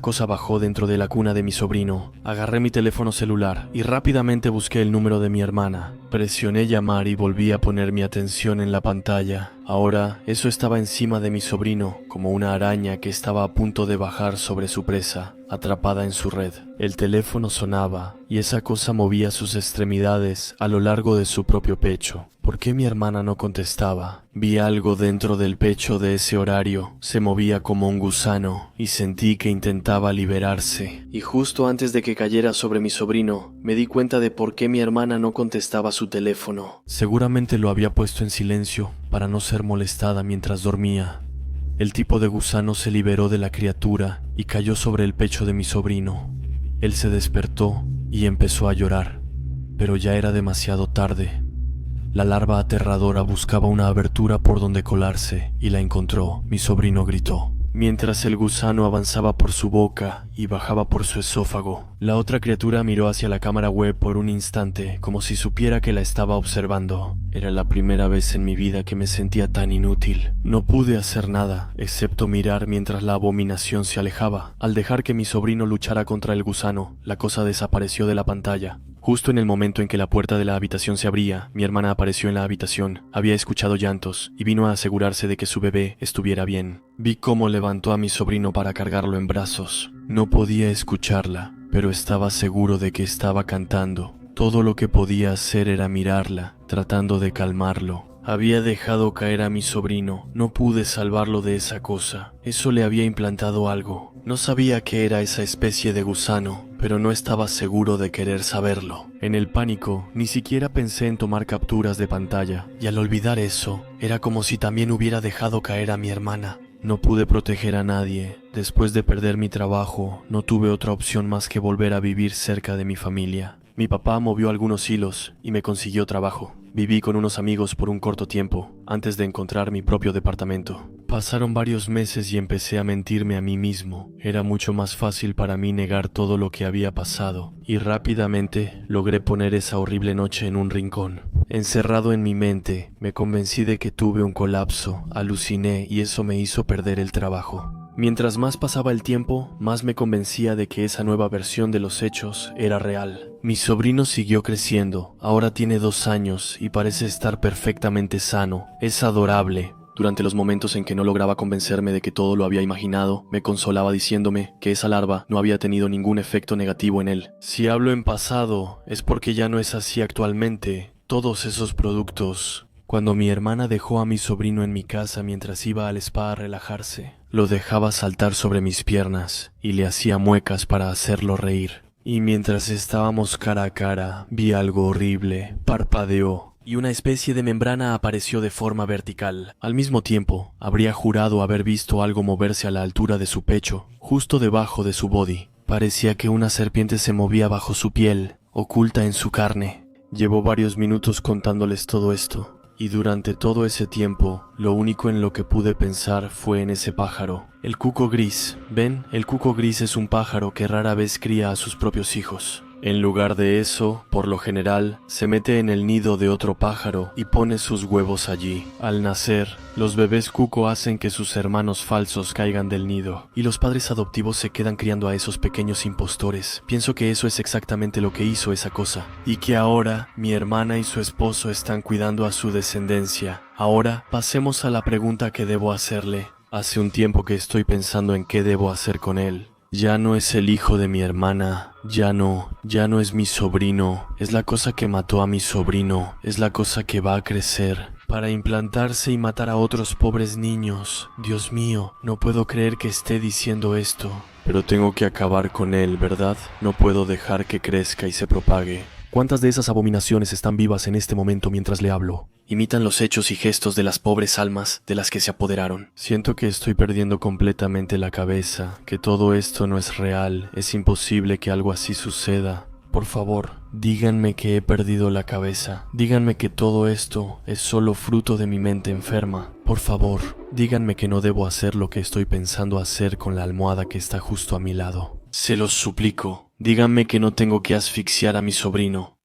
cosa bajó dentro de la cuna de mi sobrino. Agarré mi teléfono celular y rápidamente busqué el número de mi hermana. Presioné llamar y volví a poner mi atención en la pantalla. Ahora, eso estaba encima de mi sobrino, como una araña que estaba a punto de bajar sobre su presa, atrapada en su red. El teléfono sonaba y esa cosa movía sus extremidades a lo largo de su propio pecho. ¿Por qué mi hermana no contestaba? Vi algo dentro del pecho de ese horario. Se movía como un gusano y sentí que intentaba liberarse. Y justo antes de que cayera sobre mi sobrino, me di cuenta de por qué mi hermana no contestaba su teléfono. Seguramente lo había puesto en silencio para no ser molestada mientras dormía. El tipo de gusano se liberó de la criatura y cayó sobre el pecho de mi sobrino. Él se despertó y empezó a llorar, pero ya era demasiado tarde. La larva aterradora buscaba una abertura por donde colarse y la encontró. Mi sobrino gritó, mientras el gusano avanzaba por su boca y bajaba por su esófago. La otra criatura miró hacia la cámara web por un instante, como si supiera que la estaba observando. Era la primera vez en mi vida que me sentía tan inútil. No pude hacer nada, excepto mirar mientras la abominación se alejaba. Al dejar que mi sobrino luchara contra el gusano, la cosa desapareció de la pantalla. Justo en el momento en que la puerta de la habitación se abría, mi hermana apareció en la habitación. Había escuchado llantos y vino a asegurarse de que su bebé estuviera bien. Vi cómo levantó a mi sobrino para cargarlo en brazos. No podía escucharla, pero estaba seguro de que estaba cantando. Todo lo que podía hacer era mirarla, tratando de calmarlo. Había dejado caer a mi sobrino. No pude salvarlo de esa cosa. Eso le había implantado algo. No sabía qué era esa especie de gusano, pero no estaba seguro de querer saberlo. En el pánico, ni siquiera pensé en tomar capturas de pantalla, y al olvidar eso, era como si también hubiera dejado caer a mi hermana. No pude proteger a nadie. Después de perder mi trabajo, no tuve otra opción más que volver a vivir cerca de mi familia. Mi papá movió algunos hilos y me consiguió trabajo. Viví con unos amigos por un corto tiempo, antes de encontrar mi propio departamento. Pasaron varios meses y empecé a mentirme a mí mismo. Era mucho más fácil para mí negar todo lo que había pasado, y rápidamente logré poner esa horrible noche en un rincón. Encerrado en mi mente, me convencí de que tuve un colapso, aluciné y eso me hizo perder el trabajo. Mientras más pasaba el tiempo, más me convencía de que esa nueva versión de los hechos era real. Mi sobrino siguió creciendo, ahora tiene 2 años y parece estar perfectamente sano. Es adorable. Durante los momentos en que no lograba convencerme de que todo lo había imaginado, me consolaba diciéndome que esa larva no había tenido ningún efecto negativo en él. Si hablo en pasado, es porque ya no es así actualmente. Todos esos productos... Cuando mi hermana dejó a mi sobrino en mi casa mientras iba al spa a relajarse, lo dejaba saltar sobre mis piernas y le hacía muecas para hacerlo reír. Y mientras estábamos cara a cara, vi algo horrible, parpadeó y una especie de membrana apareció de forma vertical. Al mismo tiempo, habría jurado haber visto algo moverse a la altura de su pecho, justo debajo de su body. Parecía que una serpiente se movía bajo su piel, oculta en su carne. Llevo varios minutos contándoles todo esto. Y durante todo ese tiempo, lo único en lo que pude pensar fue en ese pájaro. El cuco gris. ¿Ven? El cuco gris es un pájaro que rara vez cría a sus propios hijos. En lugar de eso, por lo general, se mete en el nido de otro pájaro y pone sus huevos allí. Al nacer, los bebés cuco hacen que sus hermanos falsos caigan del nido, y los padres adoptivos se quedan criando a esos pequeños impostores. Pienso que eso es exactamente lo que hizo esa cosa, y que ahora mi hermana y su esposo están cuidando a su descendencia. Ahora, pasemos a la pregunta que debo hacerle. Hace un tiempo que estoy pensando en qué debo hacer con él. Ya no es el hijo de mi hermana, ya no es mi sobrino, es la cosa que mató a mi sobrino, es la cosa que va a crecer para implantarse y matar a otros pobres niños. Dios mío, no puedo creer que esté diciendo esto, pero tengo que acabar con él, ¿verdad? No puedo dejar que crezca y se propague. ¿Cuántas de esas abominaciones están vivas en este momento mientras le hablo? Imitan los hechos y gestos de las pobres almas de las que se apoderaron. Siento que estoy perdiendo completamente la cabeza, que todo esto no es real, es imposible que algo así suceda. Por favor, díganme que he perdido la cabeza. Díganme que todo esto es solo fruto de mi mente enferma. Por favor, díganme que no debo hacer lo que estoy pensando hacer con la almohada que está justo a mi lado. Se los suplico. Díganme que no tengo que asfixiar a mi sobrino.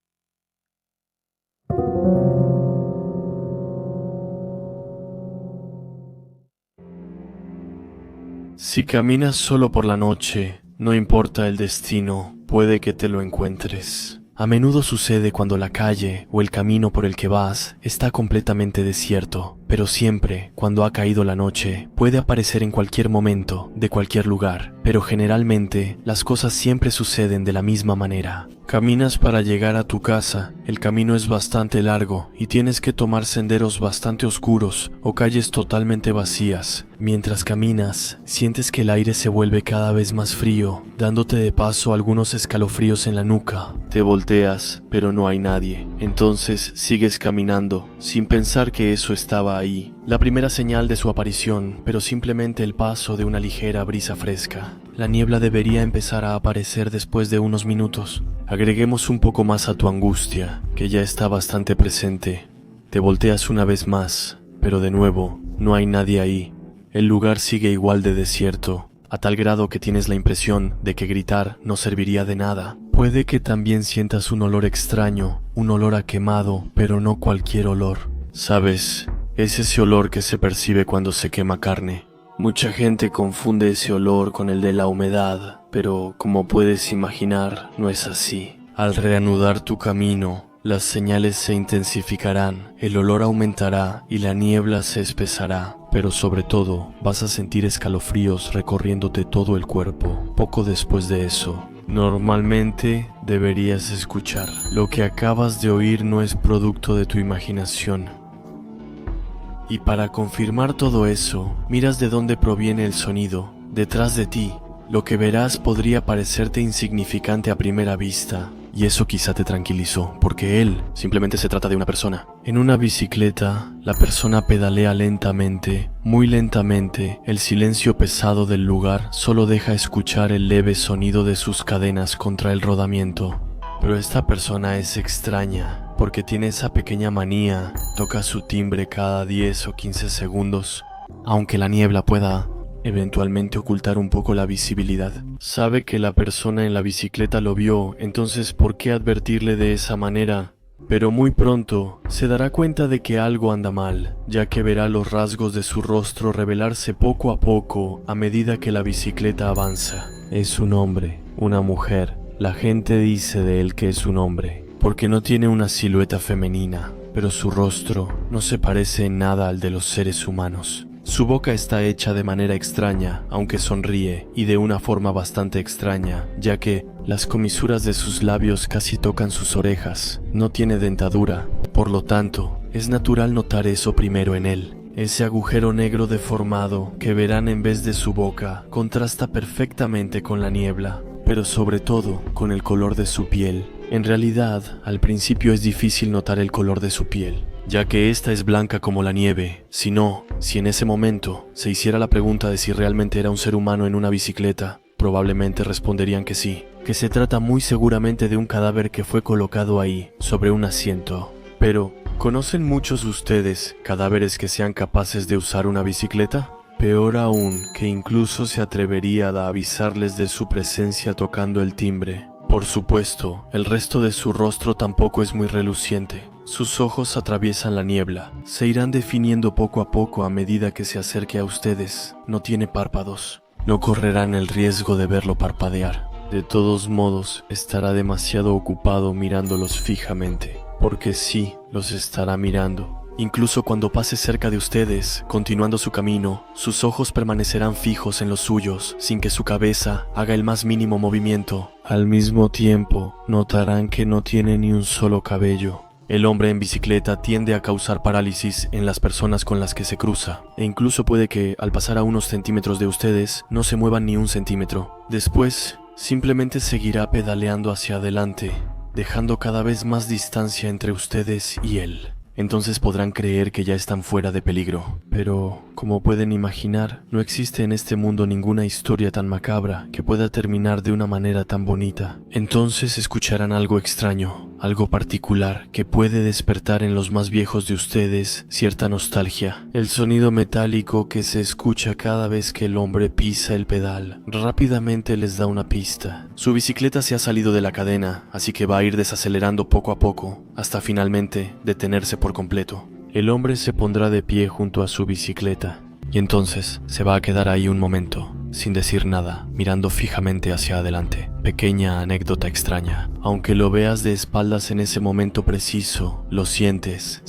Si caminas solo por la noche, no importa el destino, puede que te lo encuentres. A menudo sucede cuando la calle o el camino por el que vas está completamente desierto, pero siempre, cuando ha caído la noche, puede aparecer en cualquier momento, de cualquier lugar, pero generalmente las cosas siempre suceden de la misma manera. Caminas para llegar a tu casa, el camino es bastante largo y tienes que tomar senderos bastante oscuros o calles totalmente vacías. Mientras caminas, sientes que el aire se vuelve cada vez más frío, dándote de paso algunos escalofríos en la nuca. Te volteas, pero no hay nadie. Entonces sigues caminando, sin pensar que eso estaba ahí. La primera señal de su aparición, pero simplemente el paso de una ligera brisa fresca. La niebla debería empezar a aparecer después de unos minutos. Agreguemos un poco más a tu angustia, que ya está bastante presente. Te volteas una vez más, pero de nuevo, no hay nadie ahí. El lugar sigue igual de desierto, a tal grado que tienes la impresión de que gritar no serviría de nada. Puede que también sientas un olor extraño, un olor a quemado, pero no cualquier olor. ¿Sabes? Es ese olor que se percibe cuando se quema carne. Mucha gente confunde ese olor con el de la humedad, pero como puedes imaginar, no es así. Al reanudar tu camino, las señales se intensificarán, el olor aumentará y la niebla se espesará, pero sobre todo vas a sentir escalofríos recorriéndote todo el cuerpo. Poco después de eso, normalmente deberías escuchar. Lo que acabas de oír no es producto de tu imaginación. Y para confirmar todo eso, miras de dónde proviene el sonido. Detrás de ti, lo que verás podría parecerte insignificante a primera vista, y eso quizá te tranquilizó, porque él simplemente se trata de una persona. En una bicicleta, la persona pedalea lentamente, muy lentamente. El silencio pesado del lugar solo deja escuchar el leve sonido de sus cadenas contra el rodamiento. Pero esta persona es extraña, porque tiene esa pequeña manía, toca su timbre cada 10 o 15 segundos, aunque la niebla pueda eventualmente ocultar un poco la visibilidad. Sabe que la persona en la bicicleta lo vio, entonces ¿por qué advertirle de esa manera? Pero muy pronto se dará cuenta de que algo anda mal, ya que verá los rasgos de su rostro revelarse poco a poco a medida que la bicicleta avanza. Es un hombre, una mujer. La gente dice de él que es un hombre, porque no tiene una silueta femenina, pero su rostro no se parece en nada al de los seres humanos. Su boca está hecha de manera extraña, aunque sonríe, y de una forma bastante extraña, ya que las comisuras de sus labios casi tocan sus orejas. No tiene dentadura, por lo tanto, es natural notar eso primero en él. Ese agujero negro deformado que verán en vez de su boca contrasta perfectamente con la niebla, pero sobre todo con el color de su piel. En realidad, al principio es difícil notar el color de su piel, ya que esta es blanca como la nieve. Si en ese momento se hiciera la pregunta de si realmente era un ser humano en una bicicleta, probablemente responderían que sí, que se trata muy seguramente de un cadáver que fue colocado ahí, sobre un asiento. Pero, ¿conocen muchos de ustedes cadáveres que sean capaces de usar una bicicleta? Peor aún, que incluso se atrevería a avisarles de su presencia tocando el timbre. Por supuesto, el resto de su rostro tampoco es muy reluciente. Sus ojos atraviesan la niebla. Se irán definiendo poco a poco a medida que se acerque a ustedes. No tiene párpados. No correrán el riesgo de verlo parpadear. De todos modos, estará demasiado ocupado mirándolos fijamente, porque sí los estará mirando. Incluso cuando pase cerca de ustedes, continuando su camino, sus ojos permanecerán fijos en los suyos, sin que su cabeza haga el más mínimo movimiento. Al mismo tiempo, notarán que no tiene ni un solo cabello. El hombre en bicicleta tiende a causar parálisis en las personas con las que se cruza, e incluso puede que, al pasar a unos centímetros de ustedes, no se muevan ni un centímetro. Después, simplemente seguirá pedaleando hacia adelante, dejando cada vez más distancia entre ustedes y él. Entonces podrán creer que ya están fuera de peligro. Pero, como pueden imaginar, no existe en este mundo ninguna historia tan macabra que pueda terminar de una manera tan bonita. Entonces escucharán algo extraño, algo particular que puede despertar en los más viejos de ustedes cierta nostalgia. El sonido metálico que se escucha cada vez que el hombre pisa el pedal rápidamente les da una pista. Su bicicleta se ha salido de la cadena, así que va a ir desacelerando poco a poco, hasta finalmente detenerse por completo. El hombre se pondrá de pie junto a su bicicleta, y entonces se va a quedar ahí un momento, sin decir nada, mirando fijamente hacia adelante. Pequeña anécdota extraña. Aunque lo veas de espaldas en ese momento preciso, lo sientes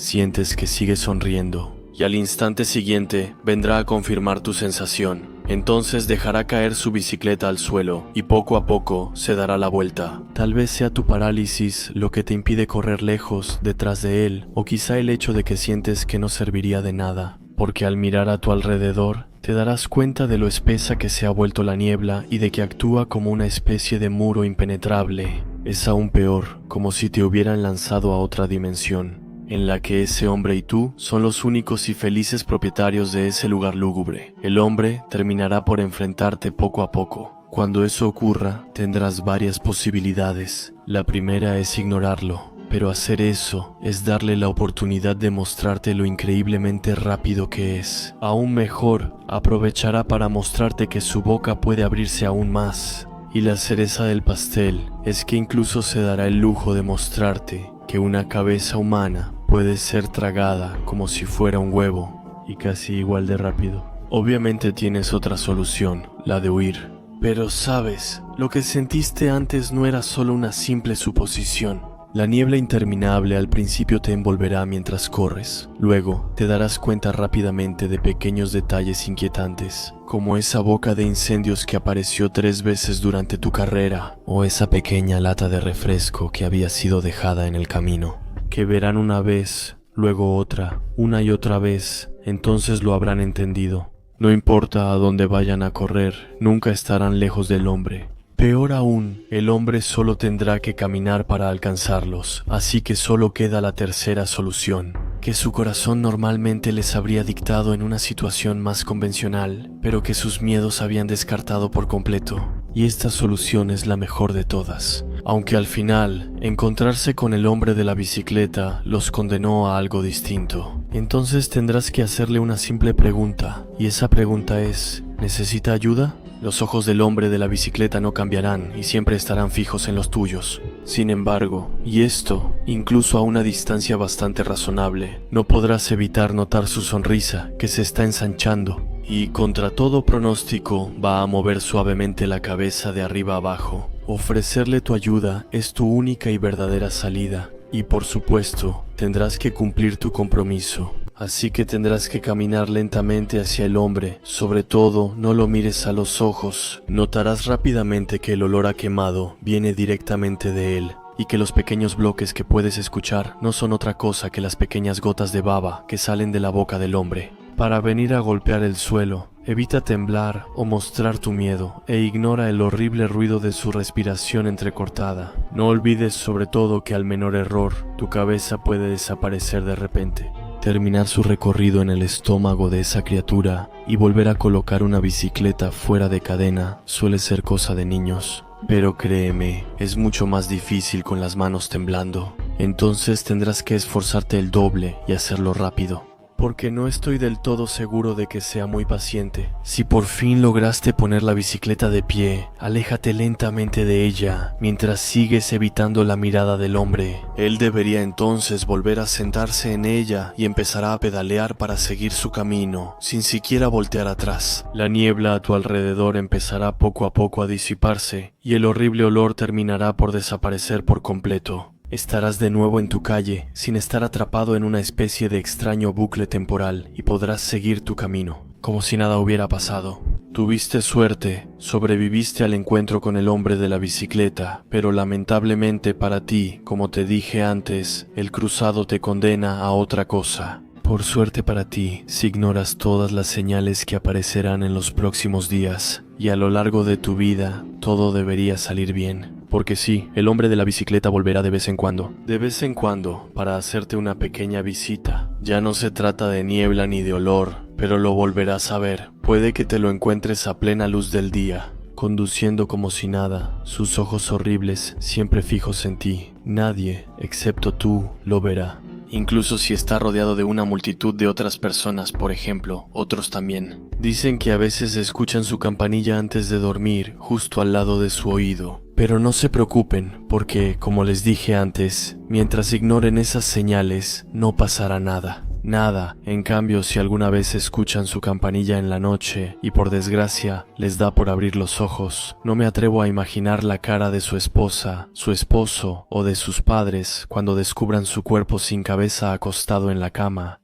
que sigue sonriendo, y al instante siguiente vendrá a confirmar tu sensación. Entonces dejará caer su bicicleta al suelo y poco a poco se dará la vuelta. Tal vez sea tu parálisis lo que te impide correr lejos detrás de él, o quizá el hecho de que sientes que no serviría de nada, porque al mirar a tu alrededor te darás cuenta de lo espesa que se ha vuelto la niebla y de que actúa como una especie de muro impenetrable. Es aún peor, como si te hubieran lanzado a otra dimensión, en la que ese hombre y tú son los únicos y felices propietarios de ese lugar lúgubre. El hombre terminará por enfrentarte poco a poco. Cuando eso ocurra, tendrás varias posibilidades. La primera es ignorarlo, pero hacer eso es darle la oportunidad de mostrarte lo increíblemente rápido que es. Aún mejor, aprovechará para mostrarte que su boca puede abrirse aún más. Y la cereza del pastel es que incluso se dará el lujo de mostrarte que una cabeza humana puede ser tragada como si fuera un huevo, y casi igual de rápido. Obviamente tienes otra solución, la de huir. Pero sabes, lo que sentiste antes no era solo una simple suposición. La niebla interminable al principio te envolverá mientras corres. Luego te darás cuenta rápidamente de pequeños detalles inquietantes, como esa boca de incendios que apareció 3 veces durante tu carrera, o esa pequeña lata de refresco que había sido dejada en el camino, que verán una vez, luego otra, una y otra vez. Entonces lo habrán entendido. No importa a dónde vayan a correr, nunca estarán lejos del hombre. Peor aún, el hombre solo tendrá que caminar para alcanzarlos, así que solo queda la tercera solución, que su corazón normalmente les habría dictado en una situación más convencional, pero que sus miedos habían descartado por completo. Y esta solución es la mejor de todas. Aunque al final, encontrarse con el hombre de la bicicleta los condenó a algo distinto. Entonces tendrás que hacerle una simple pregunta, y esa pregunta es, ¿necesita ayuda? Los ojos del hombre de la bicicleta no cambiarán y siempre estarán fijos en los tuyos. Sin embargo, y esto, incluso a una distancia bastante razonable, no podrás evitar notar su sonrisa, que se está ensanchando, y contra todo pronóstico va a mover suavemente la cabeza de arriba abajo. Ofrecerle tu ayuda es tu única y verdadera salida, y por supuesto, tendrás que cumplir tu compromiso. Así que tendrás que caminar lentamente hacia el hombre, sobre todo no lo mires a los ojos. Notarás rápidamente que el olor a quemado viene directamente de él, y que los pequeños bloques que puedes escuchar no son otra cosa que las pequeñas gotas de baba que salen de la boca del hombre. Para venir a golpear el suelo, evita temblar o mostrar tu miedo e ignora el horrible ruido de su respiración entrecortada. No olvides sobre todo que al menor error, tu cabeza puede desaparecer de repente. Terminar su recorrido en el estómago de esa criatura y volver a colocar una bicicleta fuera de cadena suele ser cosa de niños. Pero créeme, es mucho más difícil con las manos temblando. Entonces tendrás que esforzarte el doble y hacerlo rápido. Porque no estoy del todo seguro de que sea muy paciente. Si por fin lograste poner la bicicleta de pie, aléjate lentamente de ella, mientras sigues evitando la mirada del hombre. Él debería entonces volver a sentarse en ella y empezará a pedalear para seguir su camino, sin siquiera voltear atrás. La niebla a tu alrededor empezará poco a poco a disiparse, y el horrible olor terminará por desaparecer por completo. Estarás de nuevo en tu calle, sin estar atrapado en una especie de extraño bucle temporal, y podrás seguir tu camino, como si nada hubiera pasado. Tuviste suerte, sobreviviste al encuentro con el hombre de la bicicleta, pero lamentablemente para ti, como te dije antes, el cruzado te condena a otra cosa. Por suerte para ti, si ignoras todas las señales que aparecerán en los próximos días, y a lo largo de tu vida, todo debería salir bien. Porque sí, el hombre de la bicicleta volverá de vez en cuando. De vez en cuando, para hacerte una pequeña visita. Ya no se trata de niebla ni de olor, pero lo volverás a ver. Puede que te lo encuentres a plena luz del día, conduciendo como si nada, sus ojos horribles siempre fijos en ti. Nadie, excepto tú, lo verá. Incluso si está rodeado de una multitud de otras personas, por ejemplo, otros también. Dicen que a veces escuchan su campanilla antes de dormir, justo al lado de su oído. Pero no se preocupen, porque, como les dije antes, mientras ignoren esas señales, no pasará nada. Nada. En cambio, si alguna vez escuchan su campanilla en la noche y por desgracia les da por abrir los ojos, no me atrevo a imaginar la cara de su esposa, su esposo o de sus padres cuando descubran su cuerpo sin cabeza acostado en la cama,